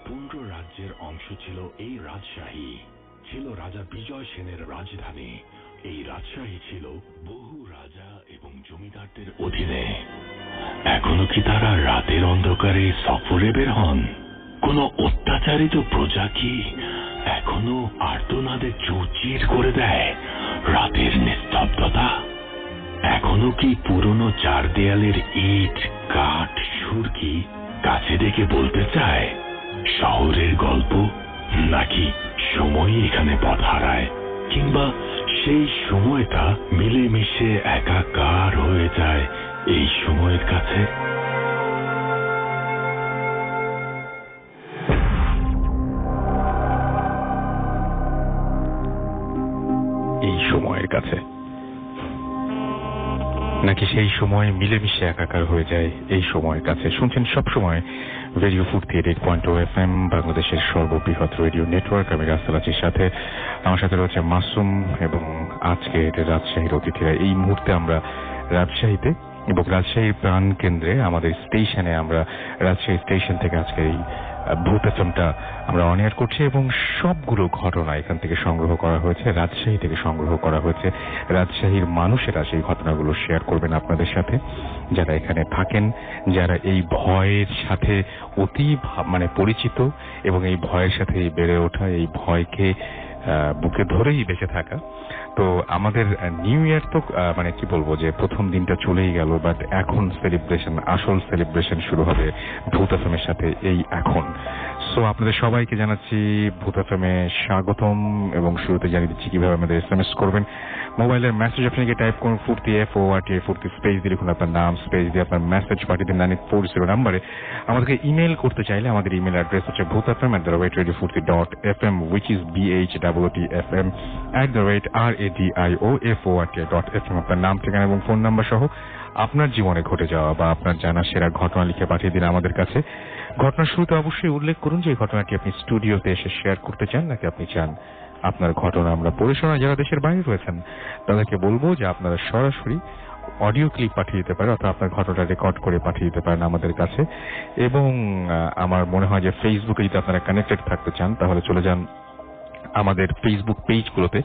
পুণ্ড রাজ্যের অংশ ছিল এই রাজশাহী, ছিল রাজা বিজয় সেনের রাজধানী। এই রাজশাহী ছিল বহু রাজা এবং জমিদারদের অধীনে। এখনো কি তারা রাতের অন্ধকারে সফরে বের হন? কোন অত্যাচারিত প্রজা কি এখনো আর্তনাদে চৌচির করে দেয় রাতের নিস্তব্ধতা? এখনো কি পুরনো চার দেয়ালের ইট, কাঠ, সুরকি কাছে ডেকে বলতে চায় শহরের গল্প? নাকি সময় এখানে পথ হারায়, কিংবা সেই সময়টা মিলেমিশে একাকার হয়ে যায় এই সময়ের কাছে? এই সময়ের কাছে, নাকি সেই সময় মিলেমিশে একাকার হয়ে যায় এই সময়ের কাছে? শুনছেন সব সময় রেডিও ফুর্তি 88.0 FM, বাংলাদেশের সর্ববৃহৎ রেডিও নেটওয়ার্ক। আমি রাসেল আছির সাথে, আমার সাথে রয়েছে মাসুম এবং আজকে রাজশাহীর অতিথিরা। এই মুহূর্তে আমরা রাজশাহীতে এবং রাজশাহীর প্রাণ কেন্দ্রে আমাদের স্টেশনে, আমরা রাজশাহী স্টেশন থেকে আজকে এই ভূত এফএমটা আমরা অন এয়ার করছি এবং সবগুলো ঘটনা এখান থেকে সংগ্রহ করা হয়েছে, রাজশাহী থেকে সংগ্রহ করা হয়েছে। রাজশাহীর মানুষেরা সেই ঘটনাগুলো শেয়ার করবেন আপনাদের সাথে, যারা এখানে থাকেন, যারা এই ভয়ের সাথে অতি পরিচিত এবং এই ভয়ের সাথে বেড়ে ওঠা, এই ভয়কে বুকে ধরেই বেঁচে থাকা। তো আমাদের নিউ ইয়ার তো কি বলবো, যে প্রথম দিনটা চলেই গেল, বাট এখন সেলিব্রেশন, আসল সেলিব্রেশন শুরু হবে ভূত এফএমের সাথে এই এখন। সো আপনাদের সবাইকে জানাচ্ছি ভূত এফএমে স্বাগতম এবং শুরুতে জানিয়ে দিচ্ছি কিভাবে আমাদের এসএমএস করবেন। মোবাইলের মেসেজ অপশনে টাইপ করুন ফুর্তি FORT, ফুর্তি স্পেস দিয়ে লিখুন আপনার নাম, স্পেস দিয়ে আপনার মেসেজ পাঠিয়ে দিন 9840 নাম্বারে। আমাদেরকে ইমেল করতে চাইলে আমাদের ইমেল অ্যাড্রেস হচ্ছে bhutfm@radiofurti.fm, which is BHOOTFM@radiofurt.fm। আপনার নাম, ঠিকানা এবং ফোন নাম্বার সহ আপনার জীবনে ঘটে যাওয়া বা আপনার জানা সেরা ঘটনা লিখে পাঠিয়ে দিন আমাদের কাছে। ঘটনার শুরুতে অবশ্যই উল্লেখ করুন যে এই ঘটনাটি আপনি স্টুডিওতে এসে শেয়ার করতে চান, নাকি আপনি চান আপনার ঘটনা আমরা পড়ে শোনাই। যারা দেশের বাইরে রয়েছেন তাদেরকে বলবো যে আপনারা সরাসরি অডিও ক্লিপ পাঠিয়ে দিতে পারেন, অথবা আপনার ঘটনাটা রেকর্ড করে পাঠিয়ে দিতে পারেন আমাদের কাছে। এবং আমার মনে হয় যে ফেসবুকে যদি আপনারা কানেক্টেড থাকতে চান তাহলে চলে যান আমাদের ফেসবুক পেজগুলোতে,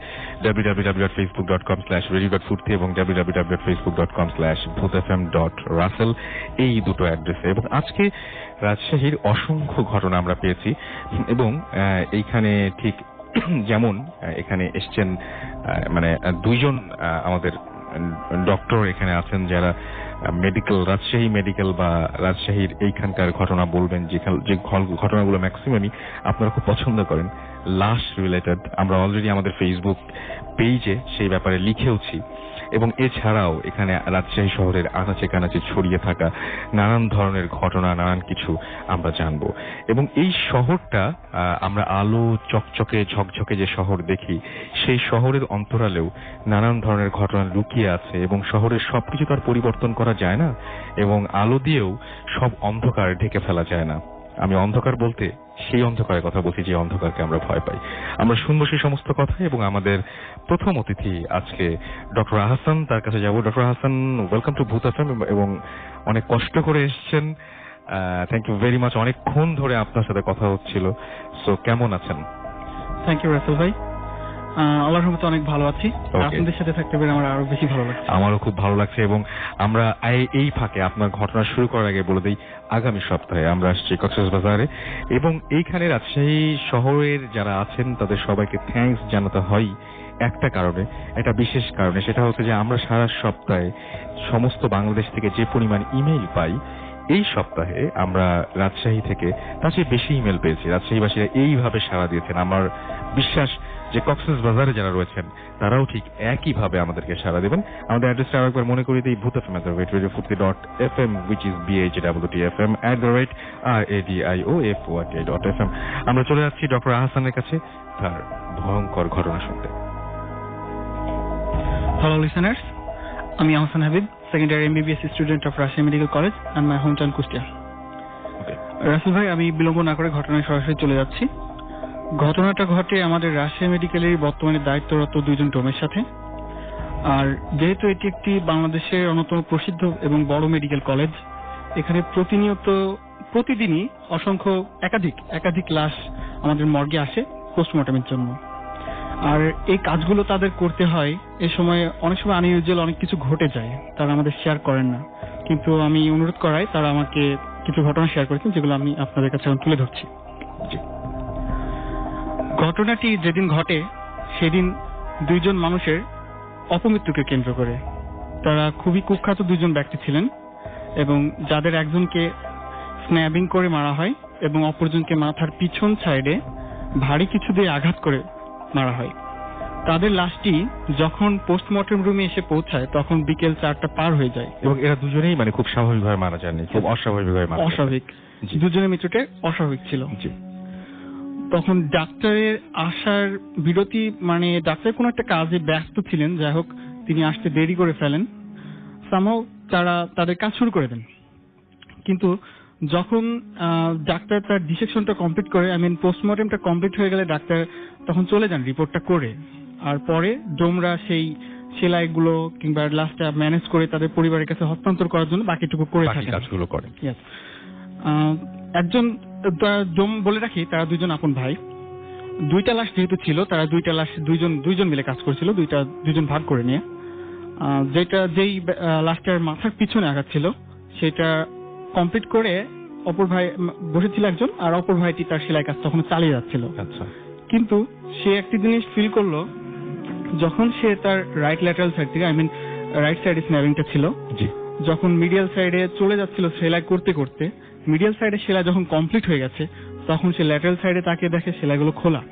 www.facebook.com/radio.furti এবং www.facebook.com/bhutfm.russell, এই দুটো অ্যাড্রেসে। এবং আজকে রাজশাহীর অসংখ্য ঘটনা আমরা পেয়েছি এবং এইখানে ঠিক যেমন এখানে এসছেন দুইজন আমাদের ডক্টর এখানে আছেন, যারা মেডিকেল, রাজশাহী মেডিকেল বা রাজশাহীর এইখানকার ঘটনা বলবেন, যে ঘটনাগুলো ম্যাক্সিমামই আপনারা খুব পছন্দ করেন, লাশ রিলেটেড। আমরা অলরেডি আমাদের ফেসবুক পেজে সেই ব্যাপারে লিখেওছি। এবং এছাড়াও এখানে রাজশাহী শহরের আনাচে কানাচে ছড়িয়ে থাকা নানান ধরনের ঘটনা, নানান কিছু আমরা জানবো। এবং এই শহরটা আমরা আলো চকচকে ঝকঝকে যে শহর দেখি, সেই শহরের অন্তরালেও নানান ধরনের ঘটনা লুকিয়ে আছে এবং শহরের সবকিছু তার পরিবর্তন করা যায় না এবং আলো দিয়েও সব অন্ধকার ঢেকে ফেলা যায় না। আমি অন্ধকার বলতে সেই অন্ধকারের কথা বলছি যে অন্ধকারকে আমরা ভয় পাই। আমরা শুনবো সেই সমস্ত কথা এবং আমাদের প্রথম অতিথি আজকে ডক্টর আহসান, তার কাছে যাবো। Doctor Ahsan, welcome to Bhoot FM এবং অনেক কষ্ট করে এসেছেন। Thank you very much. অনেকক্ষণ ধরে আপনার সাথে কথা হচ্ছিল। সো কেমন আছেন? থ্যাংক ইউ রাসেল ভাই, আল্লাহর রহমতে অনেক ভালো আছি। আপনাদের সাথে থাকতে পেরে আমার আরো বেশি ভালো লাগছে। আমারও খুব ভালো লাগছে। এবং আমরা এই ফাঁকে আপনার ঘটনা শুরু করার আগে বলে দিই, আগামী সপ্তাহে আমরা আসছি কক্সবাজারে এবং এইখানে রাজশাহী শহরের যারা আছেন তাদের সবাইকে থ্যাঙ্কস জানাতে হয় একটা কারণে, একটা বিশেষ কারণে। সেটা হচ্ছে যে আমরা সারা সপ্তাহে সমস্ত বাংলাদেশ থেকে যে পরিমাণ ইমেইল পাই, এই সপ্তাহে আমরা রাজশাহী থেকে তার চেয়ে বেশি ইমেল পেয়েছি। রাজশাহীবাসীরা এইভাবে সাড়া দিয়েছেন। আমার বিশ্বাস যে কক্সবাজারে যারা রয়েছেন তারাও ঠিক একইভাবে আমাদেরকে সাড়া দেবেন। আমাদের অ্যাড্রেসটা আরেকবার মনে করিয়ে দিই, bhutfm@radiofurti.fm, which is BHOOTFM@radiofurti.fm। আমরা চলে যাচ্ছি ডক্টর আহসানের কাছে তার ভয়ঙ্কর ঘটনা শুনতে। হ্যালো লিসেনার্স, আমি Ahsan Habib, second year MBBS student of Rajshahi medical college and my home town Kushtia. Russell ভাই, আমি বিলম্ব না করে ঘটনায় সরাসরি চলে যাচ্ছি। ঘটনাটা ঘটে আমাদের রাজশাহী মেডিকেলের বর্তমানে দায়িত্বরত দুইজন ডোমের সাথে। আর যেহেতু এটি একটি বাংলাদেশের অন্যতম প্রসিদ্ধ এবং বড় মেডিকেল কলেজ, এখানে প্রতিনিয়ত প্রতিদিনই অসংখ্য একাধিক লাশ আমাদের মর্গে আসে পোস্টমর্টমের জন্য। আর এই কাজগুলো তাদের করতে হয়, এ সময় অনেক সময় আনইউজুয়াল অনেক কিছু ঘটে যায়, তারা আমাদের শেয়ার করেন না, কিন্তু আমি অনুরোধ করাই তারা আমাকে কিছু ঘটনা শেয়ার করেছেন যেগুলো আমি আপনাদের কাছে এখন তুলে ধরছি। ঘটনাটি যেদিন ঘটে সেদিন দুইজন মানুষের অপমৃত্যুকে কেন্দ্র করে। তারা খুবই কুখ্যাত দুইজন ব্যক্তি ছিলেন এবং যাদের একজনকে স্ন্যাবিং করে মারা হয় এবং অপরজনকে মাথার পিছন সাইডে ভারী কিছু দিয়ে আঘাত করে মারা হয়। তাদের লাশটি যখন পোস্টমর্টম রুমে এসে পৌঁছায় তখন বিকেল 4টা পার হয়ে যায়। এবং এরা দুজনেই মানে খুব স্বাভাবিকভাবে মারা যায়নি, খুব অস্বাভাবিকভাবে মারা যায়। অস্বাভাবিক, দুজনের মৃত্যুটা অস্বাভাবিক ছিল। তখন ডাক্তারের আসার বিরতি, মানে ডাক্তার কোনো একটা কাজে ব্যস্ত ছিলেন, যাই হোক তিনি আসতে দেরি করে ফেলেন। সামহাও তারা তাদের কাজ শুরু করে দেন। কিন্তু যখন ডাক্তার তার ডিসেকশনটা কমপ্লিট করে, পোস্টমর্টমটা কমপ্লিট হয়ে গেলে ডাক্তার তখন চলে যান রিপোর্টটা করে। আর পরে ডোমরা সেই সেলাইগুলো কিংবা লাশটা ম্যানেজ করে তাদের পরিবারের কাছে হস্তান্তর করার জন্য বাকিটুকু করে থাকেন, কাজগুলো করেন। একজন ডোম বলে রাখি, তারা দুইজন আপন ভাই। দুইটা লাশ যেহেতু ছিল, তারা দুইটা লাশ দুইজন মিলে কাজ করেছিল, দুইজন ভাগ করে নিয়ে। যেই লাশটার মাথার পিছনে আঘাত ছিল সেটা কমপ্লিট করে অপর ভাই বসেছিল একজন, আর অপর ভাইটি তার সেলাই কাজ তখন চালিয়ে যাচ্ছিল। আচ্ছা। কিন্তু সে একটি জিনিস ফিল করলো, যখন সে তার রাইট ল্যাটারাল সাইড থেকে, রাইট সাইডে স্ন্যাবিংটা ছিল, যখন মিডিয়াল সাইডে চলে যাচ্ছিল সেলাই করতে করতে, মিডিয়াল সাইডে সেলাই যখন কমপ্লিট হয়ে গেছে তখন সে ল্যাটারাল সাইডে তাকিয়ে দেখে সেলাইগুলো খোলা।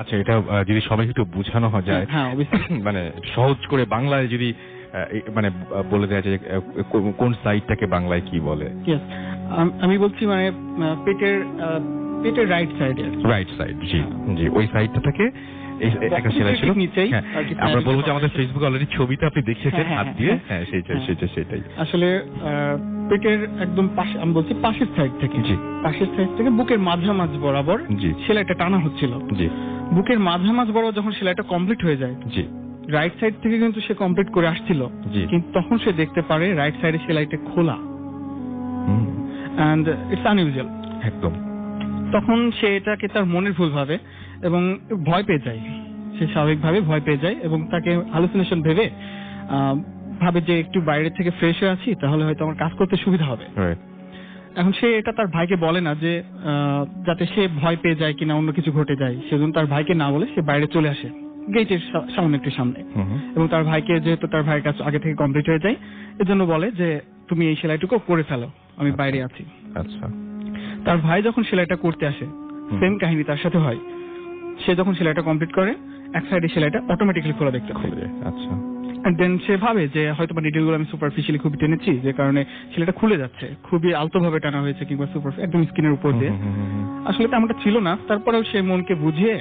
আচ্ছা, এটা যদি সবাইকে একটু বোঝানো যায়, মানে সহজ করে বাংলায় যদি মানে বলে দেওয়া যায় কোন সাইডটাকে বাংলায় কি বলে? আমি বলছি মানে পেটের রাইট সাইডে, জি ওই সাইডটা থেকে একটা সেলাই ছিল। আমরা বলবো যে আমাদের ফেসবুকে অলরেডি ছবিটা আপনি দেখিয়েছেন হাত দিয়ে, সেটাই আসলে পেটের একদম পাশে, আমি বলছি পাশের সাইড থেকে বুকের মাঝামাঝ বরাবর সেলাইটা টানা হচ্ছিল। বুকের মাঝামাঝ বরাবর যখন সেলাইটা কমপ্লিট হয়ে যায়, রাইট সাইড থেকে কিন্তু সে কমপ্লিট করে আসছিল, কিন্তু তখন সে দেখতে পারে রাইট সাইডে সেলাইটা খোলা, এন্ড ইটস আনইউজুয়াল একদম। তখন সে এটাকে তার মনের ভুল ভাবে এবং ভয় পেয়ে যায়। সে স্বাভাবিকভাবে ভয় পেয়ে যায় এবং তাকে হ্যালুসিনেশন ভেবে ভাবে যে একটু বাইরে থেকে ফ্রেশ হয়ে আছি, তাহলে হয়তো আমার কাজ করতে সুবিধা হবে। এখন সে এটা তার ভাইকে বলে না, যে যাতে সে ভয় পেয়ে যায় কিনা অন্য কিছু ঘটে যায়, সেজন্য তার ভাইকে না বলে সে বাইরে চলে আসে গেটের সামনে একটু সামনে, এবং তার ভাইকে, যেহেতু তার ভাইয়ের কাজ আগে থেকে কমপ্লিট হয়ে যায়, এজন্য বলে যে তুমি এই সেলাইটুকু করে ফেলো, আমি বাইরে আছি। আচ্ছা। তার ভাই যখন সেলাইটা করতে আসে, সেম কাহিনী তার সাথে হয়। সে যখন সেলাইটা কমপ্লিট করে, এক সাইডে সেলাইটা অটোমেটিক্যালি খোলা দেখতে পায়। আচ্ছা। দেন সে ভাবে যে হয়তো বা নিডলগুলো আমি সুপারফিশিয়ালি খুব টেনেছি, যে কারণে সেলাইটা খুলে যাচ্ছে, খুবই আলতোভাবে টানা হয়েছে কিংবা একদম স্কিনের উপর দিয়ে। আসলে তেমনটা ছিল না। তারপরেও সে মনকে বুঝিয়ে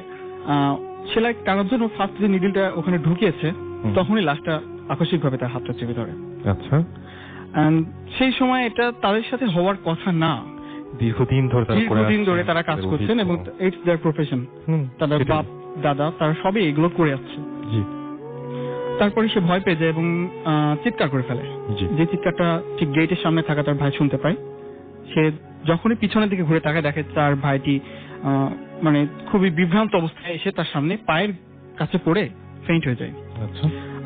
সেলাই টানার জন্য ফার্স্ট যে নিডলটা ওখানে ঢুকিয়েছে, তখনই লাশটা আকস্মিকভাবে তার হাতটা চেপে ধরে। আচ্ছা। সেই সময় এটা তাদের সাথে হওয়ার কথা না, দীর্ঘদিন ধরে তারা কাজ করছেন এবং ইটস देयर প্রফেশন। তাদের বাপ দাদা তারা সবই এগুলো করে আসছে। তারপরে সে ভয় পেয়ে যায় এবং চিৎকার করে ফেলে। যে চিৎকারটা ঠিক গেটের সামনে থাকা তার ভাই শুনতে পায়। সে যখনই পিছনের দিকে ঘুরে তাকায়, দেখে তার ভাইটি মানে খুবই বিভ্রান্ত অবস্থায় এসে তার সামনে পায়ের কাছে পড়ে ফেইন্ট হয়ে যায়।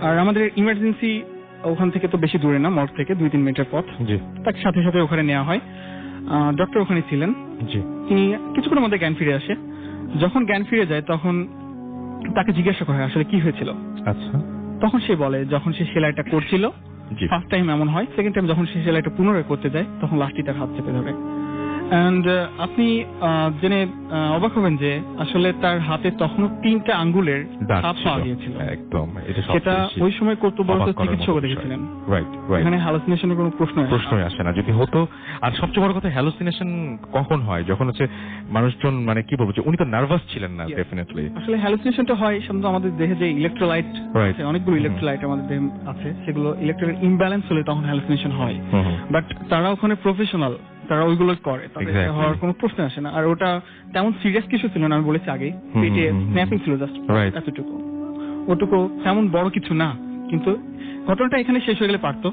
আর আমাদের ইমার্জেন্সি ওখান থেকে তো বেশি দূরে না, মর্গ থেকে 2-3 মিনিটের পথ। তাকে সাথে সাথে ওখানে নেওয়া হয়। ডক্টর ওখানে ছিলেন, তিনি কিছুক্ষণের মধ্যে জ্ঞান ফিরে আসে। যখন জ্ঞান ফিরে যায় তখন তাকে জিজ্ঞাসা করা হয় আসলে কি হয়েছিল। আচ্ছা। তখন সে বলে যখন সে সেলাইটা করছিল, ফার্স্ট টাইম এমন হয়, সেকেন্ড টাইম যখন সে সেলাইটা পুনরায় করতে যায় তখন লাশটি তার হাত চেপে ধরে। এন্ড আপনি জেনে অবাক হবেন যে আসলে তার হাতে তখনও 3টা আঙ্গুলের ছাপ পাওয়া গিয়েছিল। একদম, সেটা ওই সময় কর্তব্যরত চিকিৎসক দেখেছিলেন। এখানে হ্যালুসিনেশনের কোনো প্রশ্নই আসে না। যদি হতো, আর সবচেয়ে বড় কথা হ্যালুসিনেশন কখন হয়, যখন হচ্ছে মানুষজন মানে কি বলবো, উনি তো নার্ভাস ছিলেন না। ডেফিনেটলি আসলে হ্যালুসিনেশনটা হয় সাধারণত আমাদের দেহে যে ইলেকট্রোলাইট আছে, অনেকগুলো ইলেকট্রোলাইট আমাদের দেহে আছে, সেগুলো ইলেকট্রোলাইট ইমব্যালেন্স হলে তখন হ্যালুসিনেশন হয়। বাট তারা ওখানে প্রফেশনাল, তারা ওইগুলো করে, তাদের হওয়ার কোনো প্রশ্ন আসে না। আর ওটা তেমন সিরিয়াস কিছু ছিল না, আমি বলেছি আগেই, পেটে স্ন্যাপিং ছিল জাস্ট এতটুকু, ওটুকু তেমন বড় কিছু না। কিন্তু ঘটনাটা এখানে শেষ হয়ে গেলে পারতো।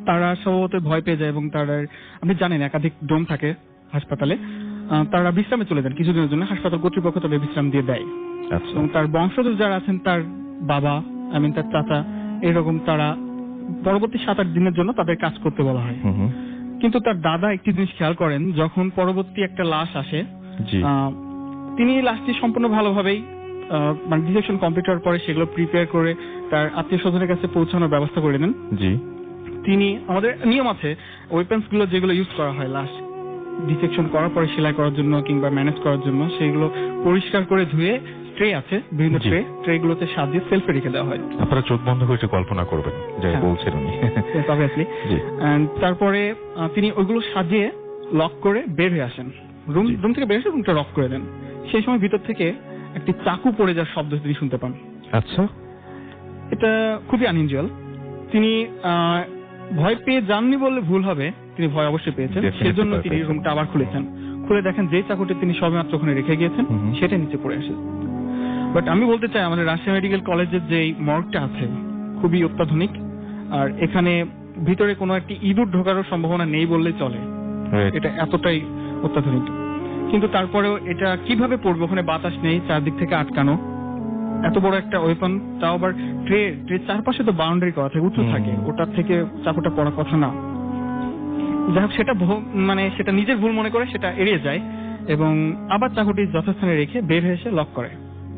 তারা স্বভাবত ভয় পেয়ে যায় এবং তারা, আপনি জানেন একাধিক ডোম থাকে হাসপাতালে, তারা বিশ্রামে চলে যান কিছুদিনের জন্য, হাসপাতাল কর্তৃপক্ষ তাদের বিশ্রাম দিয়ে দেয়। আচ্ছা। এবং তার বংশধর যারা আছেন, তার বাবা, তার চাচা, এরকম তারা পরবর্তী 7-8 দিনের জন্য তাদের কাজ করতে বলা হয়। কিন্তু তার দাদা একটি জিনিস খেয়াল করেন, যখন পরবর্তী একটা লাশ আসে, তিনি লাশটি সম্পূর্ণ ভালোভাবেই মানে ডিসেকশন কমপ্লিট হওয়ার পরে সেগুলো প্রিপেয়ার করে তার আত্মীয় স্বজনের কাছে পৌঁছানোর ব্যবস্থা করে দেন। তিনি, আমাদের নিয়ম আছে ওয়েপন্স গুলো যেগুলো ইউজ করা হয় লাশ ডিসেকশন করার পরে সেলাই করার জন্য কিংবা ম্যানেজ করার জন্য, সেইগুলো পরিষ্কার করে ধুয়ে ট্রে আছে, বিভিন্ন ট্রে গুলোতে সাজিয়ে সেলফে রেখে দেওয়া হয়। আপনারা চোখ বন্ধ করে কল্পনা করবেন যাই বলছেন উনি। তারপরে তিনি ওইগুলো সাজিয়ে লক করে বের হয়ে আসেন, রুম থেকে বের এসে রুমটা লক করে দেন। সেই সময় ভিতর থেকে একটি চাকু পড়ে যাওয়ার শব্দ তিনি শুনতে পান। আচ্ছা, এটা খুবই আনইউজুয়াল। তিনি ভয় পেয়ে যাননি বললে ভুল হবে, তিনি ভয় অবশ্যই পেয়েছেন, সেজন্য তিনি রুমটা আবার খুলেছেন। খুলে দেখেন যে চাকুটি তিনি সবেমাত্র ওখানে রেখে গিয়েছেন সেটা নিচে পড়ে আসে। বাট আমি বলতে চাই, আমাদের রাজশাহী মেডিকেল কলেজের যে মর্গটা আছে খুবই অত্যাধুনিক, আর এখানে ভিতরে কোনো একটি ইঁদুর ঢোকারও সম্ভাবনা নেই বললেই চলে, এটা এতটাই অত্যাধুনিক। কিন্তু তারপরেও এটা কিভাবে পড়বে, ওখানে বাতাস নেই, চারদিক থেকে আটকানো, এত বড় একটা ওয়েপন, তাও আবার ট্রে চারপাশে তো বাউন্ডারি করা থাকে, উঁচু থাকে, ওটার থেকে চাকুটা পড়ার কথা না। যাই হোক, সেটা মানে সেটা নিজের ভুল মনে করে সেটা এড়িয়ে যায় এবং আবার চাকুটি যথাস্থানে রেখে বের হয়ে এসে লক করে।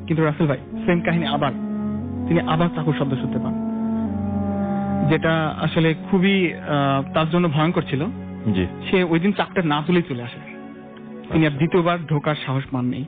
কিন্তু রাসেল ভাই সেম কাহিনী, আবার তিনি আবার চাকুর শব্দ শুনতে পান, যেটা আসলে খুবই তার জন্য ভয়ঙ্কর ছিল। সে ওই দিন চাকটা না তুলেই চলে আসে, তিনি আর দ্বিতীয়বার ঢোকার সাহস পাননি।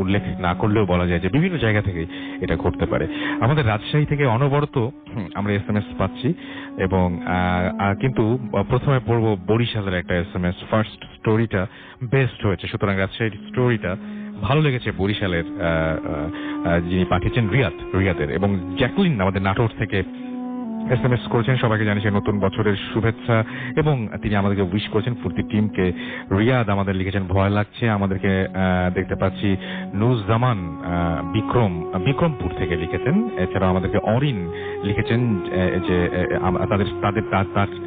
উল্লেখ না করলেও বলা যায় যে বিভিন্ন জায়গা থেকে এটা ঘটতে পারে। আমাদের রাজশাহী থেকে অনবরত আমরা SMS পাচ্ছি এবং কিন্তু প্রথমে পড়বো বরিশালের একটা SMS। ফার্স্ট স্টোরিটা বেস্ট হয়েছে, সুতরাং রাজশাহীর স্টোরিটা ভালো লেগেছে বরিশালের যিনি পাঠিয়েছেন রিয়াদের। এবং জ্যাকলিন আমাদের নাটোর থেকে SMS করেছেন, সবাইকে জানিয়েছেন নতুন বছরের শুভেচ্ছা এবং তিনি আমাদেরকে উইশ করেছেন ফুর্তি টিমকে। রিয়াদ আমাদের লিখেছেন ভয় লাগছে আমাদেরকে দেখতে পাচ্ছি। নুরুজ্জামান বিক্রমপুর থেকে লিখেছেন। এছাড়াও আমাদেরকে অরিন লিখেছেন যে তার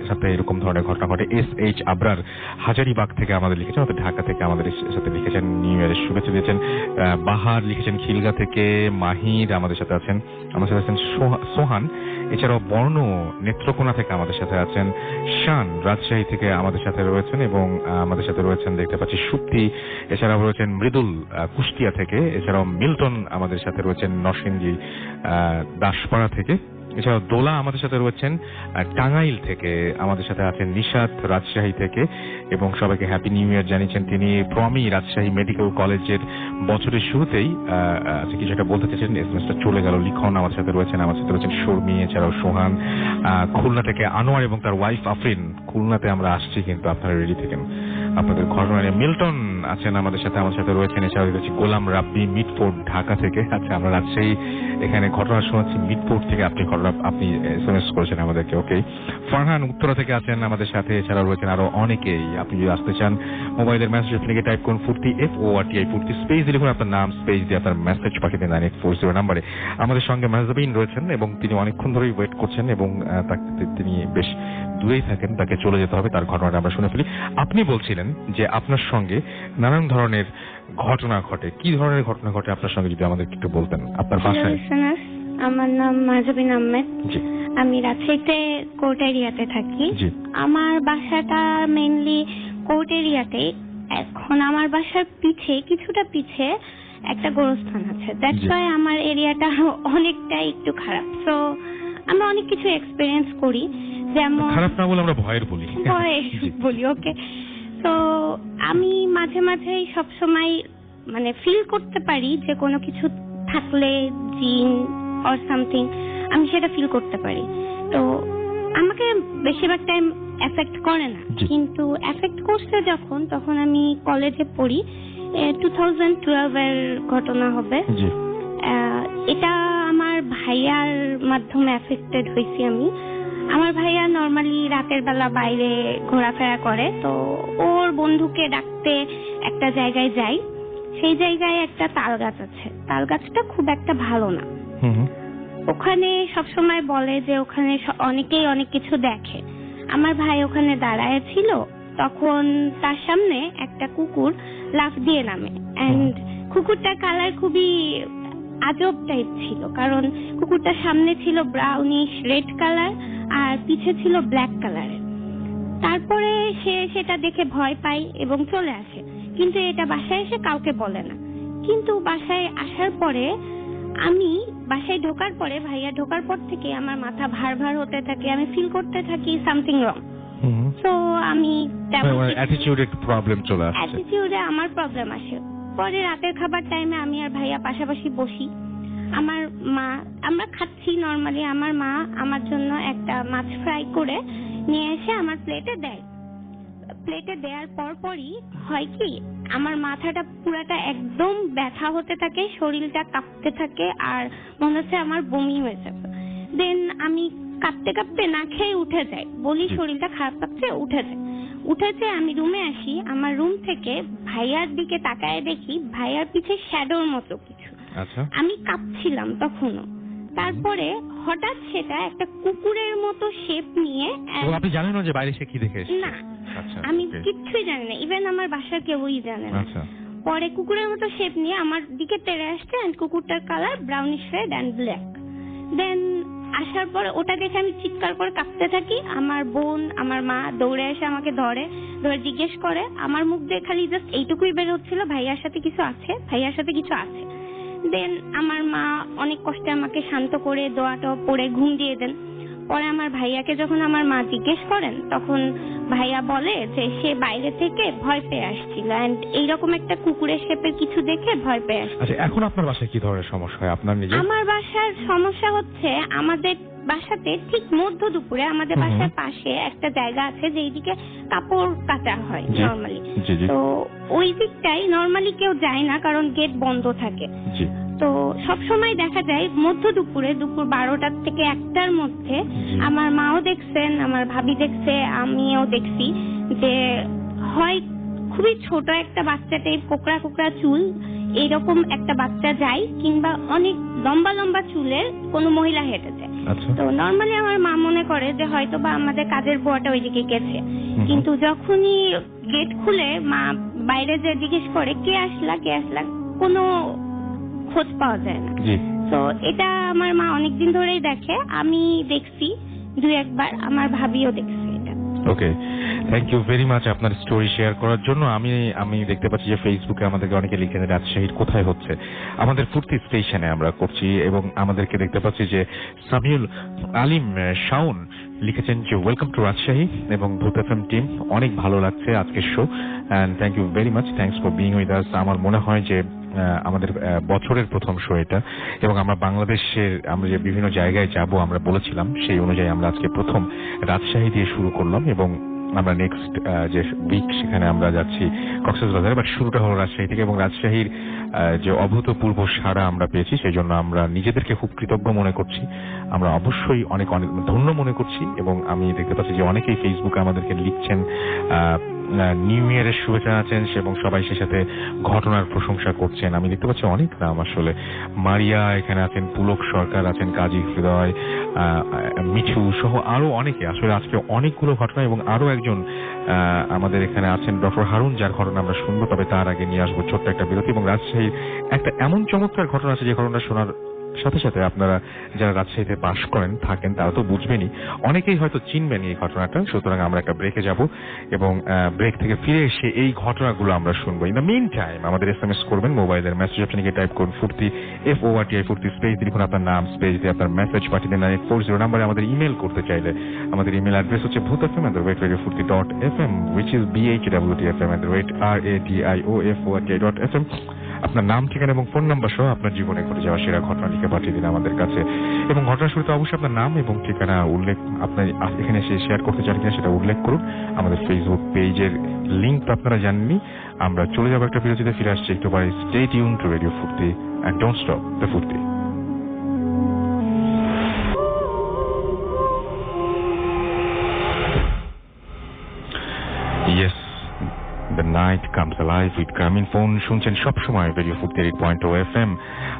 সাথে এরকম ধরনের ঘটনা ঘটে। SH আবরার হাজারিবাগ থেকে আমাদের লিখেছেন, অর্থাৎ ঢাকা থেকে আমাদের সাথে লিখেছেন, নিউ ইয়ারের শুভেচ্ছা দিয়েছেন। বাহার লিখেছেন খিলগা থেকে। মাহির আমাদের সাথে আছেন, আমাদের সাথে আছেন সোহান। এছাড়াও বর্ণ নেত্রকোনা থেকে আমাদের সাথে আছেন। শান রাজশাহী থেকে আমাদের সাথে রয়েছেন এবং আমাদের সাথে রয়েছেন দেখতে পাচ্ছি সুপ্তি। এছাড়াও রয়েছেন মৃদুল কুষ্টিয়া থেকে। এছাড়াও মিল্টন আমাদের সাথে রয়েছেন নরসিংদী দাসপাড়া থেকে। এছাড়াও দোলা আমাদের সাথে রয়েছেন টাঙ্গাইল থেকে, আমাদের সাথে আছেন নিশাত রাজশাহী থেকে, এবং সবাইকে হ্যাপি নিউ ইয়ার জানিয়েছেন তিনি। প্রমি রাজশাহী মেডিকেল কলেজের বছরের শুরুতেই কিছু একটা বলতে চেয়েছেন, এসএমএসটা চলে গেল। লিখন আমাদের সাথে রয়েছেন, আমাদের সাথে রয়েছেন শর্মী, এছাড়াও সোহান। খুলনা থেকে আনোয়ার এবং তার ওয়াইফ আফরিন। খুলনাতে আমরা আসছি, কিন্তু আপনারা রেডি থাকেন আপনাদের ঘটনা নিয়ে। মিল্টন আছেন আমাদের সাথে রয়েছেন। এছাড়াও রয়েছে গোলাম রাব্বি মিটফোর্ড ঢাকা থেকে। আচ্ছা, আমরা রাজশাহী এখানে ঘটনা শোনাচ্ছি মিটফোর্ড থেকে, আপনি এসএমএস করেছেন আমাদেরকে। ওকে, ফারহান উত্তরা থেকে আছেন আমাদের সাথে। এছাড়াও রয়েছেন আরো অনেকেই। আপনি যদি আসতে চান মোবাইলের মেসেজ লিখে টাইপ করুন 40 FORTI 40 স্পেস দিয়ে লিখুন আপনার নাম, স্পেস দিয়ে আপনার মেসেজ পাঠিয়ে দিন 9840 নাম্বারে। আমাদের সঙ্গে মেহজাবিন রয়েছেন এবং তিনি অনেকক্ষণ ধরেই ওয়েট করছেন এবং তিনি বেশ দূরেই থাকেন, তাকে চলে যেতে হবে। তার ঘটনাটা আমরা শুনে ফেলি। আপনি বলছিলেন যে আপনার সঙ্গে নানান ধরনের ঘটনা ঘটে। কি ধরনের ঘটনা ঘটে আপনার সঙ্গে, যদি আমাদের একটু বলতেন আপনার বাসায়? আমার নাম মাহজাবিন আহমেদ। জি। আমি রাজশাহীতে কোর্ট এরিয়াতে থাকি। জি। আমার বাসাটা মেইনলি কোর্ট এরিয়াতে। এখন আমার বাসার কিছুটা পিছে একটা গোরস্থান আছে। দ্যাটস ওয়াই আমার এরিয়াটা অনেকটা একটু খারাপ। সো আমরা অনেক কিছু এক্সপেরিয়েন্স করি, যেমন খারাপ না বলে আমরা ভয়ের বলি। ওকে। তো আমি মাঝে মাঝেই সবসময় মানে ফিল করতে পারি যে কোনো কিছু থাকলে, জিন অর সামথিং, আমি সেটা ফিল করতে পারি। তো আমাকে বেশিরভাগ টাইম এফেক্ট করে না, কিন্তু এফেক্ট করছে তখন আমি কলেজে পড়ি। 2012 এর ঘটনা হবে। এটা আমার ভাইয়ার মাধ্যমে এফেক্টেড হয়েছি আমি। আমার ভাইয়া নরমালি রাতের বেলা বাইরে ঘোরাফেরা করে, তো ওর বন্ধুকে ডাকতে একটা জায়গায় যাই। সেই জায়গায় একটা তাল গাছ আছে। তাল গাছটা খুব একটা ভালো না। ওখানে সবসময় বলে যে ওখানে অনেকেই অনেক কিছু দেখে। আমার ভাই ওখানে দাঁড়ায় ছিল, তখন তার সামনে একটা কুকুর লাফ দিয়ে নামে। এন্ড কুকুরটার কালার খুবই আজব টাইপ ছিল, কারণ কুকুরটার সামনে ছিল ব্রাউনিশ রেড কালার আর পিছে ছিল ব্ল্যাক কালারের। তারপরে সে সেটা দেখে ভয় পায় এবং চলে আসে, কিন্তু এটা বাসায় এসে কাউকে বলে না। কিন্তু বাসায় আসার পরে, আমি বাসায় ঢোকার পরে, ভাইয়া ঢোকার পর থেকে আমার মাথা ভার ভার হতে থাকে। আমি ফিল করতে থাকি সামথিং রং। সো আমি অ্যাটিটিউডে প্রবলেম চলে আসে। অ্যাটিটিউডে আমার প্রবলেম আসে। পরে রাতের খাবার টাইমে আমি আর ভাইয়া পাশাপাশি বসি। আমার মা, আমরা খাচ্ছি নরমালি, আমার মা আমার জন্য একটা মাছ ফ্রাই করে নিয়ে এসে আমার প্লেটে দেয়। প্লেটে দেওয়ার পরই হয় কি, আমার মাথাটা পুরাটা একদম ব্যথা হতে থাকে, শরীরটা কাঁপতে থাকে, আর মনে হচ্ছে আমার বমি হয়ে যাবে। দেন আমি কাঁপতে কাঁপতে না খেয়ে উঠে যাই, বলি শরীরটা খারাপ লাগছে, উঠেছে। আমি রুমে আসি। আমার রুম থেকে ভাইয়ার দিকে তাকায় দেখি ভাইয়ার পিছে শ্যাডোর মতো কিছু। আমি কাঁপছিলাম তখনও। তারপরে হঠাৎ সেটা একটা কুকুরের মতো শেপ নিয়ে। আপনি জানেন না যে বাইরে সে কি দেখে এসেছে? না, আমি কিচ্ছুই জানি না, ইভেন আমার বাসার কেউই জানে না। পরে কুকুরের মতো শেপ নিয়ে আমার দিকে তেড়ে আসছে, এন্ড কুকুরটার colour brownish red and black. Then আসার পরে ওটা দেখে আমি চিৎকার করে কাঁপতে থাকি। আমার বোন, আমার মা দৌড়ে এসে আমাকে ধরে জিজ্ঞেস করে। আমার মুখ দিয়ে খালি জাস্ট এইটুকুই বের হচ্ছিল, ভাইয়ার সাথে কিছু আছে। দেন আমার মা অনেক কষ্টে আমাকে শান্ত করে দোয়াটা পড়ে ঘুম দিয়ে দেন। পরে আমার ভাইয়াকে যখন আমার মা জিজ্ঞেস করেন, তখন ভাইয়া বলে যে সে বাইরে থেকে ভয় পেয়ে আসছিল, এন্ড এইরকম একটা কুকুরের শেপের কিছু দেখে ভয় পেয়ে আসছিল। আচ্ছা, এখন আপনার বাসায় কি ধরনের সমস্যা হয় আপনার নিজে? আমার বাসার সমস্যা হচ্ছে, আমাদের বাসাতে ঠিক মধ্য দুপুরে আমাদের বাসার পাশে একটা জায়গা আছে যেদিকে কাপড় কাচা হয় নরমালি। তো ওই দিকটাই নরমালি কেউ যায় না, কারণ গেট বন্ধ থাকে। তো সবসময় দেখা যায় মধ্য দুপুরে, দুপুর 12টা থেকে 1টার মধ্যে, আমার মাও দেখছেন, আমার ভাবি দেখছে, আমিও দেখছি যে হয় খুবই ছোট একটা বাচ্চা টাইপ, কোকড়া চুল, এইরকম একটা বাচ্চা যায়, কিংবা অনেক লম্বা লম্বা চুলের কোনো মহিলা হেঁটে যায়। তো নরমালি আমার মা মনে করে যে হয়তো বা আমাদের কাজের বুয়াটা ওইদিকে গেছে, কিন্তু যখনই গেট খুলে মা বাইরে যে জিজ্ঞেস করে কে আসলা, কোনো খোঁজ পাওয়া যায় না। তো এটা আমার মা অনেকদিন ধরেই দেখে, আমি দেখছি 2-1 বার, আমার ভাবিও দেখছে এটা। ওকে, থ্যাংক ইউ ভেরি মাচ আপনার স্টোরি শেয়ার করার জন্য। আমি দেখতে পাচ্ছি যে ফেসবুকে আমাদেরকে অনেকে লিখেন রাজশাহীর কোথায় হচ্ছে, আমাদের ফুর্তি স্টেশনে আমরা করছি, এবং আমাদেরকে দেখতে পাচ্ছি যে সামিউল আলিম শাওন লিখেছেন যে ওয়েলকাম টু রাজশাহী এবং ভূত এফএম টিম, অনেক ভালো লাগছে আজকের show and thank you very much, thanks for being with us. আমার মনে হয় যে আমাদের বছরের প্রথম শো এটা, এবং আমরা বাংলাদেশের আমরা যে বিভিন্ন জায়গায় যাব আমরা বলেছিলাম সেই অনুযায়ী আমরা আজকে প্রথম রাজশাহী দিয়ে শুরু করলাম, এবং আমরা নেক্সট যে উইক সেখানে আমরা যাচ্ছি কক্সবাজারে, বাট শুরুটা হলো রাজশাহী থেকে। এবং রাজশাহীর যে অভূতপূর্ব সাড়া আমরা পেয়েছি সেই জন্য আমরা নিজেদেরকে খুব কৃতজ্ঞ মনে করছি, আমরা অবশ্যই অনেক অনেক ধন্য মনে করছি। এবং আমি দেখতে পাচ্ছি যে অনেকেই ফেসবুকে আমাদেরকে লিখছেন, নিউ ইয়ারের শুভেচ্ছা আছেন এবং সবাই সে সাথে ঘটনার প্রশংসা করছেন। আমি দেখতে পাচ্ছি অনেক নাম আসলে, মারিয়া এখানে আছেন, পুলক সরকার আছেন, কাজী হৃদয়, মিঠু সহ আরো অনেকে। আসলে আজকে অনেকগুলো ঘটনা, এবং আরো একজন আমাদের এখানে আছেন ডক্টর হারুন, যার ঘটনা আমরা শুনবো। তবে তার আগে নিয়ে আসবো ছোট্ট একটা বিরতি, এবং রাজশাহীর একটা এমন চমৎকার ঘটনা আছে যে ঘটনা শোনার সাথে সাথে আপনারা যারা রাজশাহীতে বাস করেন থাকেন তারা তো বুঝবেনই, অনেকেই হয়তো চিনবেন এই ঘটনাটা। সুতরাং আমরা একটা ব্রেকে যাব এবং ব্রেক থেকে ফিরে এসে এই ঘটনাগুলো আমরা শুনবো। ইন দ্য মিন টাইম আমাদের SMS করবেন, মোবাইলের মেসেজ অপশনে গিয়ে টাইপ করুন ফুর্তি FORTI ফুর্তি স্পেস লিখুন আপনার নাম, স্পেস দিয়ে আপনার মেসেজ পাঠিয়ে দেন 9840 নাম্বারে। আমাদের ইমেল করতে চাইলে আমাদের ইমেল অ্যাড্রেস হচ্ছে bhutfm@radiofurti.fm which is bhwtfm@radioforti.fm। আপনার নাম, ঠিকানা এবং ফোন নাম্বার সহ আপনার জীবনে ঘটে যাওয়া সেরা ঘটনা লিখে পাঠিয়ে দিন আমাদের কাছে, এবং ঘটনার শুরুতে অবশ্যই আপনার নাম এবং ঠিকানা উল্লেখ, আপনার এখানে এসে শেয়ার করতে চান কিনা সেটা উল্লেখ করুন। আমাদের ফেসবুক পেজের লিঙ্ক তো আপনারা জানেননি। আমরা চলে যাবো একটা বিরতিতে, ফিরে আসছি একটু পরে। স্টে টিউন টু রেডিও ফুর্তি এন্ড ডোন্ট স্টপ দ্য ফুর্তি। Yes, the night comes alive with গ্রামীণ ফোন। শুনছেন সবসময় রেডিও ফুর্তি 8.0 FM।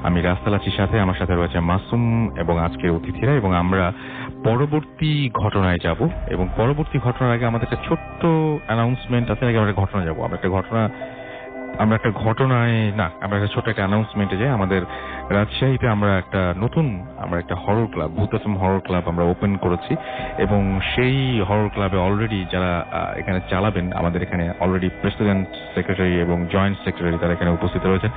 আমি রাস্তালাচির সাথে, আমার সাথে রয়েছে মাসুম এবং আজকের অতিথিরা, এবং আমরা পরবর্তী ঘটনায় যাব। এবং পরবর্তী ঘটনার আগে আমাদের একটা ছোট্ট অ্যানাউন্সমেন্ট আছে। আগে আমরা ঘটনা যাব, আমরা একটা ছোট একটা অ্যানাউন্সমেন্টে যাই। আমাদের রাজশাহীতে আমরা একটা হরর ক্লাব, ভূত এফএম হরর ক্লাব আমরা ওপেন করেছি, এবং সেই হরর ক্লাবে অলরেডি যারা এখানে চালাবেন, আমাদের এখানে অলরেডি প্রেসিডেন্ট, সেক্রেটারি এবং জয়েন্ট সেক্রেটারি তারা এখানে উপস্থিত রয়েছেন।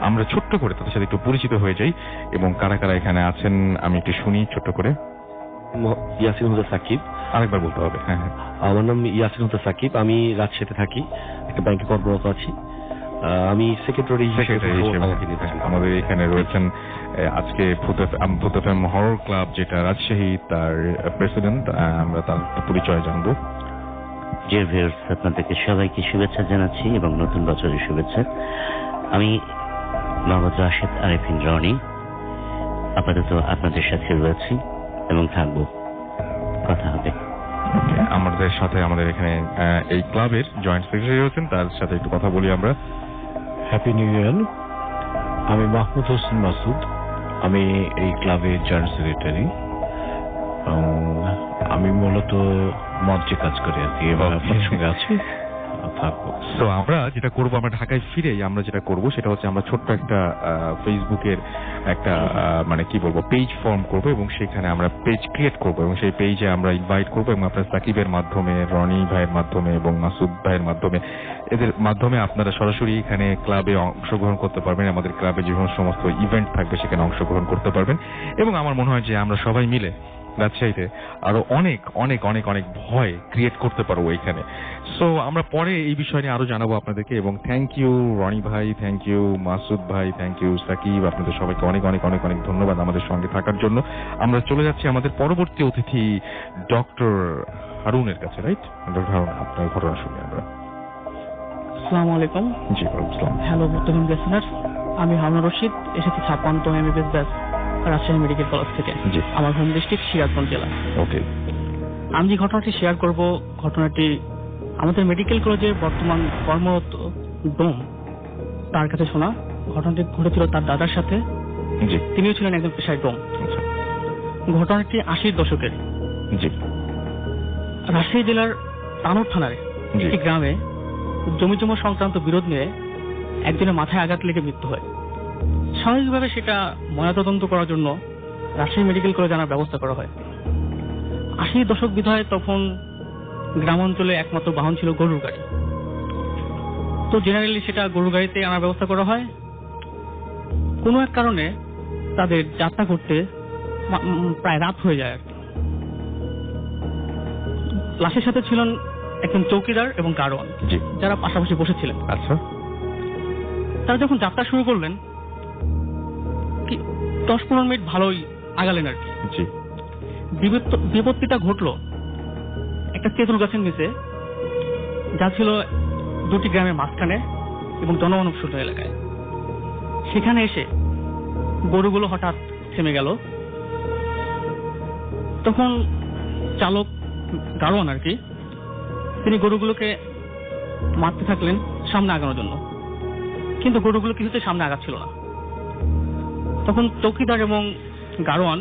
আমরা ছোট্ট করে তাদের সাথে একটু পরিচিত হয়ে যাই, এবং কারা কারা এখানে আছেন আমি একটু শুনি ছোট্ট করে। ইয়াসিন হুদা সাকিব। আরেকবার বলতে হবে। হ্যাঁ, আমার নাম ইয়াসিন হুদা সাকিব, আমি রাজশাহীতে থাকি, একটা ব্যাংকে কর্মরত আছি। আমি সেক্রেটারি হিসেবে আমাদের এখানে রয়েছেন আজকে ভূত এফএম হরর ক্লাব যেটা রাজশাহী, তার প্রেসিডেন্ট। আমরা তার পরিচয় জানবো। আপনাদেরকে সবাইকে শুভেচ্ছা জানাচ্ছি এবং নতুন বছরের শুভেচ্ছা। আমি মোহাম্মদ রাশেদ আরেফিন রনি, আপাতত আপনাদের সাথে রয়েছি এবং থাকবো, কথা হবে। আমাদের সাথে আমাদের এখানে এই ক্লাবের জয়েন্ট সেক্রেটারি রয়েছেন, তার সাথে একটু কথা বলি আমরা। Happy new year. আমি মাহমুদ হোসেন মাসুদ, আমি এই ক্লাবের জয়েন্ট সেক্রেটারি। আমি মূলত মঞ্চে কাজ করি আর কি, এবং আপনার সঙ্গে আছি, থাকবো। তো আমরা যেটা করবো, আমরা ঢাকায় ফিরে আমরা যেটা করবো সেটা হচ্ছে আমরা ছোট্ট একটা ফেসবুকের একটা পেজ ফর্ম করবো, এবং সেখানে আমরা পেজ ক্রিয়েট করবো, এবং সেই পেজে আমরা ইনভাইট করবো, এবং আপনার সাকিবের মাধ্যমে, রনি ভাইয়ের মাধ্যমে এবং মাসুদ ভাইয়ের মাধ্যমে, এদের মাধ্যমে আপনারা সরাসরি এখানে ক্লাবে অংশগ্রহণ করতে পারবেন। আমাদের ক্লাবে যে সমস্ত ইভেন্ট থাকবে সেখানে অংশগ্রহণ করতে পারবেন, এবং আমার মনে হয় যে আমরা সবাই মিলে রাজশাহীতে আরো অনেক অনেক অনেক অনেক ভয় ক্রিয়েট করতে পারবো এখানে। সো আমরা পরে এই বিষয় নিয়ে আরো জানাবো আপনাদেরকে। এবং থ্যাংক ইউ রনি ভাই, থ্যাংক ইউ মাসুদ ভাই, থ্যাংক ইউ সাকিব, আপনাদের সবাইকে অনেক অনেক অনেক অনেক ধন্যবাদ আমাদের সঙ্গে থাকার জন্য। আমরা চলে যাচ্ছি আমাদের পরবর্তী অতিথি ডক্টর হারুনের কাছে। রাইট ডক্টর হারুন, আপনার ঘটনা শুনি আমরা। আসসালামু আলাইকুম। জি ওয়ালাইকুম। হ্যালো বর্তমান লিসেনার্স, আমি হারুন রশিদ, এসেছি 56তম MBBS batch Rajshahi medical college থেকে। আমার হোম ডিস্ট্রিক্ট সিরাজগঞ্জ জেলা। ওকে। আমি যে ঘটনাটি শেয়ার করব, ঘটনাটি আমাদের মেডিকেল কলেজের বর্তমান কর্মরত ডোম তার কাছে শোনা। ঘটনাটি ঘটেছিল তার দাদার সাথে। তিনিও ছিলেন একজন পেশায় ডোম। ঘটনাটি 80-র দশকের। রাজশাহী জেলার তানোর থানার একটি গ্রামে জমি জমা সংক্রান্ত বিরোধ নিয়ে একজনের মাথায় আঘাত লেগে মৃত্যু হয়। স্বাভাবিকভাবে সেটা ময়নাতদন্ত করার জন্য রাজশাহী মেডিকেল কলেজে আনার ব্যবস্থা করা হয়। 80-র দশক বিধায় তখন গ্রাম অঞ্চলে একমাত্র বাহন ছিল গরুর গাড়ি। তো জেনারেলি সেটা গরুর গাড়িতে আনার ব্যবস্থা করা হয়। কোনো এক কারণে তাদের যাত্রা করতে প্রায় রাত হয়ে যায় আর কি। লাশের সাথে ছিলেন একজন চৌকিদার এবং গাড়োয়ান, জি, যারা পাশাপাশি বসেছিলেন। আচ্ছা, তারা যখন যাত্রা শুরু করলেন, কি 10-15 মিনিট ভালোই আগালেন আর কি। জি, বিপত্তিটা ঘটলো একটা তেঁতুল গাছের নিচে, যা ছিল দুটি গ্রামের মাঝখানে এবং জনমানবশূন্য এলাকায়। সেখানে এসে গরুগুলো হঠাৎ থেমে গেল। তখন চালক, গাড়োয়ান আর কি, তিনি গরুগুলোকে মারতে থাকলেন সামনে আগানোর জন্য, কিন্তু গরুগুলো কিছুতে সামনে আগাচ্ছিল না। তখন চৌকিদার এবং গাড়োয়ান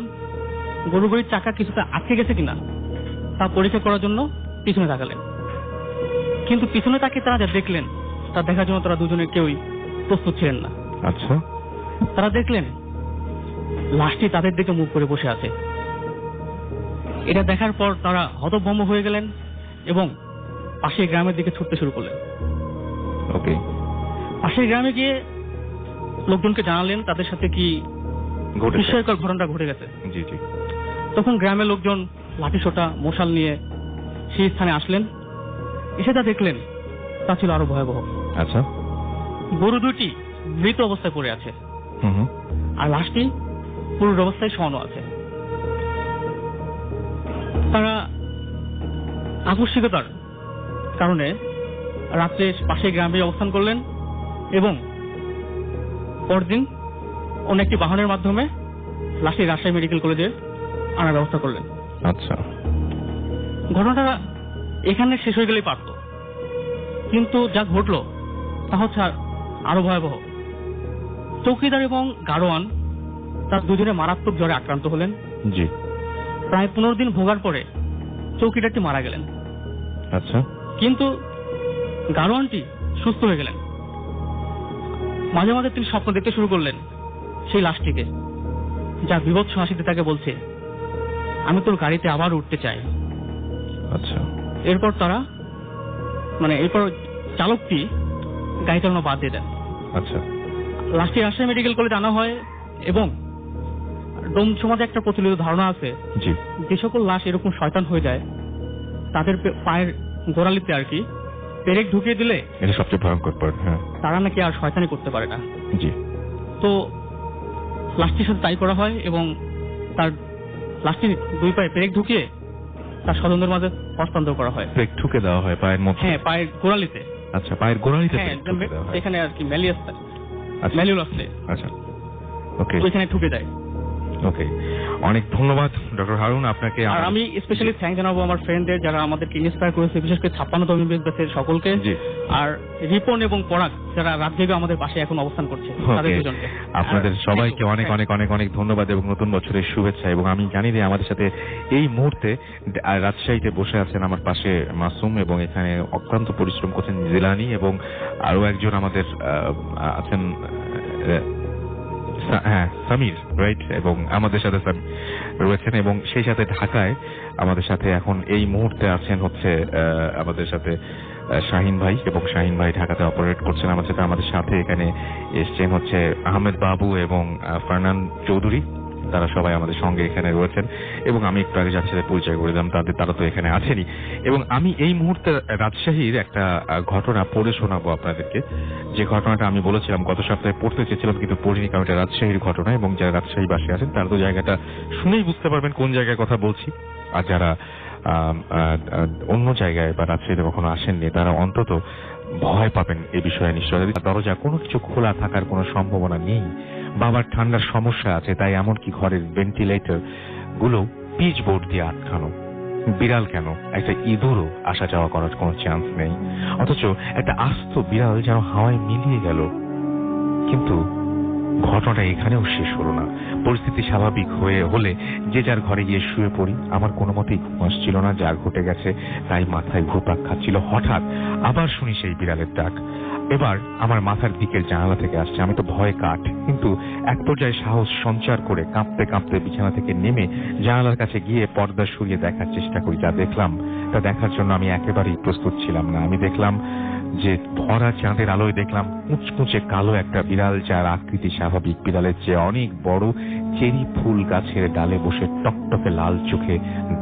গরুগুলির চাকা কিছুটা আটকে গেছে কিনা তা পরীক্ষা করার জন্য পিছনে তাকালেন, কিন্তু পিছনে তাকে তারা যা দেখলেন তা দেখার জন্য তারা দুজনে কেউই প্রস্তুত ছিলেন না। আচ্ছা, তারা দেখলেন লাশটি তাদের দিকে মুখ করে বসে আছে। এটা দেখার পর তারা হতভম্ব হয়ে গেলেন এবং পাশের গ্রামের দিকে ছুটতে শুরু করলেন। ওকে, পাশের গ্রামে গিয়ে লোকজনকে জানালেন তাদের সাথে কি বিস্ময়কর ঘটনাটা ঘটে গেছে। জি জি। তখন গ্রামের লোকজন লাঠিসোঁটা মশাল নিয়ে সেই স্থানে আসলেন। এসে যা দেখলেন তা ছিল আরো ভয়াবহ। আচ্ছা, গরু দুটি মৃত অবস্থায় পড়ে আছে, হুম, আর লাশটি পুরো অবস্থায় শোয়ানো আছে। তারা আকস্মিকতার কারণে রাত্রে পাশের গ্রামে অবস্থান করলেন এবং পরদিন অন্য একটি বাহনের মাধ্যমে লাশটি রাজশাহী মেডিকেল কলেজে আনার ব্যবস্থা করলেন। আচ্ছা, ঘটনাটা এখানে শেষ হয়ে গেলেই পারত, কিন্তু যা ঘটলো তা হচ্ছে আরো ভয়াবহ। চৌকিদার এবং গাড়োয়ান তার দুজনে মারাত্মক জ্বরে আক্রান্ত হলেন। জি, প্রায় 15 দিন ভোগার পরে চৌকিদারটি মারা গেলেন, আচ্ছা, কিন্তু গাড়োয়ানটি সুস্থ হয়ে গেলেন। মাঝে মাঝে তিনি স্বপ্ন দেখতে শুরু করলেন সেই লাশটিকে, যা বিভৎস হাসিতে তাকে বলছে, আমি তোর গাড়িতে আবার উঠতে চাই। আচ্ছা, এরপর চালকটি গাড়ি চালানো বাদ দিয়ে দেন। আচ্ছা, লাশটি রাজশাহী মেডিকেল কলেজ আনা হয় এবং ডোম সমাজে একটা প্রচলিত ধারণা আছে, জি, যে সকল লাশ এরকম শয়তান হয়ে যায় তাদের পায়ের গোড়ালিতে আর কি পেরেক ঢুকিয়ে দিলে এটা সবচেয়ে ভয়ঙ্কর পার্ট। হ্যাঁ, তারা নাকি আর শয়তানি করতে পারে না। জি, তো লাশটির সাথে তাই করা হয় এবং তার লাশটির দুই পায়ে পেরেক ঢুকিয়ে তার স্বজনদের মাঝে হস্তান্তর করা হয়। পেরেক ঠুকে দেওয়া হয় পায়ের মধ্যে? হ্যাঁ, পায়ের গোড়ালিতে। আচ্ছা, পায়ের গোড়ালিতে হ্যাঁ, পেরেক ঠুকে দেওয়া হয়। এখানে আর কি ম্যালিউল আছে। আচ্ছা, ওকে, ওইখানে ঠুকে দেয়। ওকে, অনেক ধন্যবাদ ডক্টর হারুন আপনাকে। আর আমি স্পেশালি থ্যাঙ্ক জানাবো আমার ফ্রেন্ডদের যারা আমাদেরকে ইন্সপায়ার করেছে, বিশেষ করে 56তম ব্যাচের সকলকে। আর রিপন এবং পরাগ যারা রাত জেগে আমাদের পাশে এখন অবস্থান করছে, তাদের দুজনকে আপনাদের সবাইকে অনেক অনেক অনেক অনেক ধন্যবাদ এবং নতুন বছরের শুভেচ্ছা। এবং আমি জানি যে আমাদের সাথে এই মুহূর্তে রাজশাহীতে বসে আছেন আমার পাশে মাসুম, এবং এখানে অক্লান্ত পরিশ্রম করছেন জিলানি, এবং আরো একজন আমাদের আছেন হ্যাঁ সামির, রাইট, এবং আমাদের সাথে রয়েছেন, এবং সেই সাথে ঢাকায় আমাদের সাথে এখন এই মুহূর্তে আছেন হচ্ছে আমাদের সাথে শাহিন ভাই, এবং শাহিন ভাই ঢাকাতে অপারেট করছেন আমাদের সাথে এখানে এসছেন হচ্ছে আহমেদ বাবু এবং ফারনান চৌধুরী, তারা সবাই আমাদের সঙ্গে এখানে রয়েছেন। এবং আমি একটু আগে যার সাথে পরিচয় করে দিলাম তারা তো এখানে আছেনই। এবং আমি এই মুহূর্তে রাজশাহীর একটা ঘটনা পড়ে শোনাবো আপনাদেরকে, যে ঘটনাটা আমি বলেছিলাম গত সপ্তাহে পড়তে চেয়েছিলাম কিন্তু পড়িনি, কারণ এটা রাজশাহীর ঘটনা, এবং যারা রাজশাহীবাসী আছেন তারা তো জায়গাটা শুনেই বুঝতে পারবেন কোন জায়গায় কথা বলছি। আর যারা অন্য জায়গায় বা রাজশাহীতে কখনো আসেননি তারা অন্তত ভয় পাবেন এই বিষয়ে। নিশ্চয়ই দরজা কোনো কিছু খোলা থাকার কোনো সম্ভাবনা নেই, বাবার ঠান্ডার সমস্যা আছে, তাই এমনকি ঘরের ভেন্টিলেটর গুলো পিচ বোর্ড দিয়ে আটকানো। বিড়াল কেন, একটা ইঁদুরও আসা যাওয়া করার কোনো চান্স নেই, অথচ একটা আস্ত বিড়াল যেন হাওয়ায় মিলিয়ে গেল। কিন্তু ঘটনাটা এখানেও শেষ হলো না। পরিস্থিতি স্বাভাবিক হলে যে যার ঘরে গিয়ে শুয়ে পড়ি। আমার কোনো মতেই ঘুম আসছিল না, যা ঘটে গেছে তাই মাথায় ঘুরপাক খাচ্ছিল। হঠাৎ আবার শুনি সেই বিড়ালের ডাক, এবার আমার মাথার দিকের জানালা থেকে আসছে। আমি তো ভয়ে কাঠ, কিন্তু এক পর্যায়ে সাহস সঞ্চার করে কাঁপতে কাঁপতে বিছানা থেকে নেমে জানালার কাছে গিয়ে পর্দা সরিয়ে দেখার চেষ্টা করি। যা দেখলাম তা দেখার জন্য আমি একেবারেই প্রস্তুত ছিলাম না। আমি দেখলাম যে ভরা চাঁদের আলোয় দেখলাম কুচকুচে কালো একটা বিড়াল, যার আকৃতি স্বাভাবিক বিড়ালের চেয়ে অনেক বড়, চেরি ফুল গাছের ডালে বসে টকটকে লাল চোখে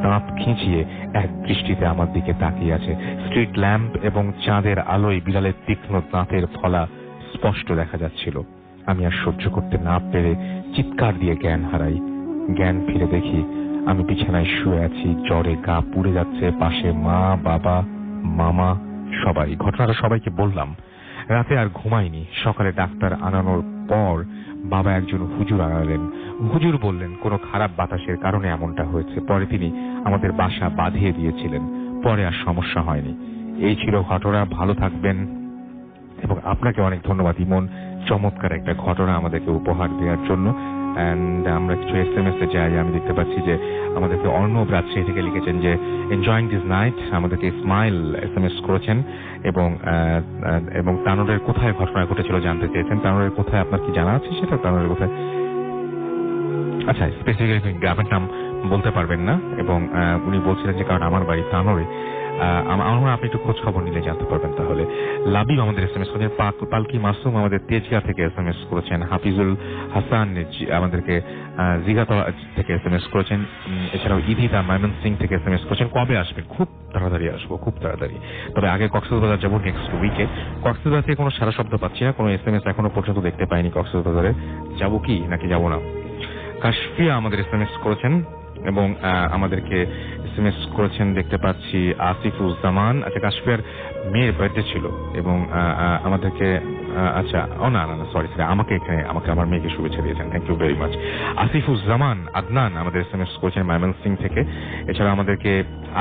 দাঁত খিঁচিয়ে এক দৃষ্টিতে আমার দিকে তাকিয়ে আছে। স্ট্রিট ল্যাম্প এবং চাঁদের আলোয় বিড়ালের তীক্ষ্ণ দাঁতের ফলা স্পষ্ট দেখা যাচ্ছিল। আমি আর সহ্য করতে না পেরে চিৎকার দিয়ে জ্ঞান হারাই। জ্ঞান ফিরে দেখি আমি বিছানায় শুয়ে আছি, জ্বরে গা পুড়ে যাচ্ছে। পাশে মা, বাবা, মামা, সবাই। ঘটনাটা সবাইকে বললাম। রাতে আর ঘুমাইনি। সকালে ডাক্তার আনানোর পর বাবা একজন হুজুর আনালেন। হুজুর বললেন কোনো খারাপ বাতাসের কারণে এমনটা হয়েছে। পরে তিনি আমাদের বাসা বাঁধিয়ে দিয়েছিলেন। পরে আর সমস্যা হয়নি। এই ছিল ঘটনা। ভালো থাকবেন এবং আপনাকে অনেক ধন্যবাদ ইমন, চমৎকার একটা ঘটনা আমাদেরকে উপহার দেওয়ার জন্য। এন্ড আমরা কিছু SMS এ যাই। আমি দেখতে পাচ্ছি যে আমাদেরকে অর্ণব রাজশাহী থেকে লিখেছেন যে এনজয়িং দিস নাইট। আমাদেরকে স্মাইল SMS করেছেন এবং তানোরের কোথায় ঘটনা ঘটেছিল জানতে চেয়েছেন। তানোরের কোথায় আপনার কি জানা আছে সেটা? তানোরের কোথায়, আচ্ছা স্পেসিফিক্যালি গ্রামের নাম বলতে পারবেন না। এবং উনি বলছিলেন যে কারণ আমার বাড়ি তানোরে। আমার আপনি একটু খোঁজ খবর নিলে জানতে পারবেন। তাহলে লাবিব আমাদের SMS করেছেন। পালকি মাসুম আমাদের তেজগাঁ থেকে SMS করেছেন। হাফিজুল হাসান আমাদেরকে জিগাতলা থেকে SMS করেছেন। এছাড়াও ইদিতা ময়মনসিং থেকে SMS করেছেন। কবে আসবেন? খুব তাড়াতাড়ি আসবো, খুব তাড়াতাড়ি। তবে আগে কক্সবাজার যাবো নেক্সট উইকে। কক্সবাজার থেকে কোনো সারা শব্দ পাচ্ছি না, কোনো SMS এখনো পর্যন্ত দেখতে পাইনি কক্সবাজারে। যাবো কি নাকি যাবো না। কাশফিয়া আমাদের SMS করেছেন এবং আমাদেরকে SMS করেছেন দেখতে পাচ্ছি আসিফুজ্জামান। আচ্ছা, কাশফিয়ার মেয়ের বার্থডে ছিল এবং আমাদেরকে আচ্ছা না সরি আমাকে আমার মেয়েকে শুভেচ্ছা দিয়েছেন। Thank you very much. Asifuzzaman Adnan আমাদের SMS করেছেন ময়মনসিং থেকে। এছাড়া আমাদেরকে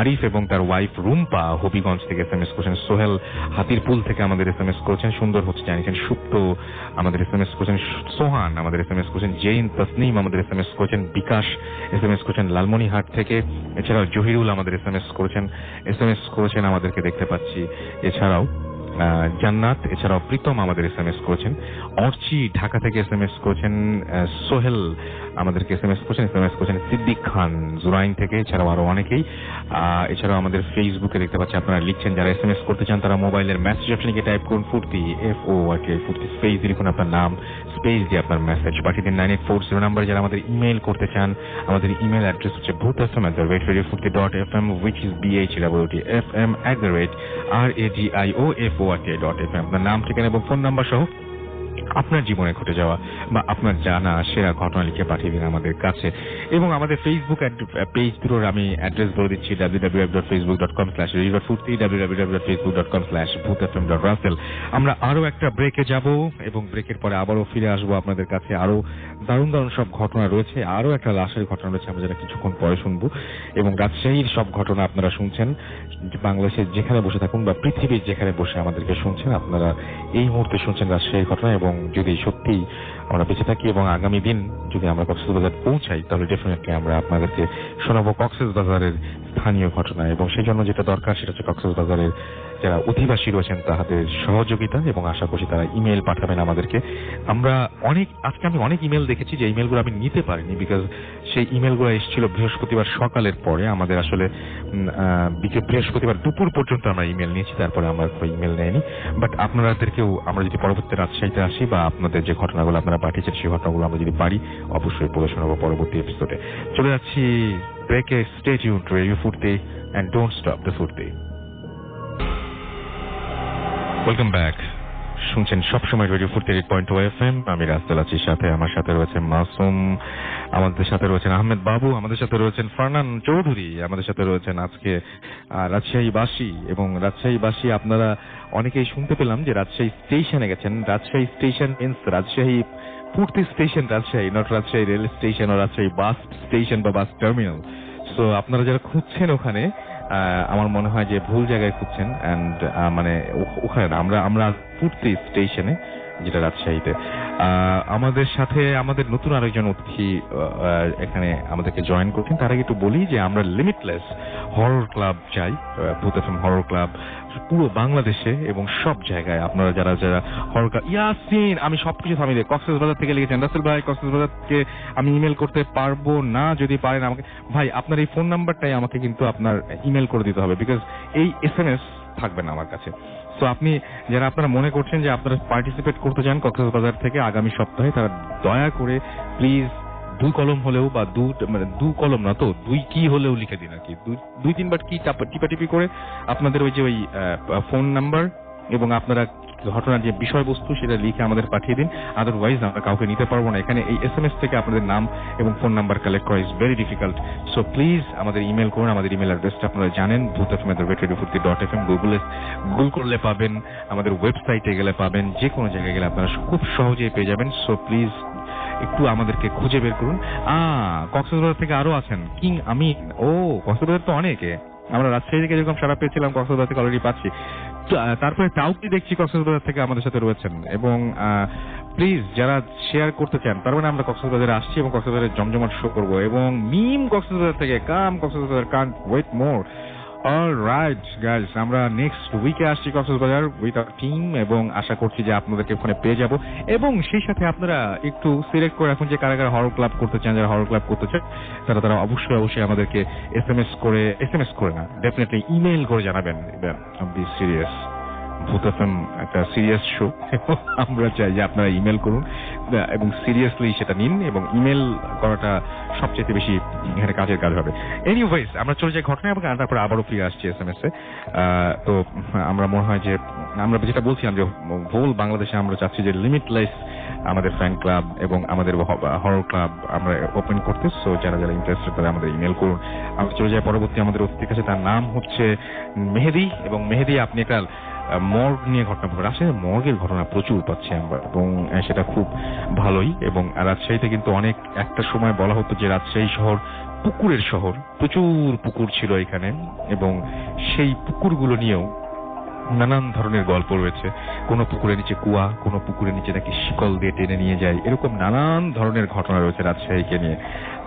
আরিফ এবং তার ওয়াইফ রুম্পা হবিগঞ্জ থেকে SMS করেছেন। সোহেল হাতিরপুল থেকে আমাদের SMS করেছেন। সুন্দর হচ্ছে জানিয়েছেন। সুপ্ত আমাদের SMS করেছেন। সোহান আমাদের SMS করেছেন। জেইন তসনিম আমাদের SMS করেছেন। বিকাশ SMS করেছেন লালমনিহাট থেকে। এছাড়াও জহিরুল আমাদের SMS করেছেন আমাদেরকে দেখতে পাচ্ছি। এছাড়াও জান্নাত, এছাড়াও প্রীতম আমাদের SMS করেছেন। অর্চি ঢাকা থেকে SMS করেছেন। সোহেল আমাদেরকে SMS করেছেন। সিদ্দিক খান জুরাইন থেকে। এছাড়াও আরো অনেকেই। এছাড়াও আমাদের ফেসবুকে দেখতে পাচ্ছি আপনারা লিখছেন। যারা SMS করতে চান তারা মোবাইলের মেসেজ অপশনে টাইপ করুন ফুর্তি FORT ফুর্তি স্পেস দিয়ে লিখুন আপনার নাম, স্পেস দিয়ে আপনার মেসেজ পাঠিয়ে দিন 9840 নাম্বারে। যারা আমাদের ইমেল করতে চান আমাদের ইমেল অ্যাড্রেস হচ্ছে bhutfm@radiofurti.fm which is BHWTFM@radioFORT.fm। আপনার নাম, ঠিকানা এবং ফোন নাম্বার সহ আপনার জীবনে ঘটে যাওয়া বা আপনার জানা সেরা ঘটনা লিখে পাঠিয়ে দিন আমাদের কাছে। এবং আমাদের ফেসবুক পেজ দুটোর আমি অ্যাড্রেস বলে দিচ্ছি www.facebook.com/radio.furti, www.facebook.com/bhutfm.russell। আমরা আরো একটা ব্রেকে যাব এবং ব্রেকের পরে আবারও ফিরে আসবো আপনাদের কাছে। আরো দারুণ দারুণ সব ঘটনা রয়েছে। আরো একটা লাশের ঘটনা রয়েছে আমরা যেটা কিছুক্ষণ পরে শুনবো। এবং রাজশাহীর সব ঘটনা আপনারা শুনছেন। বাংলাদেশের যেখানে বসে থাকুন বা পৃথিবীর যেখানে বসে আমাদেরকে শুনছেন, আপনারা এই মুহূর্তে শুনছেন রাজশাহীর ঘটনা। এবং যদি সত্যি আমরা বেঁচে থাকি এবং আগামী দিন যদি আমরা কক্সবাজার পৌঁছাই তাহলে ডেফিনেটলি আমরা আপনাদেরকে শোনাবো কক্সবাজারের স্থানীয় ঘটনা। এবং সেই জন্য যেটা দরকার সেটা হচ্ছে কক্সবাজারের যারা অধিবাসী রয়েছেন তাদের সহযোগিতা। এবং আশা করছি তারা ইমেল পাঠাবেন আমাদেরকে। আজকে আমি অনেক ইমেল দেখেছি যে ইমেলগুলো আমি নিতে পারিনি, বিকজ সেই ইমেলগুলো এসেছিল বৃহস্পতিবার সকালের পরে। আমাদের আসলে বৃহস্পতিবার দুপুর পর্যন্ত আমরা ইমেল নিয়েছি, তারপরে আমরা ইমেল নেয়নি। বাট আপনাদেরকেও আমরা যদি পরবর্তী রাজশাহীতে আসি বা আপনাদের যে ঘটনাগুলো আপনারা পাঠিয়েছেন সেই ঘটনাগুলো আমরা যদি পারি অবশ্যই পড়ে শোনাবো পরবর্তী এপিসোডে। চলে যাচ্ছি ব্রেকে। স্টে টিউনড টু রেডিও ফুর্তি এন্ড ডোন্ট স্টপ দ্য ফুর্তি। Welcome back. শুনছেন সবসময় রেডিও ফুর্তি 8.2 FM। আমি রাস্তাল আছি, সাথে আমার সাথে রয়েছেন মাসুম, আমাদের সাথে রয়েছেন আহমেদ বাবু, আমাদের সাথে রয়েছেন ফারনান চৌধুরী, আমাদের সাথে রয়েছেন আজকে রাজশাহীবাসী। এবং রাজশাহীবাসী আপনারা অনেকেই শুনতে পেলাম যে রাজশাহী স্টেশনে গেছেন। Rajshahi station means Rajshahi Foorti station, Rajshahi, not Rajshahi rail station ও রাজশাহী বাস স্টেশন বা বাস টার্মিনাল। সো আপনারা যারা খুঁজছেন ওখানে, আমার মনে হয় যে ভুল জায়গায় খুঁজছেন। এন্ড মানে ওখানে আমরা ফুর্তি স্টেশনে, যেটা রাজশাহীতে। আমাদের সাথে আমাদের নতুন আরেকজন অতিথি এখানে আমাদেরকে জয়েন করছেন। তার আগে একটু বলি যে আমরা লিমিটলেস হরর ক্লাব চাই, ভূত এফএম হরর ক্লাব পুরো বাংলাদেশে এবং সব জায়গায়। আপনারা যারা যারা হরর ক্লাব, ইয়াসিন আমি সবকিছু থামিয়ে দিই, কক্সবাজার থেকে লিখেছেন রাসেল ভাই কক্সবাজার থেকে আমি ইমেল করতে পারবো না, যদি পারেন আমাকে ভাই আপনার এই ফোন নাম্বারটাই আমাকে কিন্তু আপনার ইমেল করে দিতে হবে, বিকজ এই SMS থাকবে না আমার কাছে। তো আপনি যারা আপনারা মনে করছেন যে আপনারা পার্টিসিপেট করতে চান কক্সবাজার থেকে আগামী সপ্তাহে, তারা দয়া করে প্লিজ 2 কলম হলেও বা 2 কলম না তো 2 কি হলেও লিখে দিন আর কি, 2-3 বার কি টিপাটিপি করে আপনাদের ওই যে ওই ফোন নাম্বার এবং আপনারা ঘটনার যে বিষয়বস্তু সেটা লিখে আমাদের পাঠিয়ে দিন। আদারওয়াইজ আমরা কাউকে নিতে পারবো না এখানে। এই SMS থেকে আপনাদের নাম এবং ফোন নাম্বার কালেক্ট করা is very difficult. So please আমাদের ইমেল করুন। আমাদের ইমেল অ্যাড্রেসটা আপনারা জানেন, bhutfm@radiofurti.fm। গুগল করলে পাবেন, আমাদের ওয়েবসাইটে গেলে পাবেন, যে কোনো জায়গায় গেলে আপনারা খুব সহজেই পেয়ে যাবেন। সো প্লিজ একটু আমাদেরকে খুঁজে বের করুন। কক্সবাজার থেকে আরো আছেন কিং আমিন। কক্সবাজার তো অনেকে, আমরা রাজশাহী থেকে যেরকম সারা পেয়েছিলাম কক্সবাজার থেকে অলরেডি পাচ্ছি। তারপরে টাউকি দেখছি কক্সবাজার থেকে আমাদের সাথে রয়েছেন। এবং প্লিজ যারা শেয়ার করতে চান, তার মানে আমরা কক্সবাজারে আসছি এবং কক্সবাজারে জমজমাট শো করবো। এবং মিম কক্সবাজার থেকে come Cox's Bazar can't wait more. Alright guys, আমরা নেক্সট উইকে আসছি কক্সবাজার উইথ আওয়ার টিম এবং আশা করছি যে আপনাদেরকে ওখানে পেয়ে যাব। এবং সেই সাথে আপনারা একটু সিলেক্ট করে রাখুন যে কারা কারা হরর ক্লাব করতে চান। যারা হরর ক্লাব করতে চান তারা অবশ্যই আমাদেরকে SMS করে না, ডেফিনেটলি ইমেল করে জানাবেন। বি সিরিয়াস, ভূত এফএম একটা সিরিয়াস শো, আমরা চাই যে আপনারা ইমেল করুন এবং সিরিয়াসলি সেটা নিন, এবং ইমেল করাটা সবচেয়ে বেশি এখানে কাজের কাজ হবে। এনিওয়েজ আমরা চলে যাই ঘটনা এবং তারপরে আবারও ফিরে আসছি SMS এ। তো আমরা মনে হয় যে আমরা যেটা বলছিলাম যে হোল বাংলাদেশে আমরা চাচ্ছি যে লিমিটলেস আমাদের ফ্যান ক্লাব এবং আমাদের হরর ক্লাব আমরা ওপেন করতে। সো যারা যারা ইন্টারেস্টেড তারা আমাদের ইমেল করুন। আমরা চলে যাই পরবর্তী আমাদের অতিথির কাছে। তার নাম হচ্ছে মেহেদি। এবং মেহেদি, আপনি একটা মর্গ নিয়ে ঘটনা বলবেন। আসলে মর্গের ঘটনা প্রচুর পাচ্ছি আমরা এবং সেটা খুব ভালোই। এবং রাজশাহীতে কিন্তু অনেক একটা সময় বলা হতো যে রাজশাহী শহর পুকুরের শহর, প্রচুর পুকুর ছিল এখানে এবং সেই পুকুরগুলো নিয়েও নানান ধরনের গল্প রয়েছে। কোনো পুকুরের নিচে কুয়া, কোনো পুকুরের নিচে নাকি শিকল দিয়ে টেনে নিয়ে যায়, এরকম নানান ধরনের ঘটনা রয়েছে রাজশাহীকে নিয়ে।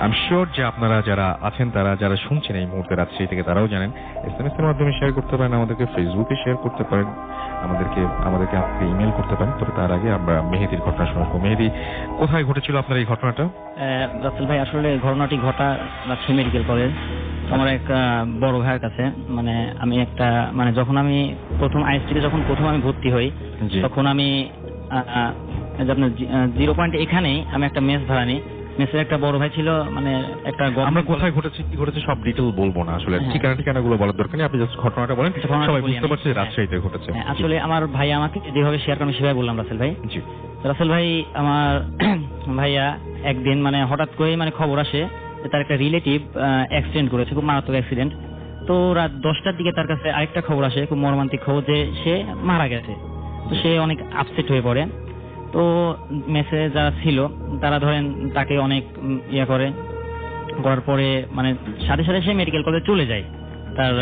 আই এম শিওর যে আপনারা যারা আছেন, তারা যারা শুনছেন এই মুহূর্তে রাজশাহী থেকে, তারাও জানেন। SMS এর মাধ্যমে শেয়ার করতে পারেন, আমাদেরকে ফেসবুকে শেয়ার করতে পারেন, আমাদেরকে ইমেল করতে পারেন। তবে তার আগে আমরা মেহেদির ঘটনা শোনাবো। মেহেদি, কোথায় ঘটেছিল আপনার এই ঘটনাটা? রাসেল ভাই, আসলে ঘটনাটি ঘটা রাজশাহী মেডিকেল কলেজ, আমার এক বড় ভাইয়ের কাছে। মানে আমি একটা যখন আমি প্রথম আইএসটিতে যখন আমি ভর্তি হই, তখন আমি আপনার 0 পয়েন্ট এখানেই আমি একটা মেস ভাড়া নিই। মেসের একটা বড় ভাই ছিল, মানে একটা আমরা কোথায় ঘটেছে কি ঘটেছে সব ডিটেইল বলবো না, আসলে ঠিকানাগুলো বলার দরকার নেই, আপনি জাস্ট ঘটনাটা বলেন, সবাই বুঝতে পারছে রাজশাহীতে ঘটেছে। আসলে আমার ভাই আমাকে যেভাবে শেয়ার করেন সেভাবে বললাম রাসেল ভাই। জি রাসেল ভাই, আমার ভাইয়া একদিন হঠাৎ করে খবর আসে তার একটা রিলেটিভ অ্যাক্সিডেন্ট করেছে, খুব মারাত্মক অ্যাক্সিডেন্ট। তো রাত 10টার দিকে তার কাছে আরেকটা খবর আসে, খুব মর্মান্তিক খবর, যে সে মারা গেছে। তো সে অনেক আপসেট হয়ে পড়ে। তো মেসে যারা ছিল তারা ধরেন তাকে অনেক করার পরে সাথে সাথে সে মেডিকেল কলেজে চলে যায় তার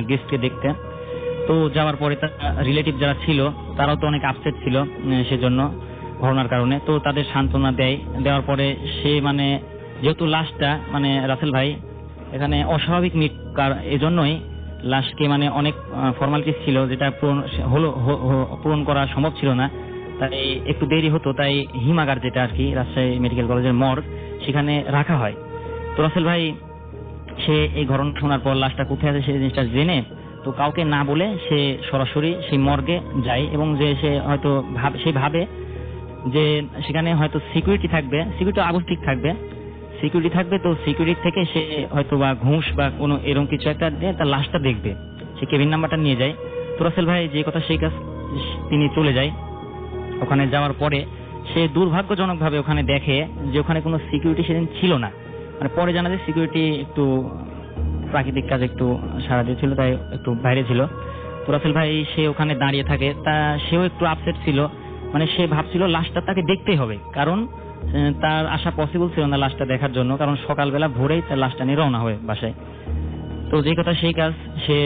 গেস্টকে দেখতে। তো যাওয়ার পরে তার রিলেটিভ যারা ছিল তারাও তো অনেক আপসেট ছিল সেজন্য ঘটনার কারণে। তো তাদের সান্ত্বনা দেওয়ার পরে সে যেহেতু লাশটা রাসেল ভাই এখানে অস্বাভাবিক মৃত্যু, এজন্যই লাশকে অনেক ফর্মালিটিস ছিল যেটা পূরণ করা সম্ভব ছিল না, তাই একটু দেরি হতো। তাই হিমাগার, যেটা আর কি রাজশাহী মেডিকেল কলেজের মর্গ, সেখানে রাখা হয়। তো রাসেল ভাই সে এই ঘটনা শোনার পর লাশটা কোথায় আছে সেই জিনিসটা জেনে, তো কাউকে না বলে সে সরাসরি সেই মর্গে যায় এবং যে সে হয়তো ভাবে যে সেখানে হয়তো সিকিউরিটি আগস্টিক সিকিউরিটি থাকবে, তো সিকিউরিটি থেকে সে হয়তো বা ঘুষ বা কোনো এরকম কিছু একটা দিয়ে তার লাশটা দেখবে, সে কেবিন নাম্বারটা নিয়ে যায়। তো রাসেল ভাই যে কথা সেই কাজ তিনি চলে যায়। ওখানে যাওয়ার পরে সে দুর্ভাগ্যজনকভাবে ওখানে দেখে যে ওখানে কোনো সিকিউরিটি সেদিন ছিল না। পরে জানা যায় সিকিউরিটি একটু প্রাকৃতিক কাজে একটু সাড়া দিয়েছিল, তাই একটু বাইরে ছিল। তো রাসেল ভাই সে ওখানে দাঁড়িয়ে থাকে, সেও একটু আপসেট ছিল, সে ভাবছিল লাশটা তাকে দেখতেই হবে, কারণ তার আসা পসিবল ছিল না লাশটা দেখার জন্য, কারণ সকালবেলা ভোরেই তার লাশটা নিয়ে রওনা হয় বাসায়। তো যে কথা সেই কাজ, সে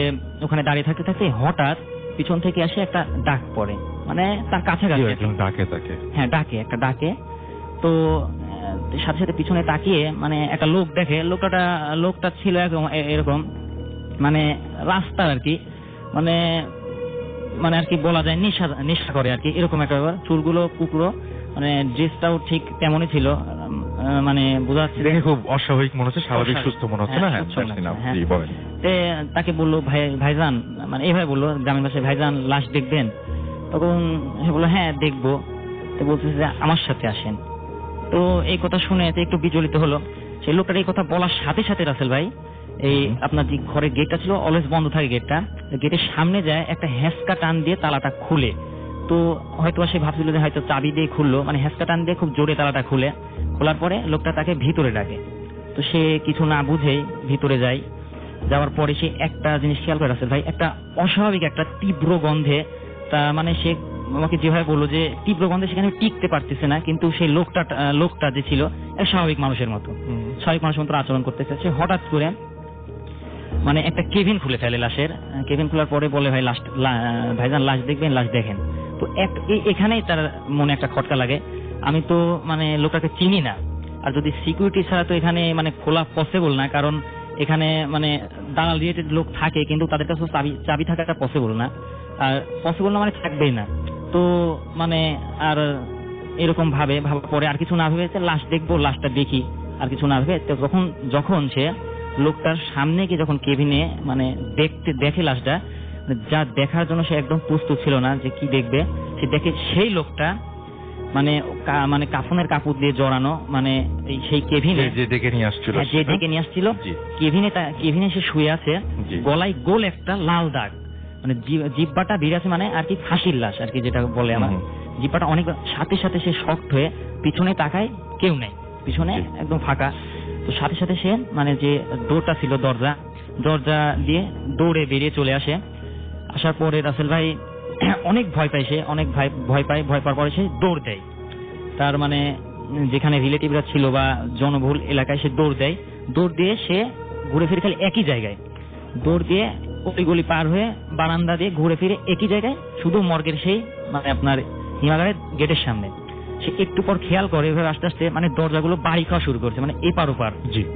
ওখানে দাঁড়িয়ে থাকতে থাকতে হঠাৎ পিছন থেকে আসে একটা ডাক পড়ে। মানে তার কাছাকাছি একজন ডাকে তাকে, হ্যাঁ ডাকে, একটা ডাকে। তো সাথে সাথে পিছনে তাকিয়ে মানে একটা লোক দেখে, লোকটা ছিল এরকম মানে রাস্তার আর কি, মানে মানে আর কি বলা যায় নেশা করে আর কি, এরকম একটা ব্যাপার। চুলগুলো কুকড়ো, মানে ড্রেসটাও ঠিক তেমনই ছিল, মানে বোঝা যাচ্ছে দেখে খুব অস্বাভাবিক মনে হচ্ছে, স্বাভাবিক সুস্থ মনে হচ্ছে না? হ্যাঁ, তাকে বললো ভাইজান, মানে এইভাবে বললো গ্রামের ভাষায়, ভাইজান লাশ দেখবেন? তখন সে বললো হ্যাঁ দেখবো। তো বলতেছে যে আমার সাথে আসেন। তো এই কথা শুনে একটু বিচলিত হলো। সেই লোকটার এই কথা বলার সাথে সাথে রাসেল ভাই, এই আপনার যে ঘরের গেটটা ছিল অলওয়েজ বন্ধ থাকে, গেটের সামনে যায় একটা হ্যাঁচকা টান দিয়ে তালাটা খুলে। তো হয়তো সে ভাবছিল যে হয়তো চাবি দিয়ে খুললো, মানে হ্যাঁচকা টান দিয়ে খুব জোরে তালাটা খোলার পরে লোকটা তাকে ভিতরে ডাকে। তো সে কিছু না বুঝেই ভিতরে যায়। যাওয়ার পরে সে একটা জিনিস খেয়াল করে রাসেল ভাই, একটা অস্বাভাবিক একটা তীব্র গন্ধে, তা মানে সে আমাকে যেভাবে বললো যে তীব্র গন্ধে সেখানে টিকতে পারতেছে না, কিন্তু সেই লোকটা যে ছিল স্বাভাবিক মানুষের মতো আচরণ করতেছে। সে হঠাৎ করে মানে একটা কেবিন খুলে ফেলে লাশের। কেবিন খোলার পরে বলে ভাইজান লাশ দেখবেন? লাশ দেখেন। তো এখানেই তার মনে একটা খটকা লাগে, আমি তো মানে লোকটাকে চিনি না, আর যদি সিকিউরিটি ছাড়া তো এখানে মানে খোলা পসিবল না, কারণ এখানে মানে দালাল রিলেটেড লোক থাকে, কিন্তু তাদের কাছে চাবি থাকাটা পসিবল না, আর পসিবল না মানে থাকবেই না। তো মানে আর এরকম ভাবে ভাবার পরে আর কিছু না ভেবে লাশ দেখবো, লাশটা দেখি, আর কিছু না ভেবে যখন সে লোকটার সামনে গিয়ে যখন কেবিনে মানে দেখে লাশটা, যা দেখার জন্য সে একদম প্রস্তুত ছিল না যে কি দেখবে, সে দেখে সেই লোকটা মানে কাফনের কাপড় দিয়ে জড়ানো, মানে সেই কেবিনে যে ডেকে নিয়ে আসছিল, কেবিনে সে শুয়ে আছে, গলায় গোল একটা লাল দাগ, মানে জিহ্বাটা বিরাছে, মানে আর কি ফাঁসির লাশ আর কি যেটা বলে আমার, জিহ্বাটা অনেক। সাথে সাথে সে শক্ত হয়ে পিছনে তাকায়, কেউ নেই পিছনে, একদম ফাঁকা। তো সাথে সাথে সে মানে যে ডোরটা ছিল, দরজা দিয়ে দৌড়ে বেরিয়ে চলে আসার পরে রাসেল ভাই অনেক ভয় পায়, সে অনেক ভয় পাওয়ার পরে সে দৌড় দেয়, তার মানে যেখানে রিলেটিভরা ছিল বা জনবহুল এলাকায় সে দৌড় দিয়ে সে ঘুরে ফিরে খালি একই জায়গায় দৌড় দিয়ে গলি পার হয়ে বারান্দা দিয়ে ঘুরে ফিরে একই জায়গায়, শুধু মর্গের সেই মানে আপনার হিমাগারের গেটের সামনে। সে একটু পর খেয়াল করে এভাবে আস্তে আস্তে মানে দরজাগুলো বাড়ি খাওয়া শুরু করছে, মানে এপার ওপার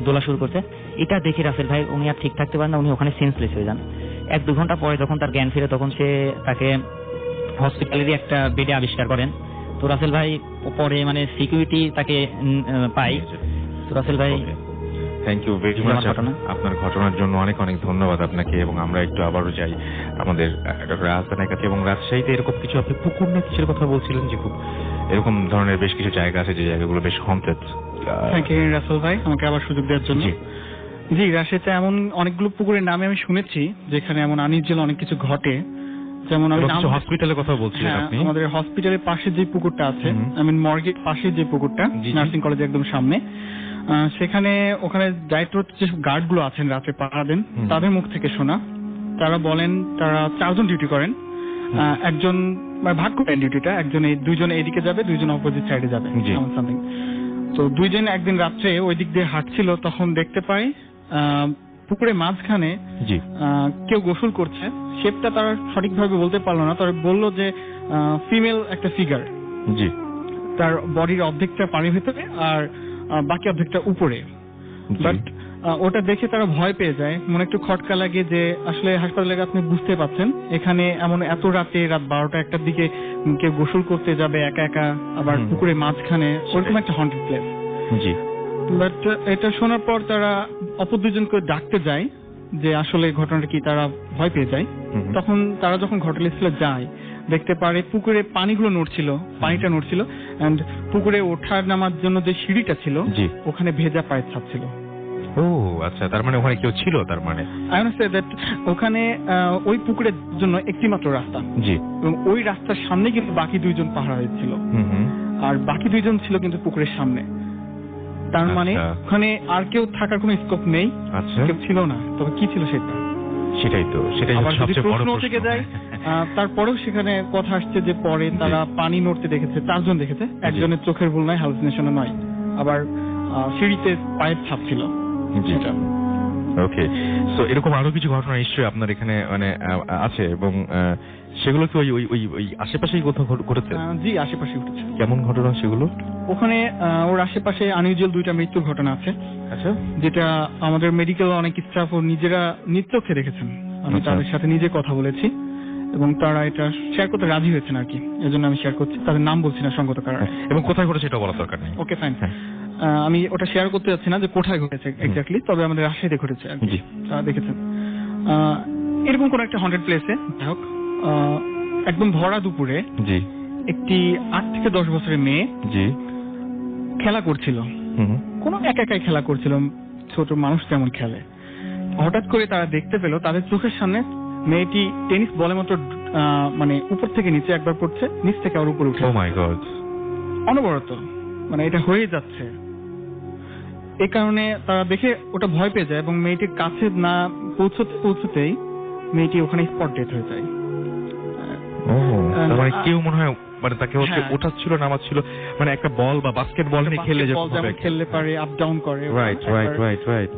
দোলা শুরু করছে। এটা দেখে রাসেল ভাই উনি আর ঠিক থাকতে পারেন না, উনি ওখানে সেন্সলেস হয়ে যান। 1-2 ঘন্টা পরে যখন তার জ্ঞান ফিরে, তখন সে তাকে হসপিটালেরই একটা বেডে আবিষ্কার করেন। তো রাসেল ভাই পরে মানে সিকিউরিটি তাকে পাই। তো রাসেল ভাই থ্যাংক ইউ ভেরি মাচ আপনার ঘটনার জন্য, অনেক অনেক ধন্যবাদ আপনাকে। এবং আমরা একটু আবারও যাই আমাদের রাজধানীর কাছে, এবং রাজশাহীতে এরকম কিছু আপনি পুকুর নিয়ে কিছুর কথা বলছিলেন যে খুব এরকম ধরনের বেশ কিছু জায়গা আছে যে জায়গাগুলো বেশ হন্টেড। থ্যাংক ইউ রাসেল ভাই আমাকে আবার সুযোগ দেওয়ার জন্য। জি, রাজশাহীতে এমন অনেকগুলো পুকুরের নামে আমি শুনেছি যেখানে এমন আনিজ্জল অনেক কিছু ঘটে, যেমন হসপিটালের কথা বলছিলেন আপনি। আমাদের হসপিটালের পাশে যে পুকুরটা আছে, মর্গের পাশে যে পুকুরটা, নার্সিং কলেজের একদম সামনে, ওখানে দায়িত্ব যে গার্ড গুলো আছেন রাতে পাহারা দেন, তাদের মুখ থেকে শোনা, তারা বলেন তারা 4 জন ডিউটি করেন, একজন ভাগ করেন ডিউটিটা, দুইজন এদিকে যাবে, দুইজন অপোজিট সাইডে যাবে, সামথিং। তো দুইজন একদিন রাত্রে ওই দিক দিয়ে হাঁটছিল, তখন দেখতে পাই পুকুরের মাঝখানে কেউ গোসল করছে। শেপটা তারা সঠিকভাবে বলতে পারলো না, তবে বললো যে ফিমেল একটা ফিগার, তার বডির অর্ধেকটা পানির ভেতরে আর বাকি অর্ধেকটা উপরে। বাট ওটা দেখে তারা ভয় পেয়ে যায়, মনে একটু খটকা লাগে যে আসলে হাসপাতালে আপনি বুঝতে পারছেন এখানে এমন এত রাতে, রাত 12টা-1টার দিকে কেউ গোসল করতে যাবে একা একা, আবার পুকুরের মাঝখানে, ওরকম একটা হন্টেড প্লেস। বাট এটা শোনার পর তারা অপর দুজনকে ডাকতে যায় যে আসলে ঘটনাটা কি, তারা ভয় পেয়ে যায়। তখন তারা যখন ঘটনাস্থলে যায় দেখতে পারে পুকুরে পানিটা নড়ছিল, এন্ড পুকুরে ওঠার নামার জন্য যে সিঁড়িটা ছিল ওখানে ভেজা পায়ের ছাপ ছিল। ও আচ্ছা, তার মানে ওখানে কেউ ছিল, তার মানে আই ওয়ান্ট সে দ্যাট ওখানে ওই পুকুরের জন্য একটি মাত্র রাস্তা, এবং ওই রাস্তার সামনে কিন্তু বাকি 2 জন পাহারা দিচ্ছিল, আর বাকি 2 জন ছিল কিন্তু পুকুরের সামনে। তার মানে ওখানে আর কেউ থাকার কোনো স্কোপ নেই, কেউ ছিল না, তবে কি ছিল সেটাই সবচেয়ে বড় প্রশ্ন থেকে যায়। তারপরেও সেখানে কথা আসছে যে পরে তারা পানি নড়তে দেখেছে, 4 জন দেখেছে, একজনের চোখের ভুল নয়, হ্যালুসিনেশন নয়, আবার সিঁড়িতে পায়ের ছাপ ছিল। ওকে, সো এরকম আরো কিছু ঘটনা নিশ্চয়ই আপনার এখানে মানে আছে, এবং সেগুলো কি ওই ওই ওই ওই আশেপাশেই কোথাও ঘটেছে? জি, আশেপাশে ঘটেছে। কেমন ঘটনা সেগুলো? ওখানে ওর আশেপাশে আনইউজুয়াল 2টা মৃত্যুর ঘটনা আছে। আচ্ছা, যেটা আমাদের মেডিকেল অনেক স্টাফ ও নিজেরা নিত্যকে দেখেছেন। আমি তাদের সাথে নিজে কথা বলেছি এবং তারা এটা শেয়ার করতে রাজি হয়েছেন আর কি, এজন্য আমি শেয়ার করছি। তাদের নাম বলছি না সঙ্গত কারণে। এবং কোথায় ঘটেছে এটা বলার দরকার নেই। ওকে, ফাইন। আমি ওটা শেয়ার করতে যাচ্ছি না যে কোথায় ঘটেছে এক্স্যাক্টলি, তবে আমাদের রাজশাহীতে ঘটেছে আর কি। তারা দেখেছেন এরকম কোন একটা 100 প্লেসে হোক একদম ভরা দুপুরে জি একটি 8 থেকে 10 বছরের মেয়ে জি খেলা করছিল। কোন একাই খেলা করছিল, ছোট মানুষ যেমন খেলে। হঠাৎ করে তারা দেখতে পেল তাদের চোখের সামনে মেয়েটি টেনিস বলের মতো মানে উপর থেকে নিচে একবার পড়ছে, নিচ থেকে আবার উপরে উঠে। ও মাই গড, অনবরত মানে এটা হয়ে যাচ্ছে। এই কারণে তারা দেখে ওটা ভয় পেয়ে যায় এবং মেয়েটির কাছে না পৌঁছতেই মেয়েটি ওখানে স্পট ডেথ হয়ে যায়। মানে কেউ মনে হয় মানে তাকে হচ্ছে ওঠাচ্ছিল নামাচ্ছিল, মানে একটা বল বা বাস্কেট বল নিয়ে খেললে যেমন খেললে পারে, আপ ডাউন করে, রাইট রাইট রাইট রাইট,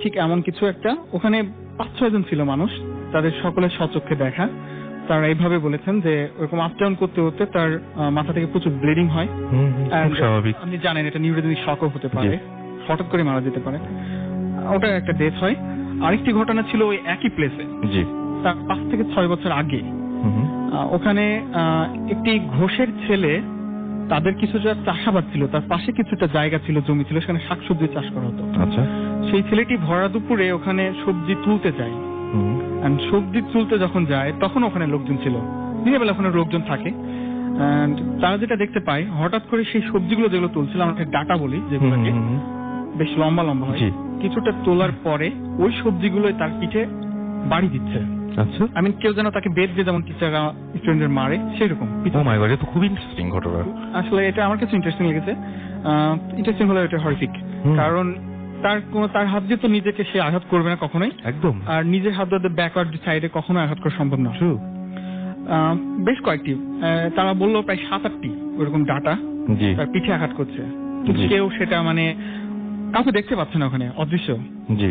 ঠিক এমন কিছু একটা। ওখানে 5-6 জন ছিল মানুষ, তাদের সকলের স্বচক্ষে দেখা। তারা এইভাবে বলেছেন যে ওরকম আপ ডাউন করতে করতে তার মাথা থেকে প্রচুর ব্লিডিং হয়। স্বাভাবিক, আপনি জানেন এটা নিউরোজেনিক শকও হতে পারে, হঠাৎ করে মারা যেতে পারে। ওটা একটা ডেথ হয়। আরেকটি ঘটনা ছিল ওই একই প্লেসে, জি, তার 5 থেকে 6 বছর আগে। ওখানে একটি ঘোষের ছেলে, তাদের কিছুটা চাষাবাদ ছিল, তার পাশে কিছুটা জায়গা ছিল, জমি ছিল, সেখানে শাকসবজি চাষ করা হতো। আচ্ছা, সেই ছেলেটি ভরা দুপুরে ওখানে সবজি তুলতে যায়। সবজি তুলতে যখন যায় তখন ওখানে লোকজন ছিল, দিনের বেলা ওখানে লোকজন থাকে। তারা যেটা দেখতে পায়, হঠাৎ করে সেই সবজিগুলো যেগুলো তুলছিল, আমরা ডাটা বলি যেগুলোকে, বেশ লম্বা লম্বা হয়, কিছুটা তোলার পরে ওই সবজিগুলো তার পিঠে বাড়ি দিচ্ছে। আচ্ছা, আমি কেউ যেন তাকে বেদ দিয়ে যেমন টিচাররা স্টুডেন্টদের মারে সেরকম। ও মাই গড, এটা তো খুব ইন্টারেস্টিং ঘটনা। আসলে এটা আমার কাছে ইন্টারেস্টিং লেগেছে। ইন্টারেস্টিং হলো এটা হররিফিক, কারণ তার হাত দিয়ে তো নিজেকে সে আঘাত করবে না কখনোই, একদম। আর নিজের হাত দিয়ে ব্যাকওয়ার্ড সাইডে কখনো আঘাত করা সম্ভব না। বেশ কয়েকটি, তারা বললো প্রায় 7-8টি ওরকম ডাটা তার পিঠে আঘাত করছে, কিন্তু কেউ সেটা মানে কাউকে দেখতে পাচ্ছে না, ওখানে অদৃশ্য। জি,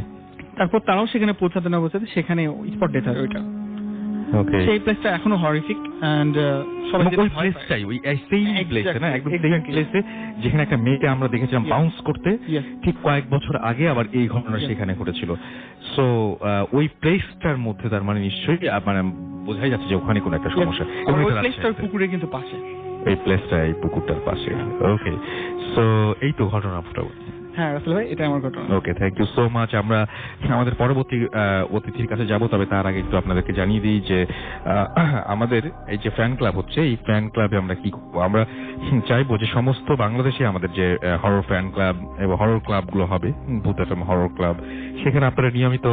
তারপর তারাও সেখানে পৌঁছাতে না পৌঁছাতে সেখানে স্পট ডেথ হয় ওইটা। সেই প্লেসটা এখনো হরিফিক, এন্ড সবাই ওই প্লেসটাই, ওই সেই প্লেসে না, একদম সেই প্লেসে যেখানে একটা মেয়েকে আমরা দেখেছিলাম বাউন্স করতে, ঠিক কয়েক বছর আগে আবার এই ঘটনা সেখানে ঘটেছিল। সো ওই প্লেসটার মধ্যে তার মানে নিশ্চয়ই মানে বোঝাই যাচ্ছে যে ওখানে কোনো একটা সমস্যা। এবং ওই প্লেসটার পুকুরে কিন্তু পাশে, এই প্লেসটা এই পুকুরটার পাশে। ওকে, সো এই তো ঘটনা মোটামুটি। হ্যাঁ রাসেল ভাই, এটা আমার ঘটনা। ওকে, থ্যাংক ইউ সো মাচ। আমরা আমাদের পরবর্তী অতিথির কাছে যাব, তবে তার আগে একটু আপনাদেরকে জানিয়ে দিই যে আমাদের এই যে ফ্যান ক্লাব হচ্ছে, এই ফ্যান ক্লাবে আমরা কি করবো, আমরা চাইবো যে সমস্ত বাংলাদেশে আমাদের যে হরর ফ্যান ক্লাব এবং হরর ক্লাবগুলো হবে, ভূত এফএম হরর ক্লাব, সেখানে আপনারা নিয়মিত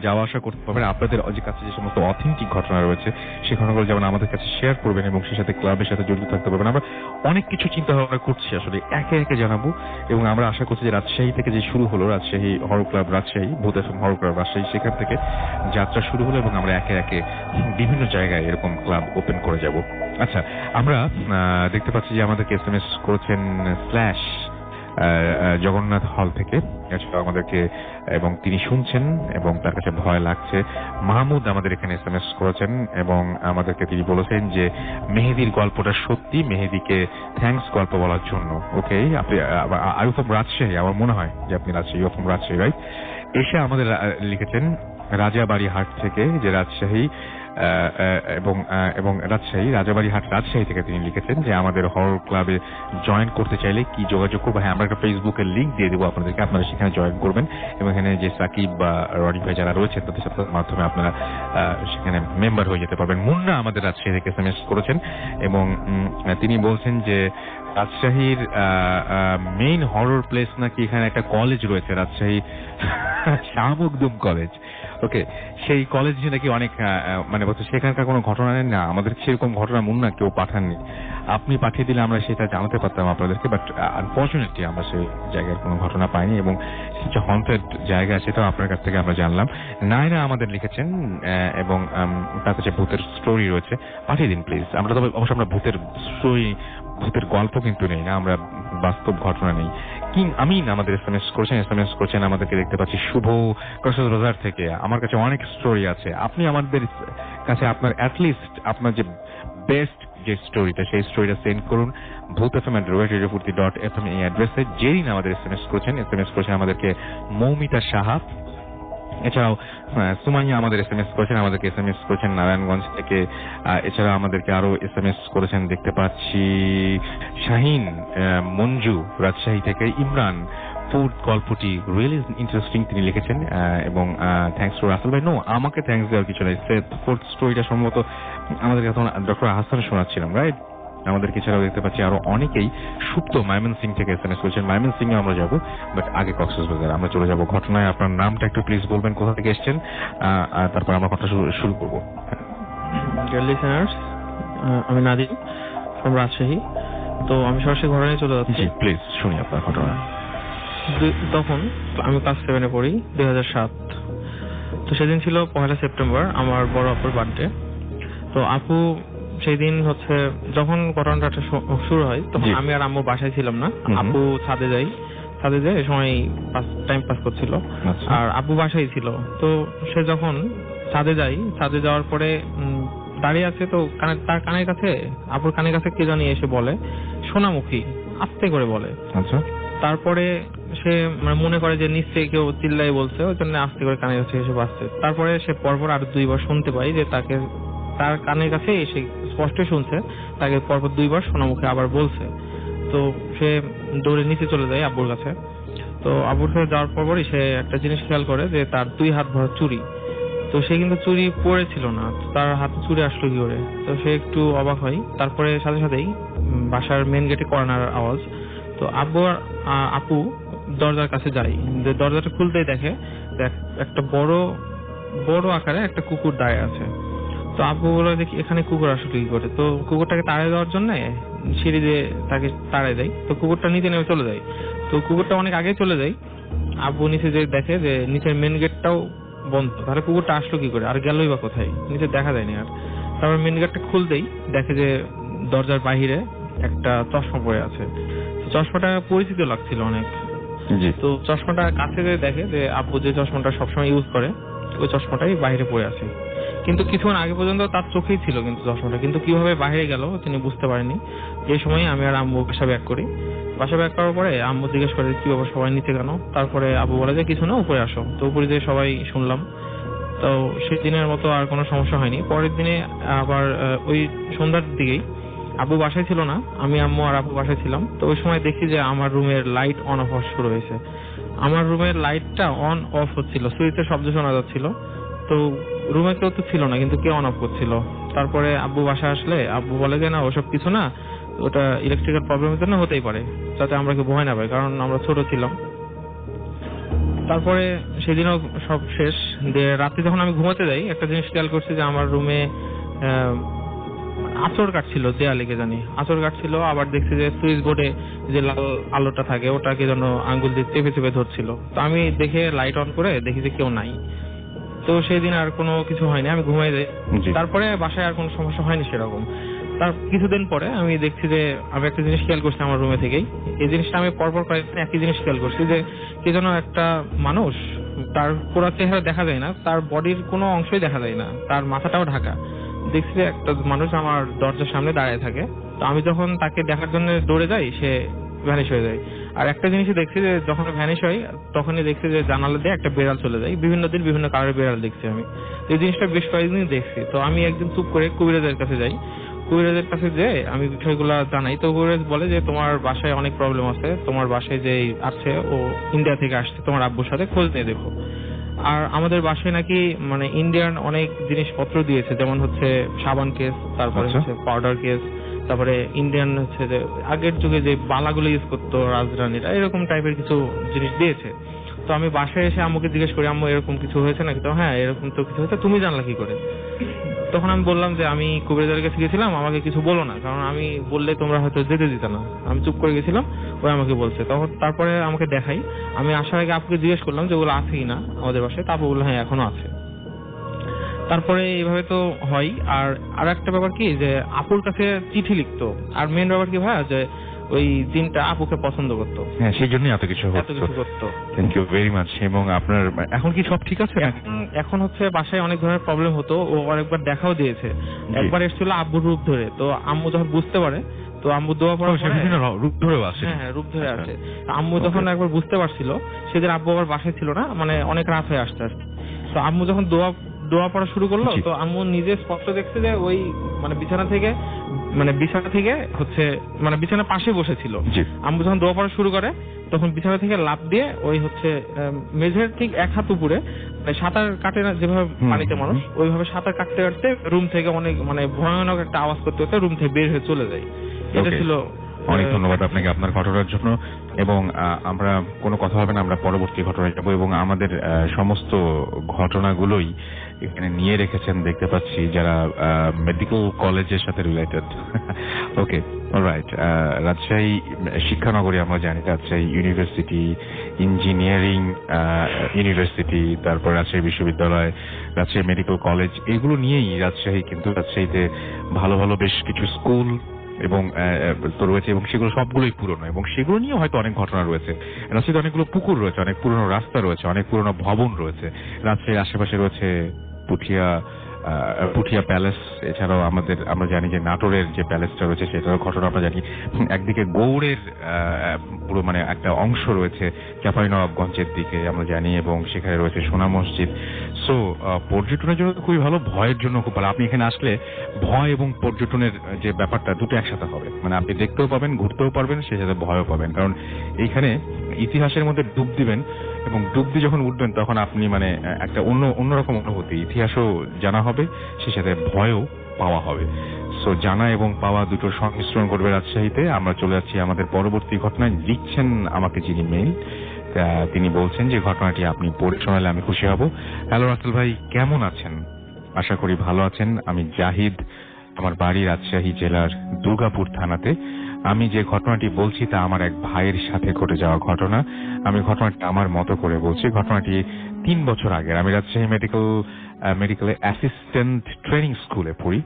যাওয়া আসা করতে পারবেন। আপনাদের কাছে যে সমস্ত অথেন্টিক ঘটনা রয়েছে সেই ঘটনাগুলো যেমন আমাদের কাছে শেয়ার করবেন এবং সেই সাথে ক্লাবের সাথে জড়িত থাকতে পারবেন। আমরা অনেক কিছু চিন্তা ভাবনা করছি, আসলে একে একে জানাবো, এবং আমরা আশা করছি যে রাজশাহী থেকে যে শুরু হলো, রাজশাহী হরর ক্লাব রাজশাহী, ভূত এফএম হরর ক্লাব রাজশাহী, সেখান থেকে যাত্রা শুরু হলো এবং আমরা একে একে বিভিন্ন জায়গায় এরকম ক্লাব ওপেন করে যাব। আচ্ছা, আমরা দেখতে পাচ্ছি যে আমাদেরকে SMS করেছেন স্ল্যাশ জগন্নাথ হল থেকে আমাদেরকে, এবং তিনি শুনছেন এবং তার কাছে ভয় লাগছে। মাহমুদ আমাদের এখানে SMS করেছেন এবং আমাদেরকে তিনি বলেছেন যে মেহেদির গল্পটা সত্যি, মেহেদিকে থ্যাঙ্কস গল্প বলার জন্য। ওকে, আপনি আর ইউ ফ্রম রাজশাহী, আমার মনে হয় যে আপনি রাজশাহী, ফ্রম রাজশাহী, রাইট? এসে আমাদের লিখেছেন রাজাবাড়ি হাট থেকে, যে রাজশাহী এবং রাজশাহী, রাজাবাড়ি হাট রাজশাহী থেকে তিনি লিখেছেন যে আমাদের হরর ক্লাবে জয়েন করতে চাইলে কি যোগাযোগ করবো। হ্যাঁ, আমরা একটা ফেসবুকের লিঙ্ক দিয়ে দেবো আপনাদেরকে, আপনারা সেখানে জয়েন করবেন এবং এখানে যে সাকিব বা রনি ভাই যারা রয়েছেন তাদের সাথে মাধ্যমে আপনারা সেখানে মেম্বার হয়ে যেতে পারবেন। মুন্না আমাদের রাজশাহী থেকে SMS করেছেন এবং তিনি বলছেন যে রাজশাহীর মেইন হরর প্লেস নাকি এখানে একটা কলেজ রয়েছে, রাজশাহী শাহমখদুম কলেজ। ওকে, সেই কলেজে নাকি অনেক মানে বলছে সেখানকার কোনো ঘটনা নেই না, আমাদের সেরকম ঘটনা মুন্না কেউ পাঠাননি, আপনি পাঠিয়ে দিলে আমরা সেটা জানাতে পারতাম আপনাদেরকে, বাট আনফর্চুনেটলি আমরা সেই জায়গার কোনো ঘটনা পাইনি এবং যে হন্টেড জায়গা সেটাও আপনার কাছ থেকে আমরা জানলাম। নায়না আমাদের লিখেছেন এবং তার কাছে ভূতের স্টোরি রয়েছে, পাঠিয়ে দিন প্লিজ। আমরা তবে অবশ্য আমরা ভূতের স্টোরি, ভূতের গল্প কিন্তু নেই না, আমরা বাস্তব ঘটনা নেই, কিং আমিন আমাদের এসএমএস করেছেন আমাদেরকে দেখতে পাচ্ছি শুভ কক্সবাজার থেকে। আমার কাছে অনেক স্টোরি আছে, আপনি আমাদের কাছে আপনার অ্যাটলিস্ট আপনার যে বেস্ট যে স্টোরিটা সেই স্টোরিটা সেন্ড করুন bhutfm@radio40.fm এই অ্যাড্রেসে। জেরিন আমাদের এসএমএস করেছেন আমাদেরকে মৌমিতা সাহা। এছাড়াও সুমাইয়া আমাদের এসএমএস করেছেন নারায়ণগঞ্জ থেকে। এছাড়া আমাদেরকে আরো এসএমএস করেছেন দেখতে পাচ্ছি শাহিন মঞ্জু রাজশাহী থেকে। ইমরান ফুড গল্পটি রিয়েলি ইন্টারেস্টিং তিনি লিখেছেন এবং থ্যাঙ্কস টু রাসেল ভাই। নো, আমাকে থ্যাঙ্কস দেওয়ার কিছু নেই। ফোর্থ স্টোরিটা সম্ভবত আমাদেরকে এখন ডক্টর হাসান শোনাচ্ছিলাম, রাইট? আমাদেরকে এছাড়াও দেখতে পাচ্ছি আরো অনেকেই। সুপ্ত ময়মনসিং থেকে এসএমএস করেছেন। ময়মনসিং এ আমরা যাবো, বাট আগে কক্সবাজার আমরা চলে যাবো ঘটনায়। আপনার নামটা একটু প্লিজ বলবেন, কোথা থেকে এসেছেন, তারপর আমরা কথা শুরু করবো। ডিয়ার লিসেনার্স, আমি নাদিম ফ্রম রাজশাহী। তো আমি সরাসরি ঘটনায় চলে যাচ্ছি। প্লিজ শুনি আপনার ঘটনা। তখন আমি ক্লাস 7-এ পড়ি, 2007। তো সেদিন ছিল 1 সেপ্টেম্বর, আমার বড় আপুর বার্থডে। তো আপু সেই দিন হচ্ছে যখন ঘটনাটা শুরু হয় তখন আমি আর আম্মু বাসায় ছিলাম না। আপু ছাদে যায় এই সময় টাইম পাস করছিল, আর আপু বাসায় ছিল। তো সে যখন ছাদে যাওয়ার পরে দাঁড়িয়ে আছে, তো তার কানের কাছে, আপুর কানের কাছে কে জানি এসে বলে, সোনামুখী, আস্তে করে বলে। আচ্ছা। তারপরে সে মনে করে যে নিশ্চয়ই কেউ চিল্লাই বলছে, ওই জন্য আস্তে করে কানের কাছে এসে বাজছে। তারপরে সে পরপর আর 2 বার শুনতে পাই যে তার কানের কাছে এসে স্পষ্ট শুনছে তাকে পরপর 2 বার সোনামুখী আবার বলছে। তো সে দৌড়ে নিচে চলে যায় আব্বুর কাছে। তো আব্বুর কাছে যাওয়ার পরপরই সে একটা জিনিস খেয়াল করে যে তার 2 হাত ভরা চুড়ি। তো সে কিন্তু চুড়ি পরেছিল না, তার হাতে চুড়ি আসলো কি করে? তো সে একটু অবাক হয়। তারপরে সাথে সাথেই বাসার মেন গেটে কর্নার আওয়াজ। তো আপু দরজার কাছে যায়, দরজাটা খুলতেই দেখে একটা বড় আকারে একটা কুকুর দাঁড়িয়ে আছে। তো আপু বলে দেখি এখানে কুকুর আসলে কি করে? তো কুকুরটাকে তাড়িয়ে দেওয়ার জন্য সিঁড়ি দিয়ে তাকে তাড়িয়ে দেয়। তো কুকুরটা নিচে নেমে চলে যায়। তো কুকুরটা অনেক আগে চলে যায়। আপু নিচে যে দেখে যে নিচের মেন গেটটাও বন্ধ, তাহলে কুকুরটা আসলো কি করে আর গেলই বা কোথায়? নিচে দেখা যায়নি আর। তারপর মেন গেটটা খুলতেই দেখে যে দরজার বাহিরে একটা চশমা পড়ে আছে। চশমাটা পরিচিত লাগছিল অনেক। তো চশমাটা কাছে গিয়ে দেখে যে আপু যে চশমাটা সবসময় ইউজ করে ওই চশমাটাই বাইরে পড়ে আছে। কিন্তু কিছুক্ষণ আগে পর্যন্ত তার চোখেই ছিল কিন্তু চশমাটা, কিন্তু কিভাবে বাইরে গেল তিনি বুঝতে পারেনি। এই সময় আমি আর আম্মু বাসা ব্যাক করি। বাসা ব্যাক করার পরে আম্মু জিজ্ঞেস করে কি ব্যাপার সবাই নিচে কেন? তারপরে আব্বু বলে যে কিছু না, উপরে আসো। তো উপরে যে সবাই শুনলাম। তো সেই দিনের মতো আর কোনো সমস্যা হয়নি। পরের দিনে আবার ওই সন্ধ্যার দিকেই আব্বু বাসায় ছিল না, আমি আম্মু আর আব্বু বাসায় ছিলাম। তো ওই সময় দেখি যে আমার রুমের লাইট অন অফ হওয়া শুরু হয়েছে। আমার রুমের লাইটটা অন অফ হচ্ছিল, সুইচের শব্দ শোনা যাচ্ছিল। তো রুমে কেউ তো ছিল না, কিন্তু কে অন অফ করছিল। তারপরে আব্বু বাসায় আসলে আব্বু বলে যে না ওসব কিছু না, ওটা ইলেকট্রিক্যাল প্রবলেমের জন্য হতেই পারে, যাতে আমরা কেউ ভয় না পাই, কারণ আমরা ছোট ছিলাম। তারপরে সেদিনও সব শেষ। রাতে যখন আমি ঘুমাতে যাই একটা জিনিস খেয়াল করছি যে আমার রুমে আঁচড় কাটছিল, দেয়ালে কে জানি আঁচড় কাটছিল। আবার দেখছি যে সুইচ বোর্ডে যে লাল আলোটা থাকে ওটাকে যেন আঙ্গুল দিয়ে চেপে চেপে ধরছিল। তো আমি দেখে লাইট অন করে দেখি যে কেউ নাই। তো সেই দিন আর কোনো কিছু হয়নি, আমি ঘুমাই যাই। তারপরে বাসায় আর কোনো সমস্যা হয়নি সেরকম। তার কিছুদিন পরে আমি দেখছি যে আমি একটা জিনিস খেয়াল করছি আমার রুমে থেকেই। এই জিনিসটা আমি পরপর কয়েকদিন একই জিনিস খেয়াল করছি যে কে যেন একটা মানুষ, তার পুরো চেহারা দেখা যায় না, তার বডির কোনো অংশই দেখা যায় না, তার মাথাটাও ঢাকা। দেখছি যে একটা মানুষ আমার দরজার সামনে দাঁড়িয়ে থাকে। তো আমি যখন তাকে দেখার জন্য দৌড়ে যাই সে ভ্যানিশ হয়ে যায়। আর একটা জিনিসই দেখছি যে যখন ভ্যানিশ হয় তখনই দেখছি যে জানালা দিয়ে একটা বিড়াল চলে যায়। বিভিন্ন দিন বিভিন্ন কালারের বিড়াল দেখছি আমি। এই জিনিসটা বেশ কয়েকদিন দেখছি। তো আমি একদিন চুপ করে কবিরাজের কাছে যাই। কবিরাজের কাছে যে আমি বিষয়গুলো জানাই, তো কবিরাজ বলে যে তোমার বাসায় অনেক প্রবলেম আছে, তোমার বাসায় যে আছে ও ইন্ডিয়া থেকে আসছে, তোমার আব্বুর সাথে খোঁজ নিয়ে দেখো। আর আমাদের বাসায় নাকি ইন্ডিয়ান অনেক জিনিসপত্র দিয়েছে, যেমন হচ্ছে সাবান কেস, তারপরে হচ্ছে পাউডার কেস, তারপরে ইন্ডিয়ান হচ্ছে যে আগের যুগে যে বালাগুলো ইউজ করতো রাজরানীরা, এরকম টাইপের কিছু জিনিস দিয়েছে। তো আমি বাসায় এসে আম্মুকে জিজ্ঞেস করি আম্মু এরকম কিছু হয়েছে নাকি? তো হ্যাঁ এরকম তো কিছু হয়েছে, তুমি জানলা কি করে? তখন আমি বললাম যে আমি কবিরাজের কাছে গেছিলাম, আমাকে কিছু বলো না, কারণ আমি বললে তোমরা হয়তো যেতে দিতে না। আমি চুপ করে গেছিলাম, ওই আমাকে বলছে। তখন তারপরে আমাকে দেখাই, আমি আসার আগে আপুকে জিজ্ঞেস করলাম যে ওগুলো আছে কিনা আমাদের বাসায়। তারপর বললো হ্যাঁ এখনো আছে। তারপরে এইভাবে তো হয়। আর একটা ব্যাপার কি যে আপুর কাছে চিঠি লিখতো। আর মেন ব্যাপার কি ভাইয়া যে ওই জিনটা আপুকে পছন্দ করতো। হ্যাঁ, সেই জন্যই এত কিছু করতো। Thank you very much. এবং আপনার এখন কি সব ঠিক আছে? এখন হচ্ছে বাসায় অনেক ধরনের প্রবলেম হতো, ও অনেকবার দেখাও দিয়েছে। একবার এসেছিল আব্বুর রূপ ধরে, তো আম্মু যখন বুঝতে পারে, তো আম্মু দোয়া পড়ার পরে বিভিন্ন রূপ ধরেও আসে। হ্যাঁ, রূপ ধরে আসে। আম্মু যখন একবার বুঝতে পারছিল, সেদিন আব্বু আবার বাসায় ছিল না, মানে অনেক রাত হয়ে আসতে আসতে, তো আম্মু যখন দোয়া পড়া শুরু করলো, তো আম্মু নিজে স্পষ্ট দেখছে যে ওই মানে বিছানা থেকে হচ্ছে মানে বিছানার পাশে বসেছিল। আম্মু যখন দোয়া পড়া শুরু করে, তখন বিছানা থেকে লাফ দিয়ে ওই হচ্ছে মেঝের ঠিক এক হাত উপরে, মানে সাঁতার কাটে না যেভাবে পানিতে মানুষ, ওইভাবে সাঁতার কাটতে কাটতে রুম থেকে অনেক মানে ভয়ানক একটা আওয়াজ করতে করতে রুম থেকে বের হয়ে চলে যায়। এটা ছিল। অনেক ধন্যবাদ আপনাকে আপনার ঘটনার জন্য। এবং আমরা কোনো কথা হবে না, আমরা পরবর্তী ঘটনায় যাবো। এবং আমাদের সমস্ত ঘটনাগুলোই এখানে নিয়ে রেখেছেন দেখতে পাচ্ছি, যারা মেডিকেল কলেজের সাথে রিলেটেড। ওকে, অলরাইট। রাজশাহী শিক্ষানগরী আমরা জানি, রাজশাহী ইউনিভার্সিটি, ইঞ্জিনিয়ারিং ইউনিভার্সিটি, তারপর রাজশাহী বিশ্ববিদ্যালয়, রাজশাহী মেডিকেল কলেজ, এগুলো নিয়েই রাজশাহী, কিন্তু রাজশাহীতে ভালো ভালো বেশ কিছু স্কুল এবং তো রয়েছে, এবং সেগুলো সবগুলোই পুরনো, এবং সেগুলো নিয়ে হয়তো অনেক ঘটনা রয়েছে। রাজশাহীতে অনেকগুলো পুকুর রয়েছে, অনেক পুরনো রাস্তা রয়েছে, অনেক পুরনো ভবন রয়েছে। রাজশাহীর আশেপাশে রয়েছে পুঠিয়া প্যালেস। এছাড়াও আমরা জানি যে নাটোরের যে প্যালেসটা রয়েছে সেটার ঘটনা আমরা জানি। একদিকে গৌড়ের পুরো মানে একটা অংশ রয়েছে চাঁপাইনবাবগঞ্জের দিকে আমরা জানি, এবং সেখানে রয়েছে সোনা মসজিদ। সো পর্যটনের জন্য খুবই ভালো, ভয়ের জন্য খুব ভালো। আপনি এখানে আসলে ভয় এবং পর্যটনের যে ব্যাপারটা দুটো একসাথে হবে, মানে আপনি দেখতেও পাবেন, ঘুরতেও পারবেন, সেই সাথে ভয়ও পাবেন। কারণ এইখানে ইতিহাসের মধ্যে ডুব দিবেন, এবং ডুব দিয়ে যখন উঠবেন তখন আপনি মানে একটা অন্যরকম অনুভূতি, ইতিহাসও জানা হবে, সেই সাথে ভয়ও পাওয়া হবে। সো জানা এবং পাওয়া দুটোর সংমিশ্রণ করবে রাজশাহীতে। আমরা চলে যাচ্ছি আমাদের পরবর্তী ঘটনায়। লিখছেন আমাকে যিনি মেইল, তিনি বলছেন যে ঘটনাটি আপনি পড়ে শোনালে আমি খুশি হব। হ্যালো রাসেল ভাই, কেমন আছেন? আশা করি ভালো আছেন। আমি জাহিদ, আমার বাড়ি রাজশাহী জেলার দুর্গাপুর থানাতে। আমি যে ঘটনাটি বলছি তা আমার এক ভাইয়ের সাথে ঘটে যাওয়া ঘটনা। আমি ঘটনাটি আমার মতো করে বলছি। ঘটনাটি 3 বছর আগের। আমি রাজশাহী মেডিকেলে অ্যাসিস্ট্যান্ট ট্রেনিং স্কুলে পড়ি।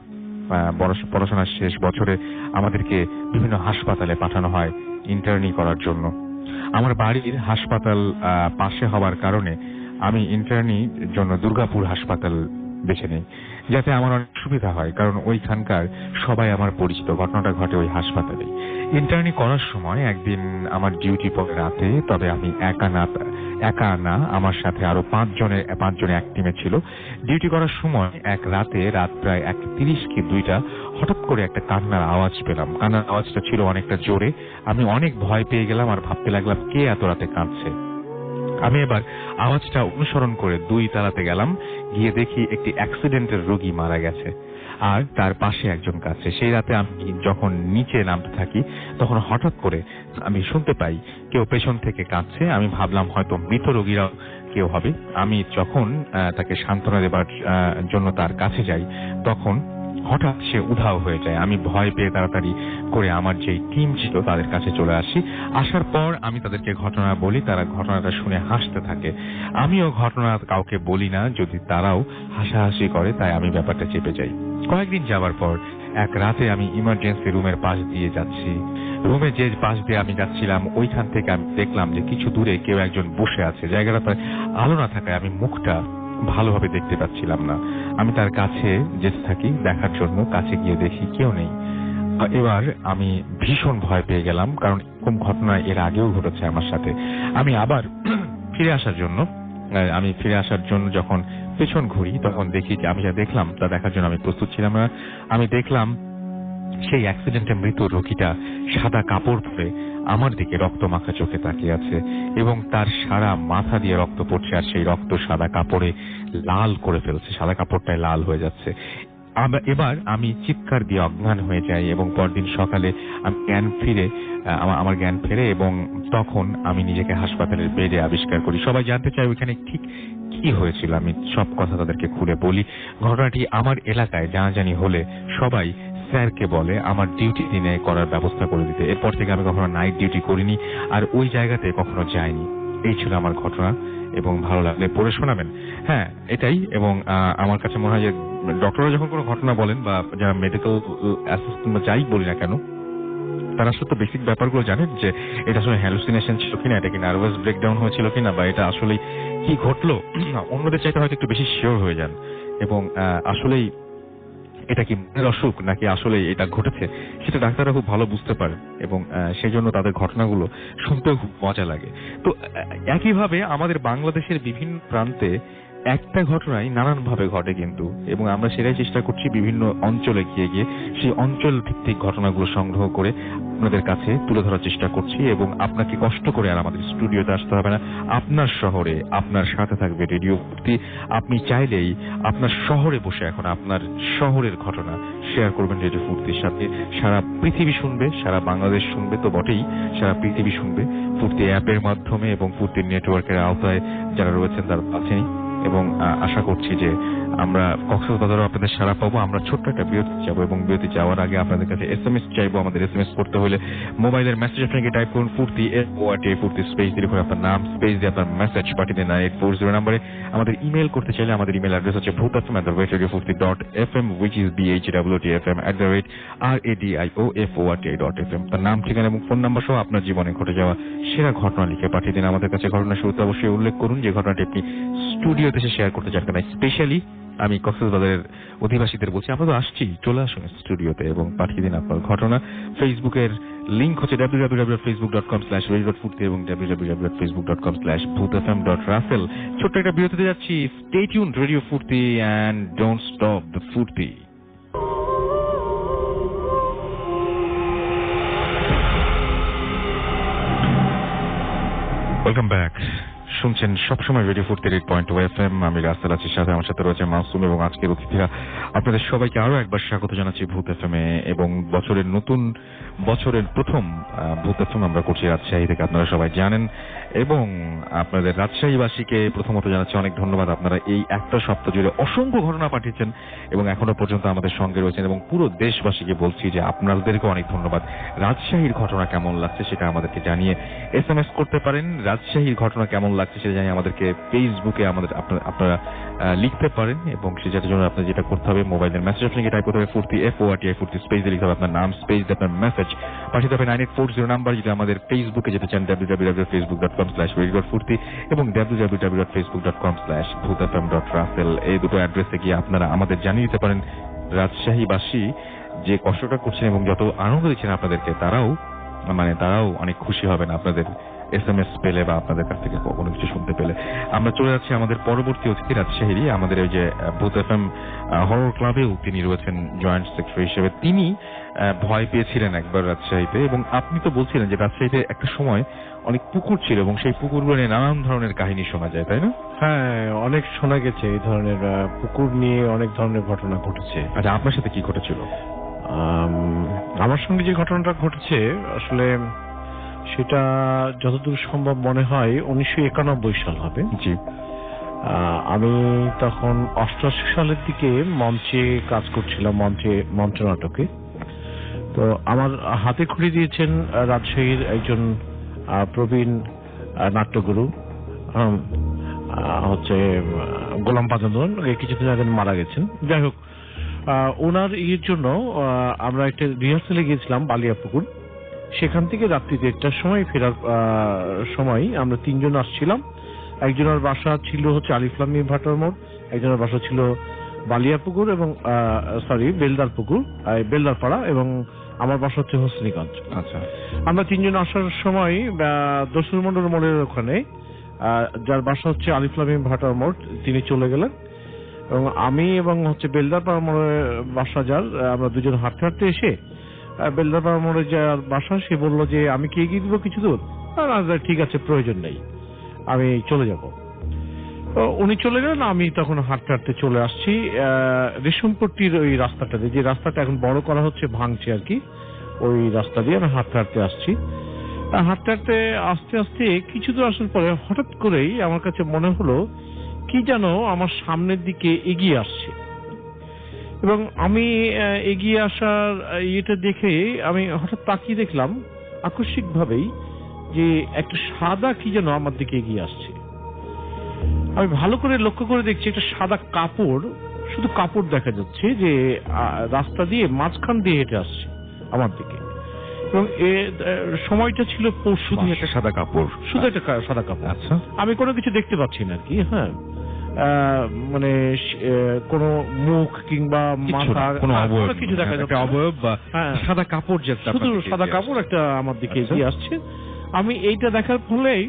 পড়াশোনার শেষ বছরে আমাদেরকে বিভিন্ন হাসপাতালে পাঠানো হয় ইন্টার্নি করার জন্য। আমার বাড়ির হাসপাতাল পাশে হওয়ার কারণে আমি ইন্টার্নির জন্য দুর্গাপুর হাসপাতাল বেছে নেই, যাতে আমার অনেক সুবিধা হয়, কারণ ওইখানকার সবাই আমার পরিচিত। ঘটনাটা ঘটে ওই হাসপাতালে। ইন্টার্নি করার সময় একদিন আমার ডিউটি পড়ে রাতে, তবে আমি একা না, আমার সাথে আরো 5 জনে এক টিমে ছিল। ডিউটি করার সময় রাত প্রায় 1:30 কি 2টা হঠাৎ করে একটা কান্নার আওয়াজ পেলাম। কান্নার আওয়াজটা ছিল অনেকটা জোরে। আমি অনেক ভয় পেয়ে গেলাম আর ভাবতে লাগলাম কে এত রাতে কাঁদছে। আমি এবার আওয়াজটা অনুসরণ করে 2 তালাতে গেলাম। গিয়ে দেখি একটি অ্যাক্সিডেন্টের রোগী মারা গেছে আর তার পাশে একজন কাছে। সেই রাতে আমি যখন নিচে নামতে থাকি তখন হঠাৎ করে আমি শুনতে পাই কেউ পেছন থেকে কাঁদছে। আমি ভাবলাম হয়তো মৃত রোগীরাও কেউ হবে। আমি যখন তাকে সান্ত্বনা দেবার জন্য তার কাছে যাই, তখন হঠাৎ সে উধাও হয়ে যায়। আমি ভয় পেয়ে তাড়াতাড়ি করে আমার যে টিম ছিল তাদের কাছে চলে আসি। আসার পর আমি তাদেরকে ঘটনা বলি। তারা ঘটনাটা শুনে হাসতে থাকে। আমিও ঘটনা কাউকে বলি না, যদি তারাও হাসাহাসি করে, তাই আমি ব্যাপারটা চেপে যাই। কয়েকদিন যাবার পর এক রাতে আমি ইমার্জেন্সি রুমের পাশ দিয়ে যাচ্ছি। রুমে যে পাশ দিয়ে আমি যাচ্ছিলাম, ওইখান থেকে আমি দেখলাম যে কিছু দূরে কেউ একজন বসে আছে। জায়গাটা আলো না থাকায় আমি মুখটা ভালোভাবে দেখতে পাচ্ছিলাম না। আমি তার কাছে যেতে থাকি দেখার জন্য। কাছে গিয়ে দেখি কেউ নেই। এবার আমি ভীষণ ভয় পেয়ে গেলাম, কারণ এরকম ঘটনা এর আগেও ঘটেছে আমার সাথে। আমি আবার ফিরে আসার জন্য যখন পেছন ঘুরি, তখন দেখি যে আমি যা দেখলাম তা দেখার জন্য আমি প্রস্তুত ছিলাম না। আমি দেখলাম সেই অ্যাক্সিডেন্টে মৃত রোগীটা সাদা কাপড় পরে আমার দিকে রক্ত মাখা চোখে তাকিয়ে আছে, এবং তার সারা মাথা দিয়ে রক্ত পড়ছে, আর সেই রক্ত সাদা কাপড়ে লাল করে ফেলছে, সাদা কাপড়টায় লাল হয়ে যাচ্ছে। এবার আমি চিৎকার দিয়ে অজ্ঞান হয়ে যাই, এবং পরদিন সকালে আমার জ্ঞান ফেরে, এবং তখন আমি নিজেকে হাসপাতালের বেডে আবিষ্কার করি। সবাই জানতে চায় ওইখানে ঠিক কি হয়েছিল। আমি সব কথা তাদেরকে খুলে বলি। ঘটনাটি আমার এলাকায় জানাজানি হলে সবাই স্যারকে বলে আমার ডিউটি দিনে করার ব্যবস্থা করে দিতে। এরপর থেকে আমি কখনো নাইট ডিউটি করিনি, আর ওই জায়গাতে কখনো যাইনি। এই ছিল আমার ঘটনা, এবং ভালো লাগলে পড়ে শোনাবেন। হ্যাঁ, এটাই। এবং আমার কাছে মনে হয় যে ডক্টররা যখন কোনো ঘটনা বলেন, বা যারা মেডিকেল অ্যাসিস্ট্যান্ট বা যাই বলি না কেন, তারা আসলে তো বেসিক ব্যাপারগুলো জানেন যে এটা আসলে হ্যালুসিনেশন ছিল কিনা, এটা কি নার্ভাস ব্রেকডাউন হয়েছিল কিনা, বা এটা আসলে কি ঘটলো। অন্যদের চাইতে হয়তো একটু বেশি শিওর হয়ে যান এবং আসলেই এটা কি মনের অসুখ নাকি আসলে এটা ঘটেছে সেটা ডাক্তাররা খুব ভালো বুঝতে পারেন এবং সেই জন্য তাদের ঘটনাগুলো শুনতেও খুব মজা লাগে। তো একইভাবে আমাদের বাংলাদেশের বিভিন্ন প্রান্তে একটা ঘটনাই নানানভাবে ঘটে কিন্তু, এবং আমরা সেটাই চেষ্টা করছি বিভিন্ন অঞ্চলে গিয়ে গিয়ে সেই অঞ্চল ভিত্তিক ঘটনাগুলো সংগ্রহ করে আপনাদের কাছে তুলে ধরার চেষ্টা করছি। এবং আপনাকে কষ্ট করে আর আমাদের স্টুডিওতে আসতে হবে না, আপনার শহরে আপনার সাথে থাকবে রেডিও ফুর্তি। আপনি চাইলেই আপনার শহরে বসে এখন আপনার শহরের ঘটনা শেয়ার করবেন রেডিও ফুর্তির সাথে। সারা পৃথিবী শুনবে, সারা বাংলাদেশ শুনবে তো বটেই, সারা পৃথিবী শুনবে ফুর্তি অ্যাপের মাধ্যমে এবং ফুর্তির নেটওয়ার্কের আওতায় যারা রয়েছেন তারা আছেন। এবং আশা করছি যে আমরা কক্সবাজারও আপনাদের সারা পাবো। আমরা ছোট্ট একটা বিরতি যাবো এবং বিরতি যাওয়ার আগে আপনাদের কাছে SMS চাইবো। আমাদের SMS করতে হলে মোবাইলের মেসেজ আপনাকে টাইপ করুন ফুর্তি FORTI ফুর্তি স্পেস দিয়ে লিখুন আপনার নাম, স্পেস দিয়ে আপনার মেসেজ পাঠিয়ে দেন 9840 নম্বরে। আমাদের ইমেল করতে চাইলে আমাদের ইমেল অ্যাড্রেস হচ্ছে bhutfm@radiofurti.fm which is bhwtfm@radioforti.fm। তার নাম, ঠিকানা এবং ফোন নাম্বার সহ আপনার জীবনে ঘটে যাওয়া সেরা ঘটনা লিখে পাঠিয়ে দিন আমাদের কাছে। ঘটনা শুরুতে অবশ্যই উল্লেখ করুন যে ঘটনাটি আপনি স্টুডিওতে এসে শেয়ার করতে চান কিনা। স্পেশালি আমি কক্সবাজারের অধিবাসীদের বলছি, আমরা তো আসছি, চলে আসুন স্টুডিওতে এবং পাঠিয়ে দিন আপনার ঘটনা। ফেসবুকের লিংক হচ্ছে www.facebook.com/radio.furti এবং www.facebook.com/bhutfm.russell। ছোট্ট একটা বিরতিতে যাচ্ছি। স্টে টিউনড, রেডিও ফুর্তি এন্ড ডোন্ট স্টপ দ্য ফুর্তি। Welcome back. শুনছেন সবসময় রেডিও ফুর্তির 8.2 FM। আমি রাসেল আছি, সাথে আমার সাথে রয়েছে মাসুম এবং আজকের অতিথিরা। আপনাদের সবাইকে আরো একবার স্বাগত জানাচ্ছি ভূত এফএমে এবং বছরের প্রথম ভূত এফএম আমরা করছি রাজশাহী থেকে, আপনারা সবাই জানেন। এবং আপনাদের রাজশাহীবাসীকে প্রথমত জানাচ্ছি অনেক ধন্যবাদ। আপনারা এই একটা সপ্তাহ জুড়ে অসংখ্য ঘটনা পাঠিয়েছেন এবং এখনো পর্যন্ত আমাদের সঙ্গে রয়েছেন, এবং পুরো দেশবাসীকে বলছি যে আপনাদেরকে অনেক ধন্যবাদ। রাজশাহীর ঘটনা কেমন লাগছে সেটা আমাদেরকে জানিয়ে SMS করতে পারেন। রাজশাহীর ঘটনা কেমন লাগছে সেটা জানিয়ে আমাদেরকে ফেসবুকে আপনারা লিখতে পারেন, এবং সেটার জন্য আপনার যেটা করতে হবে মোবাইলের মেসেজ অপশনে টাইপ করতে হবে ফুর্তি FORTI ফুর্তি স্পেস দিয়ে লিখতে হবে আপনার নাম, স্পেস দিয়ে আপনার মেসেজ পাঠিয়ে দেবেন 9840 নাম্বার। যদি আমাদের ফেসবুকে যেতে চান www.facebook.com/radio.furti এবং www.facebook.com/bhutfm.russell এই দুটো অ্যাড্রেসে গিয়ে আপনারা আমাদের জানিয়ে দিতে পারেন রাজশাহীবাসী যে কষ্টটা করছেন এবং যত আনন্দ দিচ্ছেন আপনাদেরকে, তারাও অনেক খুশি হবেন আপনাদের SMS পেলে বা আপনাদের কাছ থেকে কোনো কিছু শুনতে পেলে। আমরা চলে যাচ্ছি আমাদের পরবর্তী অতিথি রাজশাহীরই, আমাদের ওই যে ভূত এফএম হরর ক্লাবেও তিনি রয়েছেন জয়েন্ট সেক্রেটারি হিসেবে। তিনি ভয় পেয়েছিলেন একবার রাজশাহীতে, এবং আপনি তো বলছিলেন যে রাজশাহীতে একটা সময় অনেক পুকুর ছিল এবং সেই পুকুরগুলো নিয়ে নানান ধরনের কাহিনী শোনা যায়, তাই না? হ্যাঁ, অনেক শোনা গেছে এই ধরনের পুকুর নিয়ে অনেক ধরনের ঘটনা ঘটেছে। আচ্ছা, আপনার সাথে কি ঘটেছিল? আমার সঙ্গে যে ঘটনাটা ঘটেছে আসলে সেটা যতদূর সম্ভব মনে হয় 1991 সাল হবে। জি। আমি তখন 88 সালের দিকে মঞ্চে কাজ করছিলাম, মঞ্চনাটকে। তো আমার হাতে খড়ি দিয়েছেন রাজশাহীর একজন প্রবীণ নাট্যগুরু, হচ্ছে গোলাম পাজান্দন, কিছুদিন আগে মারা গেছেন। যাই হোক, ওনার ইয়ের জন্য আমরা একটা রিহার্সালে গিয়েছিলাম বালিয়াপুকুর। সেখান থেকে রাত্রি 1টার সময় ফেরার সময় আমরা 3 জন আসছিলাম। একজনের বাসা ছিল হচ্ছে আলিফলামি ভাটার মোড়, একজনের বাসা ছিল বালিয়াপুকুর এবং বেলদারপাড়া, এবং আমার বাসা হচ্ছে হোসনিগঞ্জ। আচ্ছা, আমরা 3 জন আসার সময় দসুর মন্ডল মোড়ের ওখানে যার বাসা হচ্ছে আলিফলামি ভাটার মোড়, তিনি চলে গেলেন, এবং আমি এবং হচ্ছে বেলদারপাড়া মোড়ের বাসা যার, আমরা দুজন হাঁটতে হাঁটতে এসে বেলদারপাড়া মোড়ে যার বাসা, সে বললো যে আমি কি এগিয়ে দিব কিছু দূর? ঠিক আছে, প্রয়োজন নেই, আমি চলে যাব। উনি চলে গেলেন, আমি তখন হাঁটতে হাঁটতে চলে আসছি রেশমপট্টির ওই রাস্তাটাতে, যে রাস্তাটা এখন বড় করা হচ্ছে, ভাঙছে আর কি, ওই রাস্তা দিয়ে আমি হাঁটতে হাঁটতে আসছি। হাঁটতে হাঁটতে আস্তে আস্তে কিছু দূর আসার পরে হঠাৎ করেই আমার কাছে মনে হলো কি যেন আমার সামনের দিকে এগিয়ে আসছে, এবং আমি এগিয়ে আসার ইয়েটা দেখে আমি হঠাৎ তাকিয়ে দেখলাম আকস্মিক ভাবেই যে একটা সাদা কি যেন আমার দিকে এগিয়ে আসছে। আমি ভালো করে লক্ষ্য করে দেখছি একটা সাদা কাপড়, শুধু কাপড় দেখা যাচ্ছে, যে রাস্তা দিয়ে মাঝখান দিয়ে হেঁটে আসছে আমার দিকে, এবং সময়টা ছিল পৌষ শুধু মাস। একটা সাদা কাপড়, শুধু একটা সাদা কাপড়। আচ্ছা, আমি কোনো কিছু দেখতে পাচ্ছি না আর কি। হ্যাঁ, মানে কোনো মুখ কিংবা মাথা, কোনো অবয়ব, কিছু দেখা যাচ্ছে না। অবয়ব বা সাদা কাপড়, যে শুধু সাদা কাপড় একটা আমার দিকে এগিয়ে আসছে। আমি এইটা দেখার ফলেই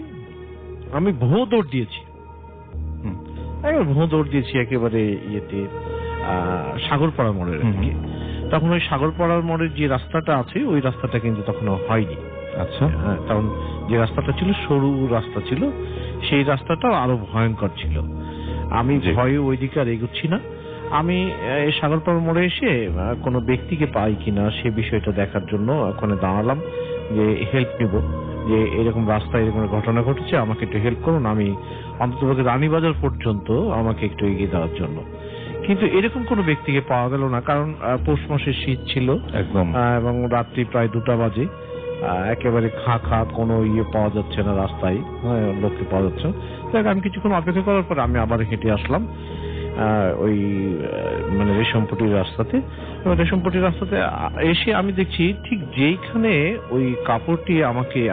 আমি ভোঁ দৌড় দিয়েছি, ভোঁ দৌড় দিয়েছি একেবারে ইয়েতে সাগরপাড়া মোড়ের দিকে। তখন ওই সাগরপাড়ার মোড়ের যে রাস্তাটা আছে ওই রাস্তাটা কিন্তু তখন হয়নি। আচ্ছা, হ্যাঁ, কারণ যে রাস্তাটা ছিল সরু রাস্তা ছিল, সেই রাস্তাটাও আরো ভয়ঙ্কর ছিল। আমি ভয়ে ওই দিকে আর এগোচ্ছি না। আমি সাগরপাড়া মোড়ে এসে কোনো ব্যক্তিকে পাই কিনা সে বিষয়টা দেখার জন্য ওখানে দাঁড়ালাম, যে হেল্প নেব, যে এরকম রাস্তায় এরকম ঘটনা ঘটেছে, আমাকে একটু হেল্প করুন, আমি অন্তত রানীবাজার পর্যন্ত আমাকে একটু এগিয়ে দেওয়ার জন্য। কিন্তু এরকম কোনো ব্যক্তিকে পাওয়া গেল না, কারণ পৌষ মাসের শীত ছিল একদম, এবং রাত্রি প্রায় 2টা বাজে। একেবারে খা কোনো পাওয়া যাচ্ছে না রাস্তায়, লোককে পাওয়া যাচ্ছে না। আমি কিছুক্ষণ অপেক্ষা করার পর আমি আবার হেঁটে আসলাম ওই মানে রেশমপট্টির রাস্তাতে। রেশমপট্টির রাস্তাতে এসে আমি দেখছি ঠিক যেইখানে ওই কাপড়টি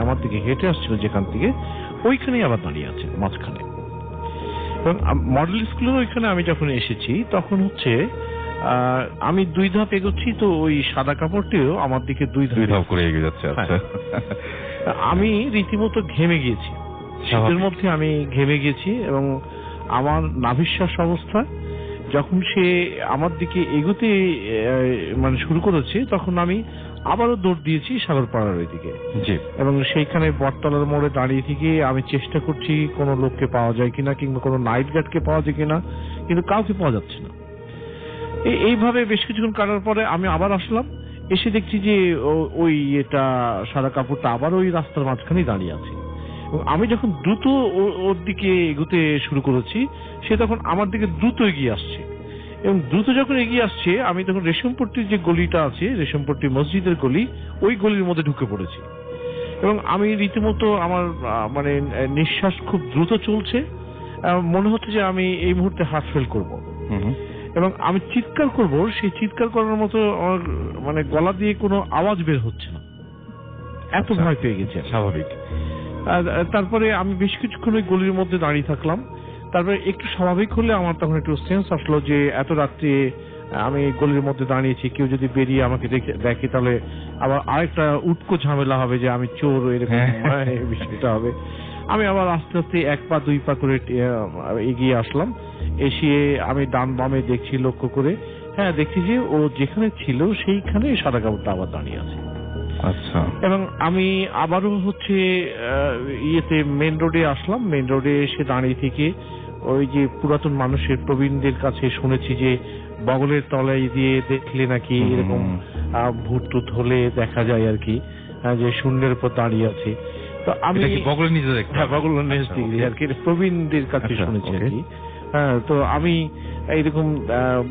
আমার দিকে হেঁটে আসছিল যেখান থেকে, ওইখানেই আবার দাঁড়িয়ে আছে মাঝখানে। এবং মডেল স্কুলের ওইখানে আমি যখন এসেছি তখন হচ্ছে আমি 2 ধাপ এগোচ্ছি, তো ওই সাদা কাপড়টিও আমার দিকে 2 ধাপ করে এগিয়ে যাচ্ছে। আচ্ছা, আমি রীতিমতো ঘেমে গিয়েছি, শীতের মধ্যে আমি ঘেমে গেছি। এবং আমার নাভিশ্বাস অবস্থা যখন সে আমার দিকে এগোতে মানে শুরু করেছে, তখন আমি আবারও দৌড় দিয়েছি সাগরপাড়ার ওইদিকে। এবং সেইখানে বটতলার মোড়ে দাঁড়িয়ে থেকে আমি চেষ্টা করছি কোনো লোককে পাওয়া যায় কিনা, কিংবা কোনো নাইট গার্ডকে পাওয়া যায় কিনা, কিন্তু কাউকে পাওয়া যাচ্ছে না। এইভাবে বেশ কিছুক্ষণ কাটার পরে আমি আবার আসলাম, এসে দেখছি যে ওই এটা সাদা কাপড়টা আবার ওই রাস্তার মাঝখানেই দাঁড়িয়ে আছে। এবং আমি যখন দ্রুত ওর দিকে এগোতে শুরু করেছি, সে তখন আমার দিকে দ্রুত এগিয়ে আসছে। এবং দ্রুত যখন এগিয়ে আসছে, আমি তখন রেশমপট্টির যে গলিটা আছে, রেশমপট্টি মসজিদের গলি, ওই গলির মধ্যে ঢুকে পড়েছি। এবং আমি রীতিমতো আমার মানে নিঃশ্বাস খুব দ্রুত চলছে, মনে হচ্ছে যে আমি এই মুহূর্তে হার্ট ফেল করব। এবং আমি চিৎকার করব, সেই চিৎকার করার মতো মানে গলা দিয়ে কোনো আওয়াজ বের হচ্ছে না, এত ভয় পেয়ে গেছে। স্বাভাবিক। তারপরে আমি বেশ কিছুক্ষণ ওই গলির মধ্যে দাঁড়িয়ে থাকলাম। তারপরে একটু স্বাভাবিক হলে আমার তখন একটু সেন্স আসলো যে এত রাত্রে আমি গলির মধ্যে দাঁড়িয়েছি, কেউ যদি বেরিয়ে আমাকে দেখে তাহলে আবার আরেকটা উটকো ঝামেলা হবে যে আমি চোর, এরকম বিষয়টা হবে। আমি আবার আস্তে আস্তে 1 পা 2 পা করে এগিয়ে আসলাম। এসে আমি ডান বামে দেখছি লক্ষ্য করে, হ্যাঁ দেখছি যে ও যেখানে ছিল সেইখানে সাদা কাপড়টা আবার দাঁড়িয়ে আছে। আচ্ছা। এবং আমি আবারও হচ্ছে ইয়েতে মেন রোডে আসলাম। মেন রোডে এসে দাঁড়িয়ে থেকে ওই যে পুরাতন মানুষের প্রবীণদের কাছে শুনেছি যে বগলের তলায় দিয়ে দেখলে নাকি এরকম ভূত টুত হলে দেখা যায় আর কি, যে শূন্যের উপর দাঁড়িয়ে আছে। তো আমি বগলের নিচে দেখি, হ্যাঁ বগলের নিচে দেখি আর কি, প্রবীণদের কাছে শুনেছি আর কি। হ্যাঁ, তো আমি এইরকম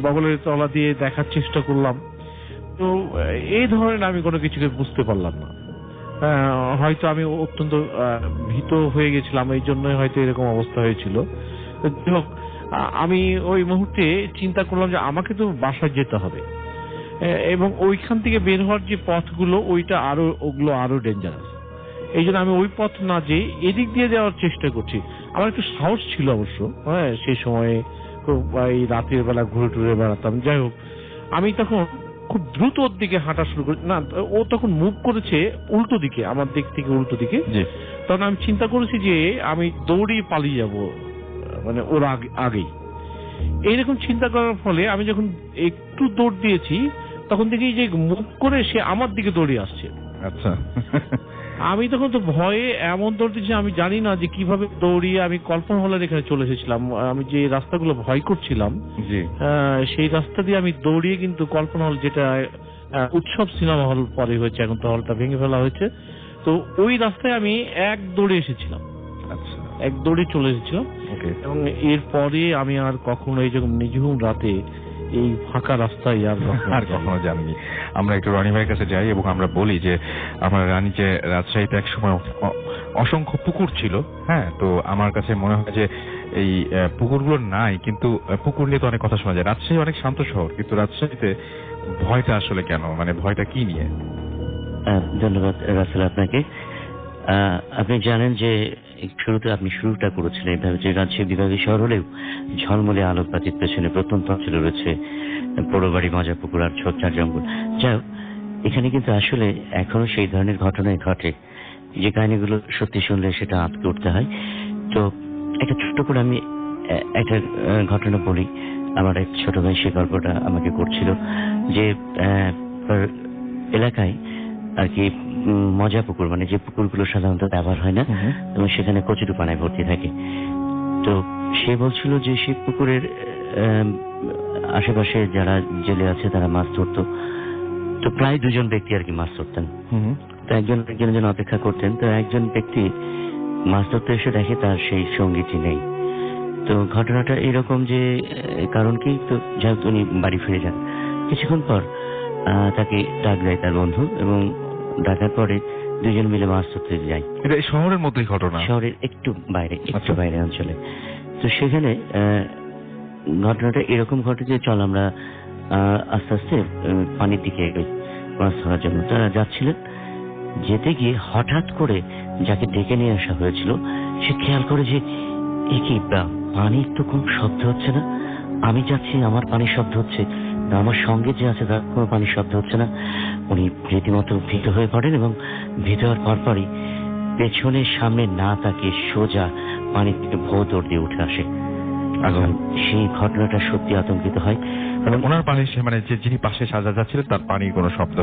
বগলের তলা দিয়ে দেখার চেষ্টা করলাম। তো এই ধরনের আমি কোনো কিছুকে বুঝতে পারলাম না। হয়তো আমি অত্যন্ত ভীত হয়ে গেছিলাম, এই জন্যই হয়তো এরকম অবস্থা হয়েছিল। আমি ওই মুহূর্তে চিন্তা করলাম যে আমাকে তো বাসায় যেতে হবে, এবং ওইখান থেকে বের হওয়ার যে পথগুলো ওগুলো আরো ডেঞ্জারাস। এই জন্য আমি ওই পথ না যেয়ে এদিক দিয়ে যাওয়ার চেষ্টা করছি। আমার একটু সাহস ছিল অবশ্য, হ্যাঁ সেই সময়ে এই রাতের বেলা ঘুরে টুরে বেড়াতাম। যাই হোক, আমি তখন খুব দ্রুত ওর দিকে হাঁটা শুরু করি। না, ও তখন মুভ করেছে উল্টো দিকে, আমার দিক থেকে উল্টো দিকে। তখন আমি চিন্তা করেছি যে আমি দৌড়িয়ে পালিয়ে যাব, মানে ওর আগেই। এইরকম চিন্তা করার ফলে আমি যখন একটু দৌড় দিয়েছি, তখন দেখি যে মুভ করে সে আমার দিকে দৌড়িয়ে আসছে। আচ্ছা। আমি তখন তো ভয়ে এমন দৌড় দিয়েছি, আমি জানি না যে কিভাবে দৌড়িয়ে আমি কল্পনা হলের এখানে চলে এসেছিলাম। আমি যে রাস্তাগুলো ভয় করছিলাম সেই রাস্তা দিয়ে আমি দৌড়িয়ে কিন্তু কল্পনা হল, যেটা উৎসব সিনেমা হল পরে হয়েছে, এখন তো হলটা ভেঙে ফেলা হয়েছে, তো ওই রাস্তায় আমি এক দৌড়ে এসেছিলাম। আচ্ছা, এক দৌড়ে চলে এসেছিলাম। এবং এরপরে আমি আর কখনো এই যখন নিঝুম রাতে এই ফাঁকা রাস্তায় আর কখনো যাননি। আমরা একটু রনি ভাইয়ের কাছে যাই এবং আমরা বলি যে আমার রানী, যে রাজশাহীতে এক সময় অসংখ্য পুকুর ছিল, হ্যাঁ, তো আমার কাছে মনে হয় যে এই পুকুরগুলো নাই, কিন্তু পুকুর নিয়ে তো অনেক কথা শোনা যায়। রাজশাহী অনেক শান্ত শহর, কিন্তু রাজশাহীতে ভয়টা আসলে কেন, মানে ভয়টা কি নিয়ে? ধন্যবাদ রাসেল আপনাকে। আপনি জানেন যে শুরুতে আপনি শুরুটা করেছিলেন এইভাবে যে রাজশাহী বিভাগীয় শহর হলেও ঝলমলে আলোকবাতির পেছনে প্রত্যন্ত অঞ্চলে রয়েছে পোড়োবাড়ি, মজাপুকুর আর ছোটচার জঙ্গল। যাই হোক, এখানে কিন্তু আসলে এখনো সেই ধরনের ঘটনাই ঘটে, যে কাহিনীগুলো সত্যি শুনলে সেটা আঁতকে উঠতে হয়। তো একটা ছোট্ট করে আমি একটা ঘটনা বলি। আমার এক ছোট ভাই সে গল্পটা আমাকে করছিল যে এলাকায় আর কি মজা পুকুর, মানে যে পুকুরগুলো সাধারণত ব্যবহার হয় না এবং সেখানে কচুরিপানায় ভর্তি থাকে। তো সে বলছিল যে সেই পুকুরের আশেপাশে যারা জেলে আছে তারা মাছ ধরতো। তো প্রায় 2 জন ব্যক্তি আর কি মাছ ধরতেন। তো একজনের জন্য অপেক্ষা করতেন। তো একজন ব্যক্তি মাছ ধরতে এসে দেখে তার সেই সঙ্গীটি নেই। তো ঘটনাটা এরকম যে কারণ কি, তো যাই উনি বাড়ি ফিরে যান। কিছুক্ষণ পর তাকে ডাক দেয় তার বন্ধু এবং ডাকার পরে 2 জন মিলে মাছ ধরতে যায়। এটা শহরের মধ্যেই ঘটনা? শহরের একটু বাইরে অঞ্চলে। তো সেখানে ঘটনাটা এরকম ঘটে যে চল আমরা আস্তে আস্তে পানির দিকে এগোই মাছ ধরার জন্য। তারা যাচ্ছিলেন, যেতে গিয়ে হঠাৎ করে যাকে ডেকে নিয়ে আসা হয়েছিল সে খেয়াল করে যে এ কি, পানির তো কোনো শব্দ হচ্ছে না, আমি যাচ্ছি আমার পানির শব্দ হচ্ছে, আমার সঙ্গে যে আছে তার কোনো পানির শব্দ হচ্ছে না। উনি রীতিমতো ভীত হয়ে পড়েন এবং ভীত হওয়ার পরপরই পেছনে সামনে না তাকিয়ে সোজা পানির থেকে ভৌ দৌড় দিয়ে উঠে আসে। সেই ঘটনাটা সত্যি আতঙ্কিত হয়। মানে ওনার পানি, মানে যে যিনি পাশে সাজা যাচ্ছিলেন তার পানির কোনো শব্দ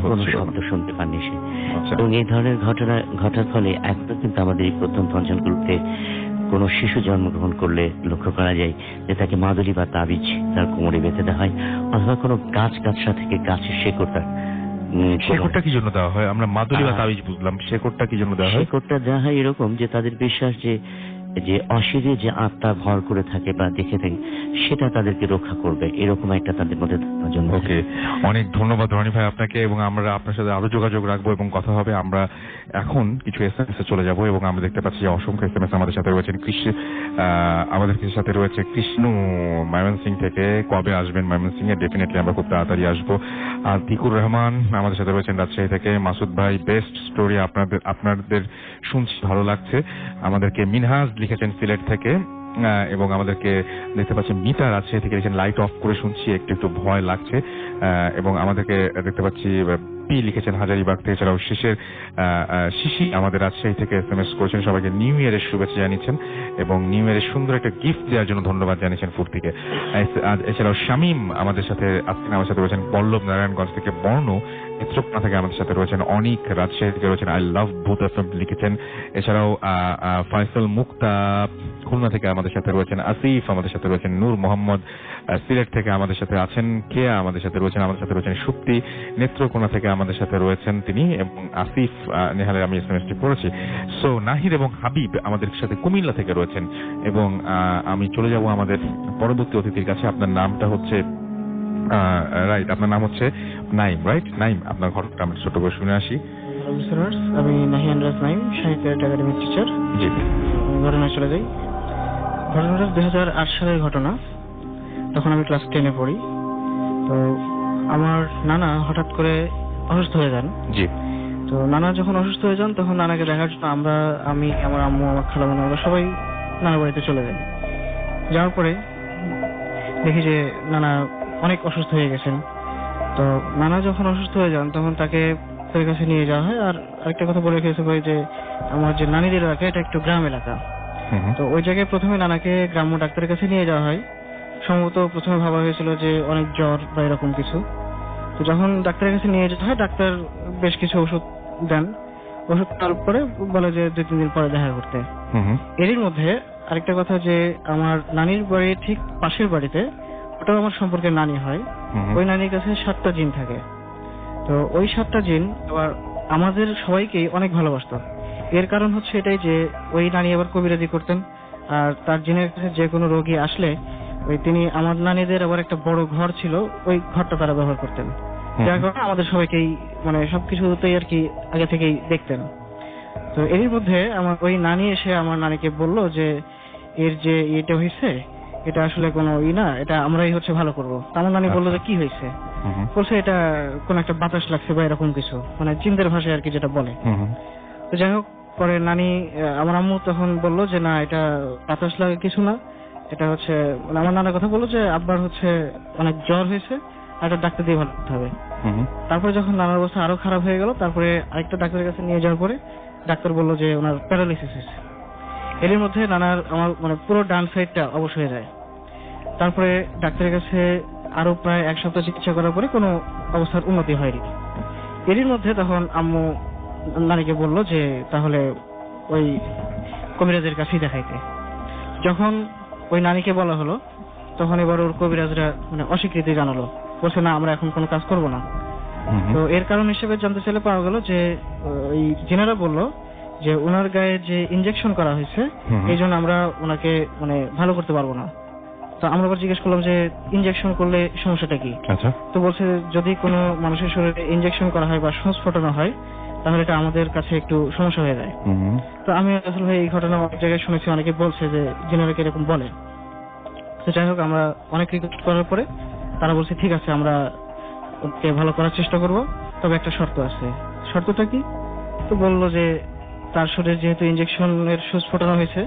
শুনতে পাননি সে। এবং এই ধরনের ঘটনা ঘটার ফলে এখন কিন্তু আমাদের এই প্রত্যন্ত অঞ্চলগুলোতে কোনো শিশু জন্মগ্রহণ করলে লক্ষ্য করা যায় যে তাকে মাদুলি বা তাবিজ তার কোমরে বেঁধে দেওয়া হয়, অথবা কোনো গাছগাছড়া থেকে গাছের শেকড়টা কি জন্য দেওয়া হয়? আমরা মাদুলি বা তাবিজ বুঝলাম, শেকড়টা কি জন্য দেওয়া হয়? শেকড়টা দেওয়া হয় এরকম যে তাদের বিশ্বাস যে অশিরে যে আত্মা ভর করে থাকে বা দেখে থাকে সেটা তাদেরকে রক্ষা করবে, এরকম একটা তাদের মধ্যে জন্য। ওকে, অনেক ধন্যবাদ রনি ভাই আপনাকে, এবং আমরা আপনার সাথে আরো যোগাযোগ রাখবো এবং কথা হবে। আমরা এখন কিছু SMS এ চলে যাব এবং আমরা দেখতে পাচ্ছি যে অসংখ্য SMS আমাদের সাথে রয়েছেন। আমাদের সাথে রয়েছে কৃষ্ণ ময়মনসিং থেকে। কবে আসবেন ময়মনসিং এ? ডেফিনেটলি আমরা খুব তাড়াতাড়ি আসবো। আর তিকুর রহমান আমাদের সাথে রয়েছেন রাজশাহী থেকে। মাসুদ ভাই, বেস্ট স্টোরি, আপনাদের শুনছি, ভালো লাগছে। আমাদেরকে মিনহাজ লিখেছেন সিলেট থেকে, এবং আমাদেরকে দেখতে পাচ্ছি মিতা রাজশাহী থেকে লিখেছেন লাইট অফ করে শুনছি, একটু ভয় লাগছে। এবং আমাদেরকে দেখতে পাচ্ছি পি লিখেছেন হাজারীবাগ থেকে। এছাড়াও শিশি আমাদের রাজশাহী থেকে SMS করেছেন, সবাইকে নিউ ইয়ারের শুভেচ্ছা জানিয়েছেন এবং নিউ ইয়ারের সুন্দর একটা গিফট দেওয়ার জন্য ধন্যবাদ জানিয়েছেন ফুড থেকে। এছাড়াও শামীম আমাদের সাথে আজকে আমার সাথে রয়েছেন। পল্লব নারায়ণগঞ্জ থেকে, বর্ণ নেত্রকোনা থেকে আমাদের সাথে রয়েছেন। অনিক রাজশাহী থেকে রয়েছেন আই লাভ বুথ এফএম লিখেছেন। এছাড়াও ফয়সাল মুক্তা খুলনা থেকে আমাদের সাথে রয়েছেন। আসিফ আমাদের সাথে রয়েছেন। নূর মোহাম্মদ সিলেট থেকে আমাদের সাথে আছেন। কেয়া আমাদের সাথে রয়েছেন। আমাদের সাথে রয়েছেন সুপ্তি নেত্রকোনা থেকে আমাদের সাথে রয়েছেন তিনি, এবং আসিফ নেহালের আমি এসএমএসটি পড়েছি। সো নাহিদ এবং হাবিব আমাদের সাথে কুমিল্লা থেকে রয়েছেন। এবং আমি চলে যাব আমাদের পরবর্তী অতিথির কাছে। আপনার নামটা হচ্ছে রাইট, আপনার নাম হচ্ছে নাইম, রাইট? নাইম, আপনার ঘটনাটা আমরা ছোট করে শুনে আসি। আমি নাহিয়ান রাজ নাইম, সাহিত্য একাডেমির টিচার। জি, ঘটনা চলে যাই। ঘটনাটা 2008 সালের ঘটনা। তখন আমি ক্লাস 10-এ পড়ি। তো আমার নানা হঠাৎ করে অসুস্থ হয়ে যান। জি। তো নানা যখন অসুস্থ হয়ে যান তখন নানাকে দেখার জন্য আমি, আমার আম্মু, আমার খালামণি, আমরা সবাই নানার বাড়িতে চলে যাই। যাওয়ার পরে দেখি যে নানা অনেক অসুস্থ হয়ে গেছেন। তো নানা যখন অসুস্থ হয়ে যান তখন তাকে তার কাছে নিয়ে যাওয়া হয়। আর আরেকটা কথা বলে রেখেছে ভাই যে আমার যে নানিদের এলাকা এটা একটু গ্রাম এলাকা। তো ওই জায়গায় প্রথমে নানাকে গ্রাম্য ডাক্তারের কাছে নিয়ে যাওয়া হয়। সম্ভবত প্রথমে ভাবা হয়েছিল যে অনেক জ্বর বা এরকম কিছু। তো যখন ডাক্তারের কাছে নিয়ে যেতে হয়, ডাক্তার বেশ কিছু ওষুধ দেন। ওষুধ তারপরে বলে যে 2-3 দিন পরে দেখা করতে। এরই মধ্যে আরেকটা কথা যে আমার নানির বাড়ির ঠিক পাশের বাড়িতে, ওটাও আমার সম্পর্কে নানি হয়, ওই নানির কাছে 7টা জিন থাকে। তো ওই 7টা জিন আবার আমাদের সবাইকেই অনেক ভালোবাসতো। এর কারণ হচ্ছে এটাই যে ওই নানি আবার কবিরাজি করতেন, আর তার জিনের কাছে যে কোনো রোগী আসলে তিনি, আমার নানিদের আবার একটা বড় ঘর ছিল, ওই ঘরটা তারা ব্যবহার করতেন, যার কারণে আমাদের সবাইকেই মানে সবকিছুতেই আর কি আগে থেকেই দেখতেন। তো এরই মধ্যে আমার ওই নানি এসে আমার নানিকে বলল যে এর যে এটা হয়েছে এটা আসলে কোনো না, এটা আমরাই হচ্ছে ভালো করবো। আমার নানি বললো যে কি হয়েছে, বলছে এটা কোন একটা বাতাস লাগছে বা এরকম কিছু, মানে চিন্তার ভাষায় আর কি যেটা বলে। তো যাই হোক, পরে নানি আমার আম্মু তখন বললো যে না, এটা বাতাস লাগে কিছু না, এটা হচ্ছে মানে আমার নানার কথা বললো যে আব্বার হচ্ছে অনেক জ্বর হয়েছে, আর একটা ডাক্তার দিয়ে ভালো করতে হবে। তারপরে যখন নানার অবস্থা আরো খারাপ হয়ে গেল, তারপরে আরেকটা ডাক্তারের কাছে নিয়ে যাওয়ার পরে ডাক্তার বললো যে ওনার প্যারালাইসিস হয়েছে। এর মধ্যে নানার আমার মানে পুরো ডান সাইডটা অবশ হয়ে যায়। তারপরে ডাক্তারের কাছে আরো প্রায় 1 সপ্তাহ চিকিৎসা করার পরে কোনো অবস্থার উন্নতি হয়নি। এরই মধ্যে তখন আম্মু নানিকে বললো যে তাহলে ওই কবিরাজের কাছেই দেখাইতে। যখন ওই নানিকে বলা হলো, তখন এবার ওর কবিরাজরা মানে অস্বীকৃতি জানালো, বলছে না আমরা এখন কোনো কাজ করব না। তো এর কারণ হিসেবে জানতে চাইলে পাওয়া গেল যে ওই জিনারা বললো যে ওনার গায়ে যে ইনজেকশন করা হয়েছে এই জন্য আমরা ওনাকে মানে ভালো করতে পারবো না। তো আমরা আবার জিজ্ঞেস করলাম যে ইনজেকশন করলে সমস্যাটা কি? তো বলছে যদি কোনো মানুষের শরীরে ইনজেকশন করা হয় বা শ্বাস ফোটানো হয় তাহলে এটা আমাদের কাছে একটু সমস্যা হয়ে যায়। তো আমি আসলে এই ঘটনা অনেক জায়গায় শুনেছি, অনেকে বলছে যে জিনারা এরকম বলে। তো যাই হোক, আমরা অনেক রিকোয়েস্ট করার পরে তারা বলছে ঠিক আছে আমরা ওকে ভালো করার চেষ্টা করব, তবে একটা শর্ত আছে। শর্তটা কি? তো বললো যে তার শরীরে যেহেতু ইনজেকশনের সুচ ফোটানো হয়েছে,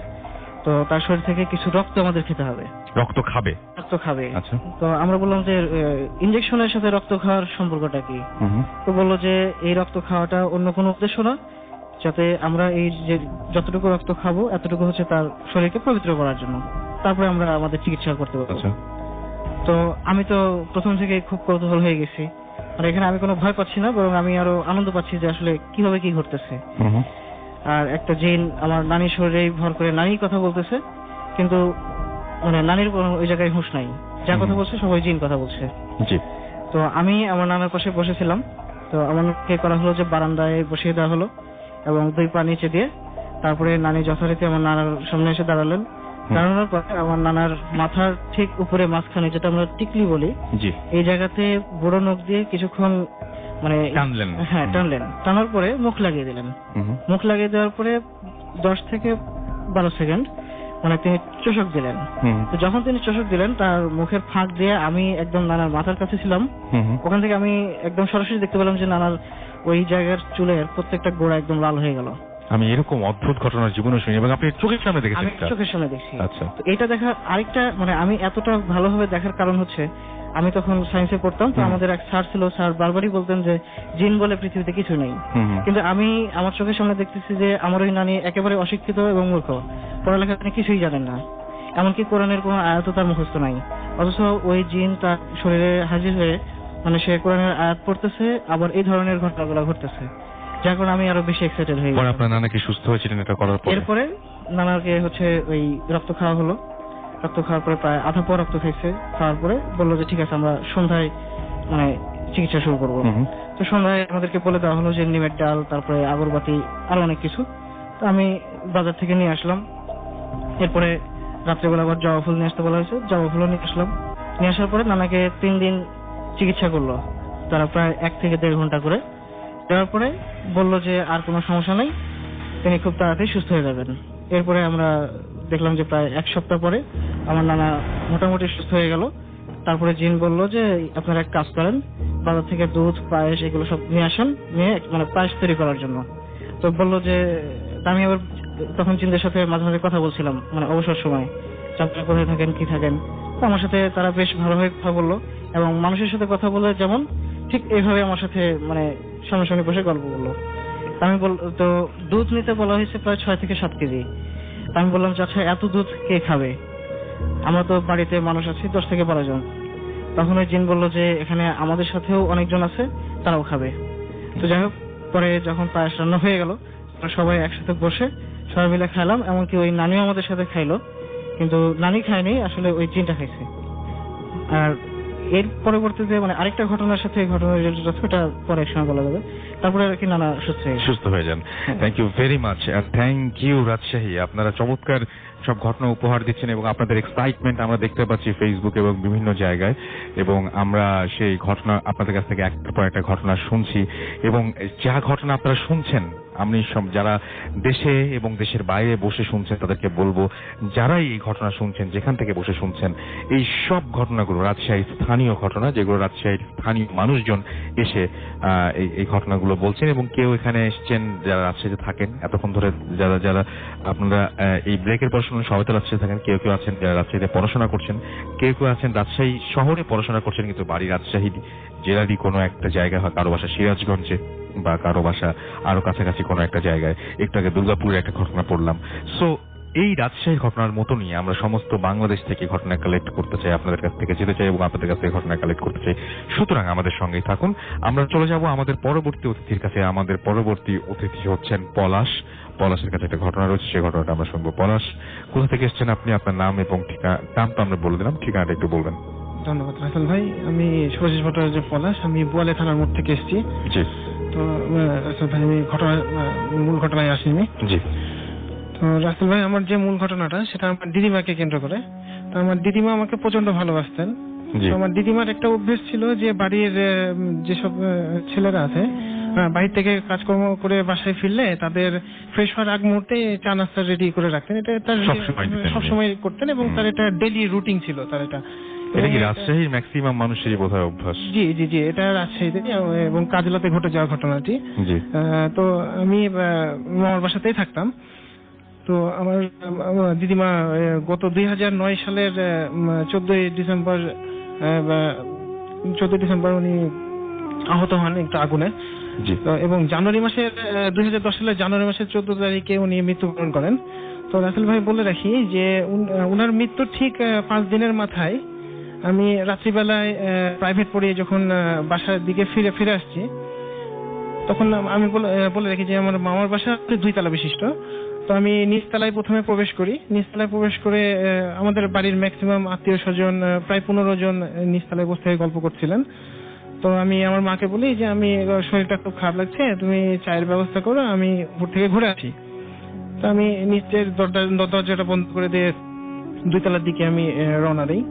তো তার শরীর থেকে কিছু রক্ত আমাদের খেতে হবে। রক্ত খাবে? রক্ত খাবে। আচ্ছা। তো আমরা বললাম যে ইনজেকশনের সাথে রক্ত খাওয়ার সম্পর্কটা কি? তো বললো যে এই রক্ত খাওয়াটা অন্য কোনো উদ্দেশ্য না, যাতে আমরা এই যে যতটুকু রক্ত খাবো এতটুকু হচ্ছে তার শরীরকে পবিত্র করার জন্য, তারপরে আমরা আমাদের চিকিৎসা করতে পারবো। তো আমি তো প্রথম থেকে খুব কৌতূহল হয়ে গেছি, আর এখানে আমি কোনো ভয় পাচ্ছি না, বরং আমি আরো আনন্দ পাচ্ছি যে আসলে কিভাবে কি ঘটতেছে। আর একটা জিন আমার নানির শরীরে ভর করে নানি কথা বলতেছে, কিন্তু মানে নানির কোনো ওই জায়গায় হুঁশ নাই, যা কথা বলছে সবাই জিন কথা বলছে। তো আমি আমার নানার পাশে বসেছিলাম, তো আমাকে করা হলো যে বারান্দায় বসিয়ে দেওয়া হলো এবং 2 পা নিচে দিয়ে, তারপরে নানি যথারীতি আমার নানার সামনে এসে দাঁড়ালেন। দাঁড়ানোর পরে আমার নানার মাথার ঠিক উপরে মাঝখানে, যেটা আমরা টিকলি বলি, এই জায়গাতে বড় নখ দিয়ে কিছুক্ষণ মানে টানলেন। হ্যাঁ টানলেন, টানার পরে মুখ লাগিয়ে দিলেন। মুখ লাগিয়ে দেওয়ার পরে 10 থেকে 12 সেকেন্ড মানে তিনি চোষক দিলেন। তো যখন তিনি চোষক দিলেন, তার মুখের ফাঁক দিয়ে আমি একদম নানার মাথার কাছে ছিলাম, ওখান থেকে আমি একদম সরাসরি দেখতে পেলাম যে নানার ওই জায়গার চুলের প্রত্যেকটা গোড়া একদম লাল হয়ে গেল। আমি এরকম অদ্ভুত ঘটনা জীবনে শুনি, এবং আপনি চোখের সামনে দেখেছেন? আমি চোখের সামনে দেখছি। আচ্ছা। তো এটা দেখা আরেকটা মানে আমি এতটা ভালোভাবে দেখার কারণ হচ্ছে আমি তখন সায়েন্সে পড়তাম, তো আমাদের এক স্যার ছিল, স্যার বারবারই বলতেন যে জিন বলে পৃথিবীতে কিছু নেই। কিন্তু আমি আমার চোখের সামনে দেখতেছি যে আমার ওই নানি একেবারে অশিক্ষিত এবং মূর্খ, পড়ালেখা তিনি কিছুই জানেন না, এমনকি কোরআনের কোনো আয়াত তার মুখস্থ নাই, অথচ ওই জিন তার শরীরে হাজির হয়ে মানে সে কোরআনের আয়াত পড়তেছে, আবার এই ধরনের ঘটনাগুলো ঘটতেছে, যার কারণে আমি আরো বেশি এক্সাইটেড হয়ে গেলাম। আপনার নানা কি সুস্থ হয়েছিলেন এটা করার পরে? এরপরে নানাকে হচ্ছে ওই রক্ত খাওয়া হলো, রক্ত খাওয়ার পরে প্রায় আধা পর রক্ত খাইছে, খাওয়ার পরে বললো যে ঠিক আছে আমরা সন্ধ্যায় মানে চিকিৎসা শুরু করবো। তো সন্ধ্যায় আমাদেরকে বলে দেওয়া হলো যে নিমের ডাল, তারপরে আগরবাতি, আরো অনেক কিছু। তো আমি বাজার থেকে নিয়ে আসলাম। এরপরে রাত্রেবেলা আবার জবা ফুল নিয়ে আসতে বলা হয়েছে, জবা ফুলও নিয়ে আসলাম। নিয়ে আসার পরে নানাকে 3 দিন চিকিৎসা করলো, তারা প্রায় 1 থেকে 1.5 ঘন্টা করে। দেওয়ার পরে বললো যে আর কোনো সমস্যা নেই, তিনি খুব তাড়াতাড়ি সুস্থ হয়ে যাবেন। এরপরে আমরা দেখলাম যে প্রায় 1 সপ্তাহ পরে আমার নানা মোটামুটি সুস্থ হয়ে গেল। তারপরে জিন বললো যে আপনারা এক কাজ করেন, বাজার থেকে দুধ, পায়েস এগুলো সব নিয়ে আসেন, নিয়ে মানে পায়েস তৈরি করার জন্য। তো বললো যে আমি আবার তখন জিনদের সাথে মাঝে মাঝে কথা বলছিলাম, মানে অবসর সময়, আপনারা কোথায় থাকেন কি থাকেন। তো আমার সাথে তারা বেশ ভালোভাবে কথা বললো, এবং মানুষের সাথে কথা বলে যেমন ঠিক এইভাবে আমার সাথে মানে সামনাসামনি বসে গল্প বললো। আমি তো দুধ নিতে বলা হয়েছে প্রায় 6 থেকে 7 কেজি। আমি বললাম যে আচ্ছা এত দুধ কে খাবে, আমরা তো বাড়িতে মানুষ আছি 10 থেকে 12 জন। তখন ওই জিন বললো যে এখানে আমাদের সাথেও অনেকজন আছে, তারাও খাবে। তো যাই হোক, পরে যখন পায়েস রান্না হয়ে গেল, সবাই একসাথে বসে সবাই মিলে খাইলাম, এমনকি ওই নানিও আমাদের সাথে খাইলো, কিন্তু নানি খায়নি, আসলে ওই জিনটা খাইছে। আর এর পরবর্তীতে মানে আরেকটা ঘটনার সাথে এই ঘটনা রিলেটেড আছে, এটা পরে একসময় বলা যাবে। তারপরে আর কি নানা সুস্থ হয়ে যান। থ্যাংক ইউ ভেরি মাচ, আর থ্যাংক ইউ রাজশাহী। আপনারা চমৎকার সব ঘটনা উপহার দিচ্ছেন, এবং আপনাদের এক্সাইটমেন্ট আমরা দেখতে পাচ্ছি ফেসবুক এবং বিভিন্ন জায়গায়, এবং আমরা সেই ঘটনা আপনাদের কাছ থেকে একটার পর একটা ঘটনা শুনছি, এবং যা ঘটনা আপনারা শুনছেন আমি যারা দেশে এবং দেশের বাইরে বসে শুনছেন তাদেরকে বলবো, যারাই এই ঘটনা শুনছেন, যেখান থেকে বসে শুনছেন, এই সব ঘটনাগুলো রাজশাহীর স্থানীয় ঘটনা, যেগুলো রাজশাহীর স্থানীয় মানুষজন এসে এই ঘটনাগুলো বলছেন। এবং কেউ এখানে এসছেন যারা রাজশাহীতে থাকেন এতক্ষণ ধরে, যারা যারা আপনারা এই ব্রেকের পর শুনুন, সবাই তো রাজশাহী থাকেন, কেউ কেউ আছেন যারা রাজশাহীতে পড়াশোনা করছেন, কেউ কেউ আছেন রাজশাহী শহরে পড়াশোনা করছেন কিন্তু বাড়ি রাজশাহী জেলারই কোনো একটা জায়গা হয়, কারো বাসা সিরাজগঞ্জে বা কারো বাসা আরো কাছাকাছি কোনো একটা জায়গায়। একটু আগে দুর্গাপুরের একটা ঘটনা পড়লাম। সো এই রাজশাহীর ঘটনার মতো নিয়ে আমরা সমস্ত বাংলাদেশ থেকে ঘটনা কালেক্ট করতে চাই, আপনাদের কাছ থেকে যেতে চাই এবং আপনাদের কাছ থেকে ঘটনা কালেক্ট করতে চাই। সুতরাং আমাদের সঙ্গেই থাকুন। আমরা চলে যাব আমাদের পরবর্তী অতিথির কাছে। আমাদের পরবর্তী অতিথি হচ্ছেন পলাশ। পলাশের কাছে একটা ঘটনা রয়েছে, সেই ঘটনাটা আমরা শুনবো। পলাশ, কোথা থেকে এসেছেন আপনি? আপনার নাম এবং ঠিকানা। নাম তো আমরা বলে দিলাম, ঠিকানাটা একটু বলবেন। ধন্যবাদ রাসেল ভাই। আমি সবশেষ ভট্টাচার্য পলাশ, আমি বোয়ালে থানার মোড় থেকে এসেছি। জি। তো রাসেল ভাই, আমি মূল ঘটনায় আসিনি। জি। তো রাসেল ভাই, আমার যে মূল ঘটনাটা সেটা আমার দিদিমাকে কেন্দ্র করে। তো আমার দিদিমা আমাকে প্রচন্ড ভালোবাসতেন। তো আমার দিদিমার একটা অভ্যেস ছিল যে বাড়ির যেসব ছেলেরা আছে বাড়ি থেকে কাজকর্ম করে বাসায় ফিরলে তাদের ফ্রেশ হওয়ার আগ মুহূর্তে চা নাস্তা রেডি করে রাখতেন। এটা তার সবসময় করতেন এবং তার এটা ডেইলি রুটিন ছিল তার এটা। এটা কি রাজশাহীর ম্যাক্সিমাম মানুষেরই বোধহয় অভ্যাস? জি জি জি, এটা রাজশাহীতে এবং কাজলাতে ঘটে যাওয়া ঘটনাটি। তো আমি মামার বাসাতেই থাকতাম। তো আমার দিদিমা গত 2009 সালের 14 ডিসেম্বর উনি আহত হন একটা আগুনে। এবং জানুয়ারি মাসের 2010 সালের জানুয়ারি মাসের 14 তারিখে উনি মৃত্যুবরণ করেন। তো রাসেল ভাই বলে রাখি যে উনার মৃত্যুর ঠিক 5 দিনের মাথায় আমি রাত্রিবেলায় প্রাইভেট পড়িয়ে যখন বাসার দিকে ফিরে আসছি, তখন আমি বলে রাখি যে আমার মামার বাসা 2 তলা বিশিষ্ট। তো আমি নিচতলায় প্রথমে প্রবেশ করি। নিচতলায় প্রবেশ করে আমাদের বাড়ির ম্যাক্সিমাম আত্মীয় স্বজন প্রায় 15 জন নিচতলায় বসে গল্প করছিলেন। তো আমি আমার মাকে বলি যে আমি শরীরটা খুব খারাপ লাগছে, তুমি চায়ের ব্যবস্থা করো, আমি উপর থেকে ঘুরে আসি। তো আমি নিচের দরজাটা বন্ধ করে দিয়ে 2 তলার দিকে আমি রওনা দিই।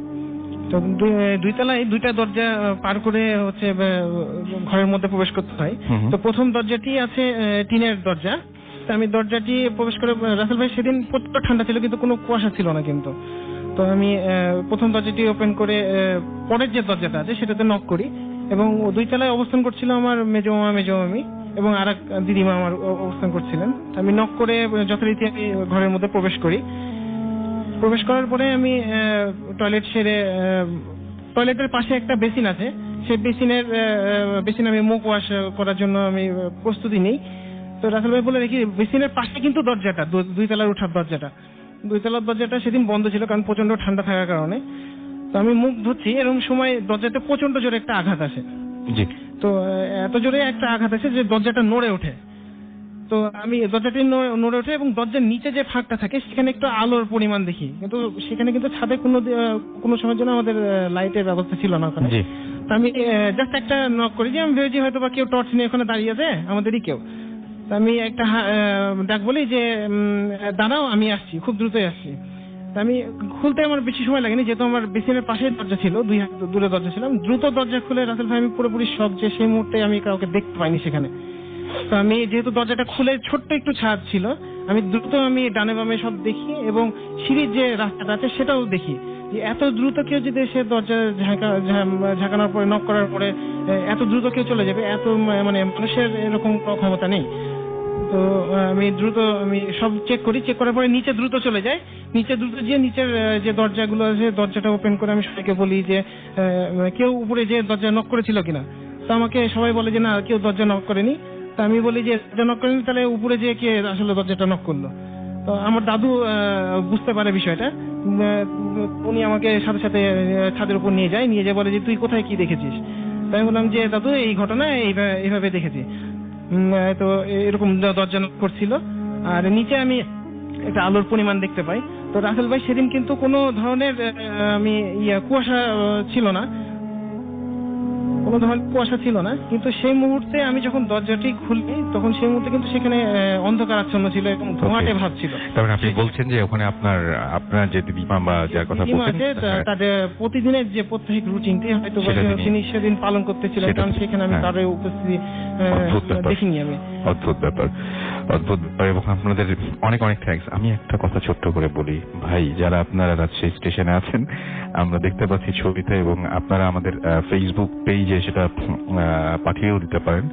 তো 2 তলায় 2টা দরজা পার করে হচ্ছে ঘরের মধ্যে প্রবেশ করতে হয়। তো প্রথম দরজাটি আছে টিনের দরজা। তো আমি দরজাটি প্রবেশ করে, রাসেল ভাই সেদিন প্রচন্ড ঠান্ডা ছিল কিন্তু কোনো কুয়াশা ছিল না কিন্তু। তো আমি প্রথম দরজাটি ওপেন করে পরের যে দরজাটা আছে সেটাতে নক করি এবং 2 তলায় অবস্থান করছিল আমার মেজো মামি এবং আর এক দিদিমা আমার অবস্থান করছিলেন। আমি নক করে যথারীতি আমি ঘরের মধ্যে প্রবেশ করি। প্রবেশ করার পরে আমি টয়লেট সেরে, টয়লেটের পাশে একটা বেসিন আছে, সেই বেসিনে আমি মুখ ওয়াশ করার জন্য আমি প্রস্তুতি নিই। তো রাসেল ভাই বলে রেখি বেসিনের পাশে কিন্তু দরজাটা 2 তলার উঠার দরজাটা, 2 তলার দরজাটা সেদিন বন্ধ ছিল কারণ প্রচন্ড ঠান্ডা থাকার কারণে। তো আমি মুখ ধুচ্ছি, এরকম সময় দরজাতে প্রচন্ড জোরে একটা আঘাত আসে। তো এত জোরে একটা আঘাত আসে যে দরজাটা নড়ে ওঠে। তো আমি দরজাটি নড়ে ওঠে এবং দরজার নিচে যে ফাঁকটা থাকে সেখানে একটু আলোর পরিমাণ দেখি, কিন্তু সেখানে কিন্তু ছাদে কোনো সময়ের জন্য আমাদের লাইটের ব্যবস্থা ছিল না ওখানে। তো আমি জাস্ট একটা নক করি যে আমি ভেবেছি হয়তো বা কেউ টর্চ নিয়ে ওখানে দাঁড়িয়ে আছে, আমাদেরই কেউ। তো আমি একটা ডাক বলি যে দাঁড়াও, আমি আসছি, খুব দ্রুতই আসছি। আমি খুলতে আমার বেশি সময় লাগেনি, যেহেতু আমার বেসিনের পাশে দরজা ছিল, 2 হাত দূরে দরজা ছিল। দ্রুত দরজা খুলে রাসেল ভাই আমি পুরোপুরি শক যে সেই মুহূর্তে আমি কাউকে দেখতে পাইনি সেখানে। তো আমি যেহেতু দরজাটা খুলে ছোট্ট একটু ছাদ ছিল, আমি দ্রুত আমি ডানে বামে সব দেখি এবং সিঁড়ির যে রাস্তাটা আছে সেটাও দেখি যে এত দ্রুত কেউ যদি সে দরজা ঝাঁকানোর পরে নক করার পরে এত দ্রুত কেউ চলে যাবে, এত মানে মানুষের এরকম ক্ষমতা নেই। তো আমি সব চেক করার পরে নিচে দ্রুত চলে যাই। নিচে দ্রুত গিয়ে নিচের যে দরজাগুলো আছে দরজাটা ওপেন করে আমি সবাইকে বলি যে কেউ উপরে যে দরজা নক করেছিল কিনা। তো আমাকে সবাই বলে যে না, কেউ দরজা নক করেনি। তো আমি বলি যে দরজা নক করেনি, তাহলে উপরে যে কে আসলে দরজাটা নক করলো। তো আমার দাদু বুঝতে পারে বিষয়টা, উনি আমাকে সাথে সাথে ছাদের উপর নিয়ে যায় বলে যে তুই কোথায় কি দেখেছিস। তাই আমি বললাম যে দাদু এই ঘটনা এইভাবে দেখেছি। তো এরকম দরজা নক করছিল আর নিচে আমি একটা আলোর পরিমাণ দেখতে পাই। তো রাসেল ভাই সেদিন কিন্তু কোনো ধরনের কুয়াশা ছিল না, কোনো ধরনের কুয়াশা ছিল না, কিন্তু সেই মুহূর্তে আমি যখন দরজাটি খুলি তখন সেই মুহূর্তে কিন্তু সেখানে অন্ধকার আচ্ছন্ন ছিল এবং ধোঁয়াটে ভাব ছিল। তারপরে আপনি বলছেন যে ওখানে আপনার যে দিদিমা বা যার কথা বলছেন তাদের প্রতিদিনের যে প্রত্যেক রুটিনটি হয়তো তিনি সেদিন পালন করতেছিলেন, কারণ সেখানে আমি তাদের উপস্থিতি দেখিনি আমি। অদ্ভুত ব্যাপার। অদ্ভুত ব্যাপার এবং আপনাদের অনেক অনেক থ্যাঙ্কস। আমি একটা কথা ছোট্ট করে বলি ভাই, যারা আপনারা রাজশাহী স্টেশনে আছেন, আমরা দেখতে পাচ্ছি ছবিতে এবং আপনারা আমাদের ফেসবুক পেজে সেটা পাঠিয়েও দিতে পারেন।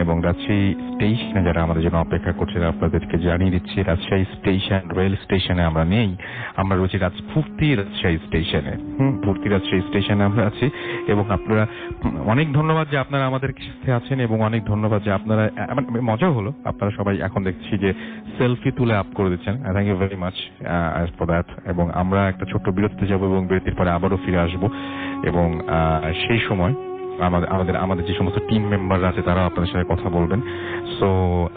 এবং রাজশাহী স্টেশনে যারা আমাদের জন্য অপেক্ষা করছেন আপনাদেরকে জানিয়ে দিচ্ছি, রাজশাহী স্টেশন রেল স্টেশনে আমরা নেই, আমরা রয়েছি ফুর্তি রাজশাহী স্টেশনে। ফুর্তি রাজশাহী স্টেশনে আমরা আছি এবং আপনারা অনেক ধন্যবাদ যে আপনারা আমাদের সাথে আছেন এবং অনেক ধন্যবাদ যে আপনারা, মজা হলো আপনারা সবাই এখন দেখছি যে সেলফি তুলে আপ করে দিচ্ছেন। Thank you very much for that. এবং আমরা একটা ছোট্ট বিরতিতে যাব এবং বিরতির পরে আবারও ফিরে আসবো এবং সেই সময় আমাদের যে সমস্ত টিম মেম্বার আছে তারাও আপনাদের সাথে কথা বলবেন। সো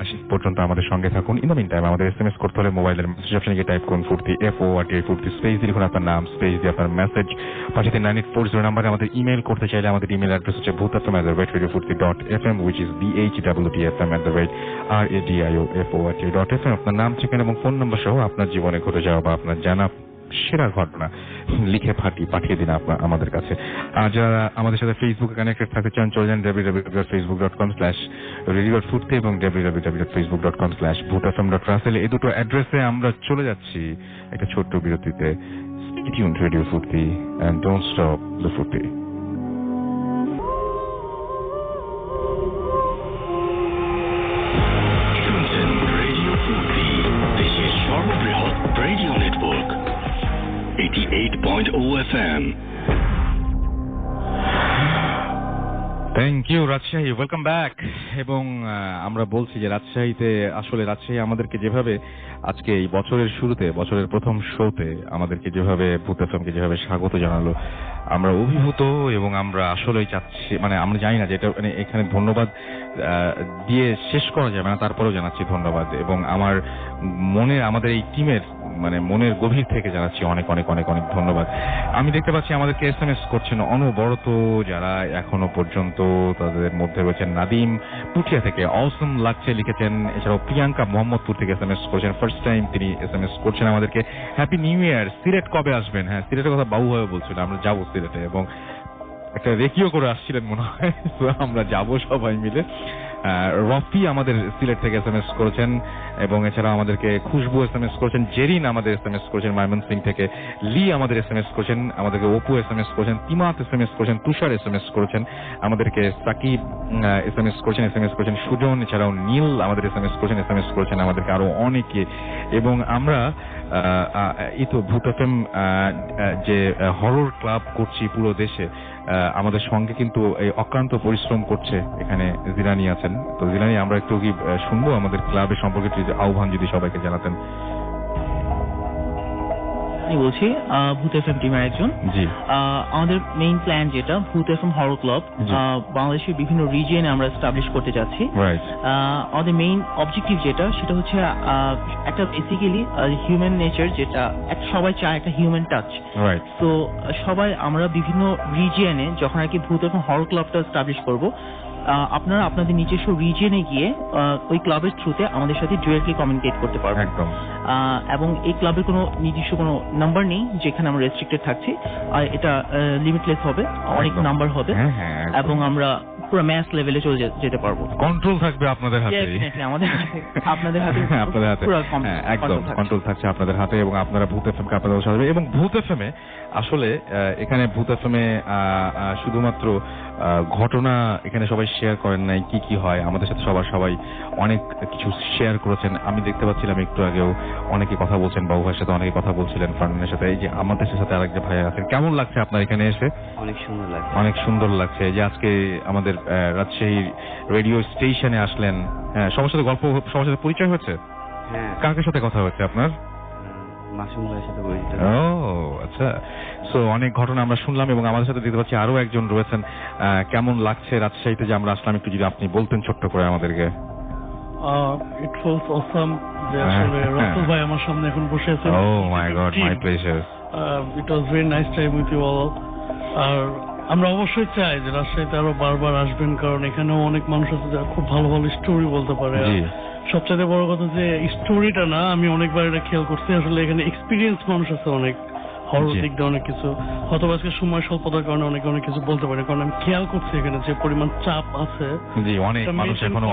সেই পর্যন্ত আমাদের সঙ্গে থাকুন। ইন দ্য মিন টাইম আমাদের SMS করতে হলে মোবাইলের মেসেজ অপশনে গিয়ে টাইপ করুন ফুর্তি, FORTI ফুর্তি, স্পেস দিয়ে লিখুন আপনার নাম, স্পেস দিয়ে আপনার মেসেজ পাঠিয়ে 9840 নাম্বারে। আমাদের ইমেল করতে চাইলে আমাদের ইমেল অ্যাড্রেস হচ্ছে bhutfm@radiofurti.fm, which is BHWTFM@radiofurti.fm। আপনার নাম, ঠিকানা এবং ফোন নাম্বার সহ আপনার জীবনে ঘটে যাওয়া বা আপনার জানা সেরা ঘটনা লিখে পাঠিয়ে দিন আমাদের কাছে। আর যারা আমাদের সাথে ফেসবুকে কানেক্টেড থাকতে চান চলে যান www.facebook.com/radio.furti এবং www.facebook.com/bhutfm.russell। এই দুটো অ্যাড্রেসে আমরা চলে যাচ্ছি একটা ছোট্ট বিরতিতে। Stay tuned to Radio Furti and don't stop the Furti. শুনছেন রেডিও ফুর্তি, দেশের সর্ববৃহৎ radio network 88.0 FM। Thank you Rajshahi, welcome back. এবং আমরা বলছি যে রাজশাহীতে আসলে রাজশাহী আমাদেরকে যেভাবে আজকে এই বছরের শুরুতে, বছরের প্রথম শোতে আমাদেরকে যেভাবে ভূত এফএমকে যেভাবে স্বাগত জানালো, আমরা অভিভূত এবং আমরা আসলেই চাচ্ছি, মানে আমরা জানি না যে এটা মানে এখানে ধন্যবাদ দিয়ে শেষ করা যাবে না, তারপরেও জানাচ্ছি ধন্যবাদ। এবং আমার আমাদের এই টিমের মনের গভীর থেকে জানাচ্ছি অনেক অনেক অনেক অনেক ধন্যবাদ। আমি দেখতে পাচ্ছি আমাদেরকে SMS করছেন অনবরত যারা এখনো পর্যন্ত, তাদের মধ্যে রয়েছেন নাদিম পুঠিয়া থেকে অসম লাগছে লিখেছেন, এছাড়াও প্রিয়াঙ্কা মোহাম্মদপুর থেকে SMS করেছেন, ফার্স্ট টাইম তিনি SMS করছেন আমাদেরকে। হ্যাপি নিউ ইয়ার, সিলেট কবে আসবেন? হ্যাঁ, সিলেটের কথা বাবু ভাবে বলছিল, আমরা যাবো সিলেটে এবং একটা রেকিও করে আসছিলেন মনে হয়, আমরা যাবো সবাই মিলে। রফি আমাদের সিলেট থেকে SMS করেছেন এবং এছাড়া আমাদেরকে খুশবু SMS করেছেন, জেরিন আমাদের SMS করেছেন ময়মনসিং থেকে, লি আমাদের SMS করেছেন, আমাদেরকে অপু SMS করেছেন, তিমাত SMS করেছেন, তুষার SMS করেছেন, আমাদেরকে সাকিব SMS করেছেন সুজন, এছাড়াও নীল আমাদের SMS করেছেন আমাদেরকে আরো অনেকে। এবং আমরা এই তো ভূত এফএম যে হরর ক্লাব করছি পুরো দেশে, আমাদের সঙ্গে কিন্তু এই অক্লান্ত পরিশ্রম করছে এখানে জিলানি আছেন। তো জিলানি, আমরা একটু কি শুনবো আমাদের ক্লাবের সম্পর্কে আহ্বান যদি সবাইকে জানাতেন। আমি বলছি ভূত এফএম টিমের একজন। জি, আমাদের মেইন প্ল্যান যেটা ভূত এফএম হরর ক্লাব বাংলাদেশের বিভিন্ন রিজিয়নে আমরা এস্টাবলিশ করতে যাচ্ছি। আমাদের মেইন অবজেক্টিভ যেটা সেটা হচ্ছে একটা বেসিক্যালি হিউম্যান নেচার, যেটা সবাই চায় একটা হিউম্যান টাচ। তো সবাই আমরা বিভিন্ন রিজিয়নে যখন আর কি ভূত এফএম হরর ক্লাবটা এস্টাবলিশ করবো, আপনারা আপনাদের নিজস্ব রিজিয়নে গিয়ে ওই ক্লাবের থ্রুতে আমাদের সাথে ডিরেক্টলি কমিউনিকেট করতে পারবেন। এবং এই ক্লাবের কোনো নির্দিষ্ট কোনো নাম্বার নেই যেখানে আমরা রেস্ট্রিক্টেড থাকছি, আর এটা লিমিটলেস হবে, অনেক নাম্বার হবে এবং আমরা পুরো ম্যাচ লেভেলে চলে যেতে পারবো। কন্ট্রোল থাকবে আপনাদের হাতে, আপনাদের হাতে একদম কন্ট্রোল থাকছে আপনাদের হাতে। এবং আপনারা ভূত এফএমকে আপনাদের সাথে, এবং ভূত এফএমে আসলে এখানে ভূত এফএমে শুধুমাত্র ঘটনা এখানে সবাই শেয়ার করেন নাই, কি কি হয় আমাদের সাথে সবাই অনেক কিছু শেয়ার করেছেন। আমি দেখতে পাচ্ছিলাম একটু আগেও অনেকে কথা বলছেন, বাবু ভাইয়ের সাথে অনেকে কথা বলছিলেন, ফারহানের সাথে। এই যে আমাদের সাথে আরেক যে ভাই আছেন, কেমন লাগছে আপনার এখানে এসে? অনেক সুন্দর লাগছে যে আজকে আমাদের রাজশাহী রেডিও স্টেশনে আসলেন। হ্যাঁ, সবার সাথে গল্প, সবার সাথে পরিচয় হয়েছে? কার সাথে কথা হচ্ছে আপনার? মাসুম ভাইয়ের সাথে পরিচিত। ও আচ্ছা, সো অনেক ঘটনা আমরা শুনলাম এবং আমাদের সাথে দেখতে পাচ্ছি আরো একজন রয়েছেন। কেমন লাগছে রাজশাহীতে যে আমরা আসলাম, একটু যদি আপনি বলতেন ছোট্ট করে আমাদেরকে। ইট ফিলস অসাম যে আসলে রাসেল ভাই আমার সামনে এখন বসে আছেন। Oh my God, my pleasure. It was very nice time with you all. আর আমরা অবশ্যই চাই যে রাজশাহীতে আরো বারবার আসবেন, কারণ এখানেও অনেক মানুষ আছে যারা খুব ভালো ভালো স্টোরি বলতে পারে। সবচেয়ে বড় কথা যে স্টোরিটা না, আমি অনেকবার এটা খেয়াল করছি, আসলে এখানে এক্সপিরিয়েন্স মানুষ আছে অনেক, হরর দিক দিয়ে অনেক কিছু, হয়তো আজকে সময় স্বল্পতার কারণে অনেক কিছু বলতে পারে, কারণ আমি খেয়াল করছি এখানে যে পরিমাণ চাপ আছে। জি, অনেক মানুষ এখনো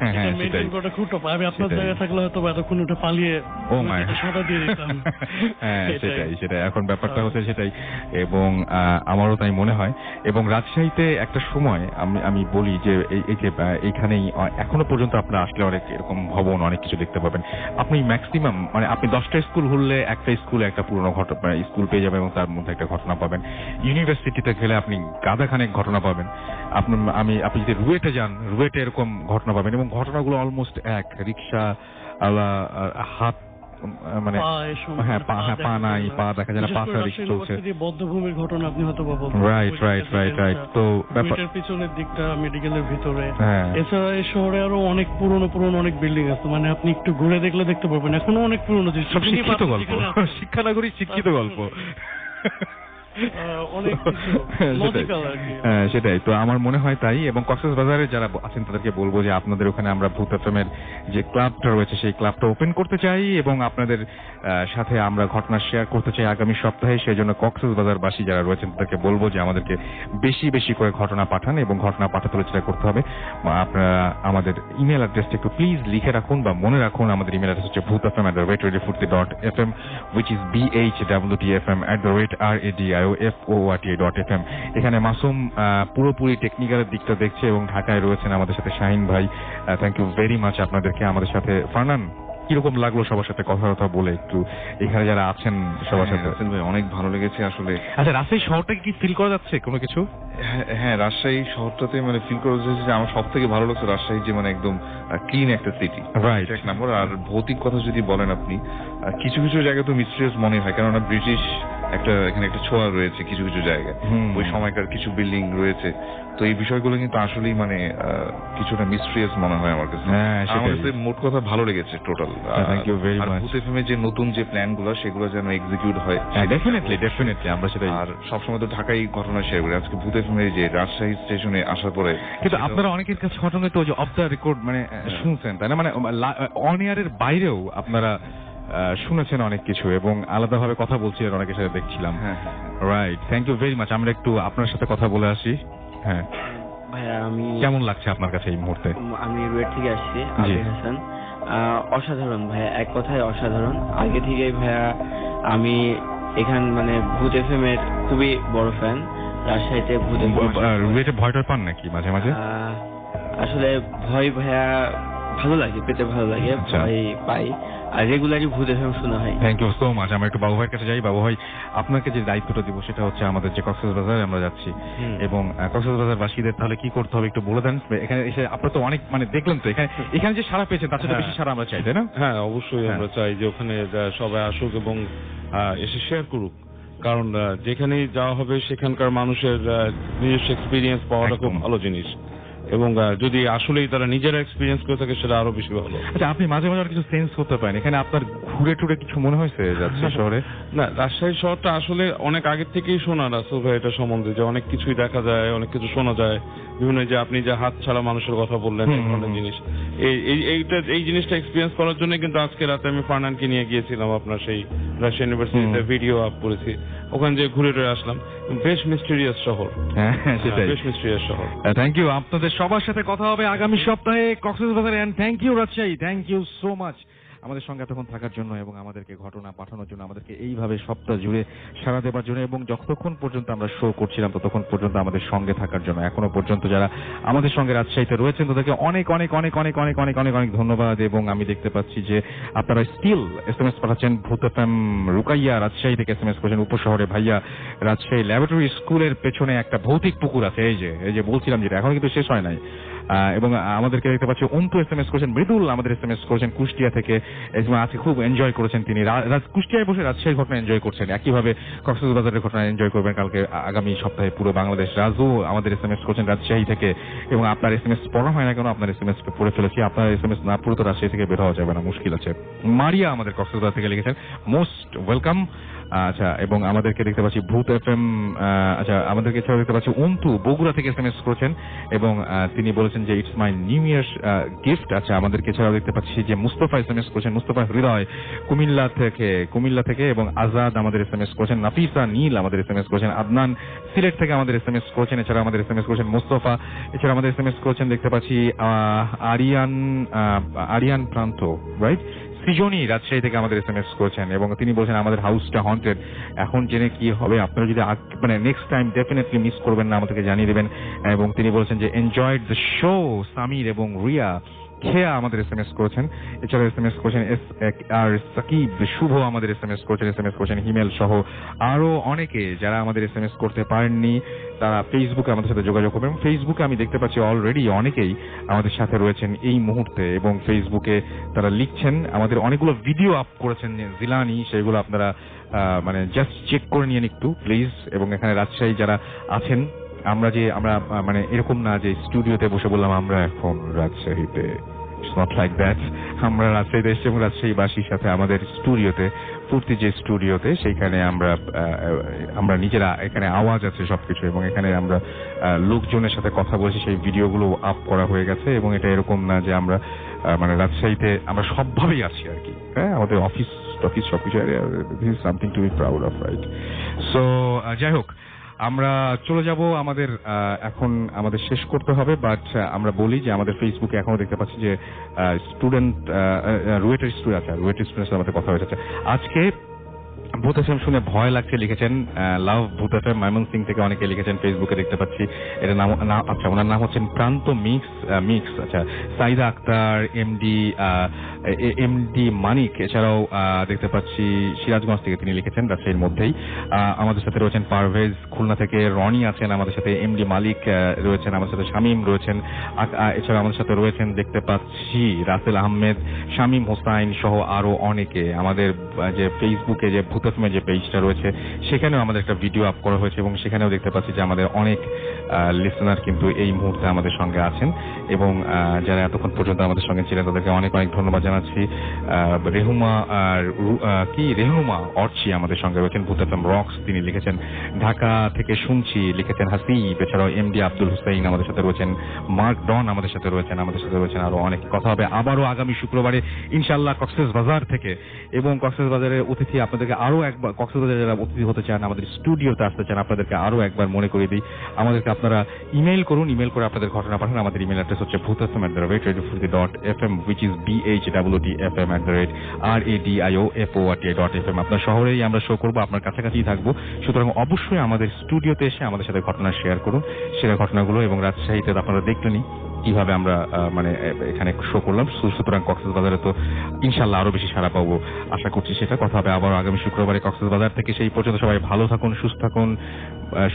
এটা মেইনটেইন করা খুব টাফ। আমি আপনার জায়গায় থাকলে হয়তো এতক্ষণ উঠে পালিয়ে সাদা দিয়ে দিতাম। হ্যাঁ সেটাই এখন ব্যাপারটা হচ্ছে সেটাই, এবং আমারও তাই মনে হয়। এবং রাজশাহীতে একটা সময় আমি বলি যে এই যে এইখানেই এখনো পর্যন্ত আপনারা আসলে অনেক এরকম ভবন অনেক কিছু দেখতে পাবেন। আপনি ম্যাক্সিমাম মানে আপনি 10টা স্কুল ঘুরলে একটা স্কুলে একটা পুরনো স্কুল পেয়ে যাবেন এবং তার মধ্যে একটা ঘটনা পাবেন। ইউনিভার্সিটিতে গেলে আপনি গাদাখানেক ঘটনা পাবেন। আপনি যদি রুয়েটে যান, রুয়েটে এরকম ঘটনা পাবেন এবং ঘটনাগুলো অলমোস্ট এক। রিক্সা হাত মানে পা নাই, পা দেখা যায় না, পা রিক্সা চলছে। বদ্ধভূমির ঘটনা আপনি হয়তো রাইট। তো ব্যাপারটার পিছনের দিকটা মেডিকেলের ভিতরে, এছাড়া এই শহরে আরো অনেক পুরনো অনেক বিল্ডিং আছে, মানে আপনি একটু ঘুরে দেখলে দেখতে পারবেন এখনো অনেক পুরনো জিনিস। সব শিক্ষিত গল্প, শিক্ষানগরী শিক্ষিত গল্প। সেটাই তো আমার মনে হয় তাই। এবং কক্সবাজারে যারা আছেন তাদেরকে বলবো যে আপনাদের ওখানে আমরা ভূত এফএমের যে ক্লাবটা রয়েছে সেই ক্লাবটা ওপেন করতে চাই এবং আপনাদের সাথে আমরা ঘটনা শেয়ার করতে চাই আগামী সপ্তাহে। সেই জন্য কক্সবাজারবাসী যারা রয়েছেন তাদেরকে বলবো যে আমাদেরকে বেশি বেশি করে ঘটনা পাঠান এবং ঘটনা পাঠাতে হলে যেটা করতে হবে আপনারা আমাদের ইমেল অ্যাড্রেসটা একটু প্লিজ লিখে রাখুন বা মনে রাখুন। আমাদের ইমেল অ্যাড্রেস হচ্ছে bhutfm@radiofurti.fm which is bhwtfm@radiofurti.fm। এখানে মাসুম পুরোপুরি টেকনিক্যাল দিকটা দেখছে এবং ঢাকায় রয়েছেন আমাদের সাথে শাহিন ভাই। থ্যাংক ইউ ভেরি মাচ আপনাদেরকে। আমাদের সাথে ফারনান, কিরকম লাগলো সবার সাথে কথা বলে একটু এখানে যারা আছেন সবার সাথে? অনেক ভালো লেগেছে আসলে। আচ্ছা, রাজশাহী শহরটাকে কি ফিল করা যাচ্ছে কোনো কিছু? হ্যাঁ, রাজশাহী শহরটাতে মানে ফিল করা যাচ্ছে যে আমার সব থেকে ভালো লাগছে রাজশাহী যে মানে একদম ক্লিন একটা সিটি, রাইট, এক নম্বর। আর ভৌতিক কথা যদি বলেন আপনি, কিছু কিছু জায়গায় তো মিস্ট্রিয়াস মনে হয়, কেননা ব্রিটিশ এখানে একটা ছোঁয়া রয়েছে কিছু কিছু জায়গায়, ওই সময়কার কিছু বিল্ডিং রয়েছে। তো এই বিষয়গুলো কিন্তু আসলেই মানে কিছুটা মিস্ট্রিয়াস মনে হয় আমার কাছে। আমার কাছে মোট কথা ভালো লেগেছে টোটাল। ভূত এফএমে যে নতুন যে প্ল্যান গুলো সেগুলো যেন এক্সিকিউট হয়। ডেফিনেটলি আমরা সেটাই। আর সবসময় তো ঢাকাই ঘটনা শেয়ার করি। আজকে ভূত এফএম যে রাজশাহী স্টেশনে আসার পরে কিন্তু আপনারা অনেকের কাছে ঘটনা তো যে অফ দ্য রেকর্ড মানে শুনছেন, তাই না? মানে অন এয়ারের বাইরেও আপনারা শুনেছেন অনেক কিছু এবং আলাদাভাবে কথা বলছিলেন অনেকের সাথে দেখছিলাম। Right, thank you very much. আমরা একটু আপনার সাথে কথা বলে আসি। হ্যাঁ ভাইয়া, আমি কেমন লাগছে আপনার কাছে এই মুহূর্তে? আমি রুয়েট থেকে আসছি, আবির হাসান। অসাধারণ ভাইয়া, এক কথায় অসাধারণ। আগে থেকেই ভাইয়া আমি এখান মানে ভূত এফএম এর খুবই বড় ফ্যান। রাজশাহীতে ভূত রুয়েটে ভয়টা পান নাকি মাঝে মাঝে? আসলে ভয় ভাইয়া ভালো লাগে, পেতে ভালো লাগে, ভয় পাই। আর রেগুলারই ভূত এফএম শোনা হয়। Thank you so much. আমরা একটু বাবু ভাইয়ের কাছে যাই। বাবু ভাই, আপনাকে যে দায়িত্বটা দিব সেটা হচ্ছে আমাদের যে কক্সবাজারে আমরা যাচ্ছি এবং কক্সবাজারবাসীদের তাহলে কি করতে হবে একটু বলে দেন। এখানে এসে আপনারা তো অনেক মানে দেখলেন তো এখানে যে সারা পেয়েছেন তার সাথে বেশি সারা আমরা চাই, তাই না? হ্যাঁ, অবশ্যই আমরা চাই যে ওখানে সবাই আসুক এবং এসে শেয়ার করুক, কারণ যেখানেই যাওয়া হবে সেখানকার মানুষের নিজস্ব এক্সপিরিয়েন্স পাওয়াটা খুব ভালো জিনিস এবং যদি আসলেই তারা নিজেরা এক্সপিরিয়েন্স করে থাকে সেটা আরো বেশি ভালো। আচ্ছা, আপনি মাঝে মাঝে কিছু সেন্স করতে পারেন এখানে আপনার ঘুরে টুরে কিছু মনে হয়েছে যাচ্ছে শহরে? না, রাজশাহী শহরটা আসলে অনেক আগের থেকেই শোনা রাসেল ভাই এটা সম্বন্ধে যে অনেক কিছুই দেখা যায়, অনেক কিছু শোনা যায়, বিভিন্ন যে আপনি যে হাত ছাড়া মানুষের কথা বললেন অনেক জিনিস, এই জিনিসটা এক্সপিরিয়েন্স করার জন্য কিন্তু আজকে রাতে আমি ফারনানকে নিয়ে গিয়েছিলাম আপনার সেই রাজশাহী ইউনিভার্সিটিতে, ভিডিও আপ করেছি, ওখানে যে ঘুরে টুরে আসলাম। বেশ মিস্টেরিয়াস শহর। হ্যাঁ, সেটাই, বেশ মিস্টেরিয়াস শহর। Thank you. আপনাদের সবার সাথে কথা হবে আগামী সপ্তাহে কক্সবাজারে। And thank you Rajshahi, thank you so much আমাদের সঙ্গে এতক্ষণ থাকার জন্য এবং আমাদেরকে ঘটনা পাঠানোর জন্য, আমাদেরকে এইভাবে সপ্তাহ জুড়ে সাড়া দেবার জন্য এবং যতক্ষণ পর্যন্ত আমরা শো করছিলাম ততক্ষণ পর্যন্ত আমাদের সঙ্গে থাকার জন্য। এখনো পর্যন্ত যারা আমাদের সঙ্গে রাজশাহীতে রয়েছেন তাদেরকে অনেক অনেক অনেক অনেক অনেক অনেক অনেক অনেক ধন্যবাদ। এবং আমি দেখতে পাচ্ছি যে আপনারা স্টিল SMS পাঠাচ্ছেন। ভূত এফএম রুকাইয়া রাজশাহী থেকে SMS করেছেন। উপশহরে ভাইয়া, রাজশাহী ল্যাবরেটরি স্কুলের পেছনে একটা ভৌতিক পুকুর আছে, এই যে বলছিলাম যেটা এখন কিন্তু শেষ হয় নাই। এবং আমাদেরকে দেখতে পাচ্ছি অন্তু SMS করেছেন। মৃদুল আমাদের SMS করেছেন কুষ্টিয়া থেকে, আজকে খুব এনজয় করেছেন তিনি। কুষ্টিয়ায় বসে রাজশাহীর ঘটনা এনজয় করছেন, একইভাবে কক্সবাজারের ঘটনা এনজয় করবেন কালকে আগামী সপ্তাহে পুরো বাংলাদেশ। রাজু আমাদের SMS করেছেন রাজশাহী থেকে এবং আপনার SMS পড়া হয় না কেন, আপনার SMS পড়ে ফেলেছি। আপনার SMS না পুরো তো রাজশাহী থেকে বের হওয়া যাবে না, মুশকিল আছে। মারিয়া আমাদের কক্সবাজার থেকে লিখেছেন মোস্ট ওয়েলকাম। আচ্ছা, এবং আমাদেরকে দেখতে পাচ্ছি ভূত এফএম, আচ্ছা আমাদেরকে এছাড়াও দেখতে পাচ্ছি অন্তু বগুড়া থেকে এসএমএস করেছেন এবং তিনি বলেছেন যে it's my new year gift. আচ্ছা, আমাদেরকে এছাড়াও দেখতে পাচ্ছি যে মুস্তফা এসএমএস করেছেন, মুস্তফা হৃদয় কুমিল্লা থেকে এবং আজাদ আমাদের এসএমএস করেছেন, নাফিসা নীল আমাদের এসএমএস করেছেন, আদনান সিলেট থেকে আমাদের এসএমএস করেছেন, এছাড়া আমাদের এসএমএস করেছেন মোস্তফা, এছাড়া আমাদের এসএমএস করেছেন দেখতে পাচ্ছি আরিয়ান প্রান্ত, রাইট, সৃজনী রাজশাহী থেকে আমাদের এসএমএস করেছেন এবং তিনি বলছেন আমাদের হাউসটা হন্টেড। এখন জেনে কি হবে, আপনারা যদি মানে নেক্সট টাইম ডেফিনেটলি মিস করবেন না, আমাদেরকে জানিয়ে দেবেন। এবং তিনি বলেছেন যে এনজয়েড দ্য শো। সামির এবং রিয়া খেয়া আমাদের এসএমএস করেছেন, এছাড়া এসএমএস করেছেন আর সাকিব, শুভ আমাদের এসএমএস করেছেন হিমেল সহ আরো অনেকে যারা আমাদের এসএমএস করতে পারেননি তারা ফেসবুকে আমাদের সাথে যোগাযোগ করবেন। ফেসবুকে আমি দেখতে পাচ্ছি অলরেডি অনেকেই আমাদের সাথে রয়েছেন এই মুহূর্তে এবং ফেসবুকে তারা লিখছেন। আমাদের অনেকগুলো ভিডিও আপ করেছেন জিলানি, সেগুলো আপনারা মানে জাস্ট চেক করে নিন একটু প্লিজ। এবং এখানে রাজশাহী যারা আছেন, আমরা মানে এরকম না যে স্টুডিওতে বসে বললাম আমরা এখন রাজশাহীতে, ইটস নট লাইক দ্যাট। আমরা রাজশাহীতে এসেছি এবং রাজশাহীবাসীর সাথে আমাদের স্টুডিওতে, ফুর্তি যে স্টুডিওতে, সেইখানে আমরা নিজেরা, এখানে আওয়াজ আছে সবকিছু এবং এখানে আমরা লোকজনের সাথে কথা বলছি, সেই ভিডিওগুলো আপ করা হয়ে গেছে। এবং এটা এরকম না যে আমরা মানে রাজশাহীতে আমরা সবভাবেই আছি আর কি, হ্যাঁ, আমাদের অফিস সবকিছু, this is something to be proud of, right? So যাই হোক, আমরা চলে যাব, এখন আমাদের শেষ করতে হবে, বাট আমরা বলি যে আমাদের ফেসবুকে এখনো দেখতে পাচ্ছি যে স্টুডেন্ট রুয়েটের স্টুডেন্টের আমাদের কথা হয়েছে। আজকে ভূত এফএম শুনে ভয় লাগছে লিখেছেন লাভ ভূত এফএম ময়মনসিং থেকে অনেকে লিখেছেন, ফেসবুকে দেখতে পাচ্ছি। এটা নাম, আচ্ছা, ওনার নাম হচ্ছেন প্রান্ত মিক্স। আচ্ছা, সাইদা আক্তার, এমডি মানিক, এছাড়াও দেখতে পাচ্ছি সিরাজগঞ্জ থেকে তিনি লিখেছেন, রাজশাহীর মধ্যেই। আমাদের সাথে রয়েছেন পারভেজ খুলনা থেকে, রনি আছেন আমাদের সাথে, এমডি মালিক রয়েছেন আমাদের সাথে, শামীম রয়েছেন, এছাড়া আমাদের সাথে রয়েছেন দেখতে পাচ্ছি রাসেল আহমেদ, শামীম হোসাইন সহ আরো অনেকে। আমাদের যে ফেসবুকে যে ভূত এফএমের যে পেজটা রয়েছে সেখানেও আমাদের একটা ভিডিও আপ করা হয়েছে এবং সেখানেও দেখতে পাচ্ছি যে আমাদের অনেক লিসেনার কিন্তু এই মুহূর্তে আমাদের সঙ্গে আছেন এবং যারা এতক্ষণ পর্যন্ত আমাদের সঙ্গে ছিলেন তাদেরকে অনেক অনেক ধন্যবাদ জানাচ্ছি। রেহনুমা অর্চি আমাদের সঙ্গে রয়েছেন, ভূত এফএম রক্স তিনি লিখেছেন, ঢাকা থেকে শুনছি লিখেছেন হাসিব, এছাড়াও এমডি আব্দুল হুসাইন আমাদের সাথে রয়েছেন, মার্ক ডন আমাদের সাথে রয়েছেন আরো অনেক। কথা হবে আবারও আগামী শুক্রবারে ইনশাআল্লাহ কক্সবাজার থেকে। এবং কক্সবাজারের অতিথি আপনাদেরকে আরো একবার, কক্সবাজারে যারা অতিথি হতে চান, আমাদের স্টুডিওতে আসতে চান, আপনাদেরকে আরো একবার মনে করিয়ে দিই, আমাদেরকে আপনারা ইমেল করুন, ইমেল করে আপনাদের ঘটনা পাঠান। আমাদের ইমেল অ্যাড্রেস হচ্ছে bhutfm@radiofurti.fm, which is bhwtfm@radiofurti.fm। আপনার শহরেই আমরা শো করবো, আপনার কাছাকাছি থাকবো, সুতরাং অবশ্যই আমাদের স্টুডিওতে এসে আমাদের সাথে ঘটনা শেয়ার করুন, সেরা ঘটনাগুলো। এবং রাজশাহীতে আপনারা দেখলেনই কিভাবে আমরা মানে এখানে শো করলাম, সুতরাং কক্সবাজারে তো ইনশাআল্লাহ আরো বেশি সাড়া পাবো আশা করছি। সেটা কথা হবে আবার আগামী শুক্রবারে কক্সবাজার থেকে। সেই পর্যন্ত সবাই ভালো থাকুন, সুস্থ থাকুন,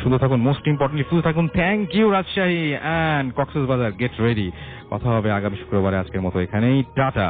সুন্দর থাকুন, মোস্ট ইম্পর্টেন্টলি সুস্থ থাকুন। Thank you Rajshahi and Cox's Bazar, get ready. কথা হবে আগামী শুক্রবারে। আজকের মতো এখানেই, টাটা।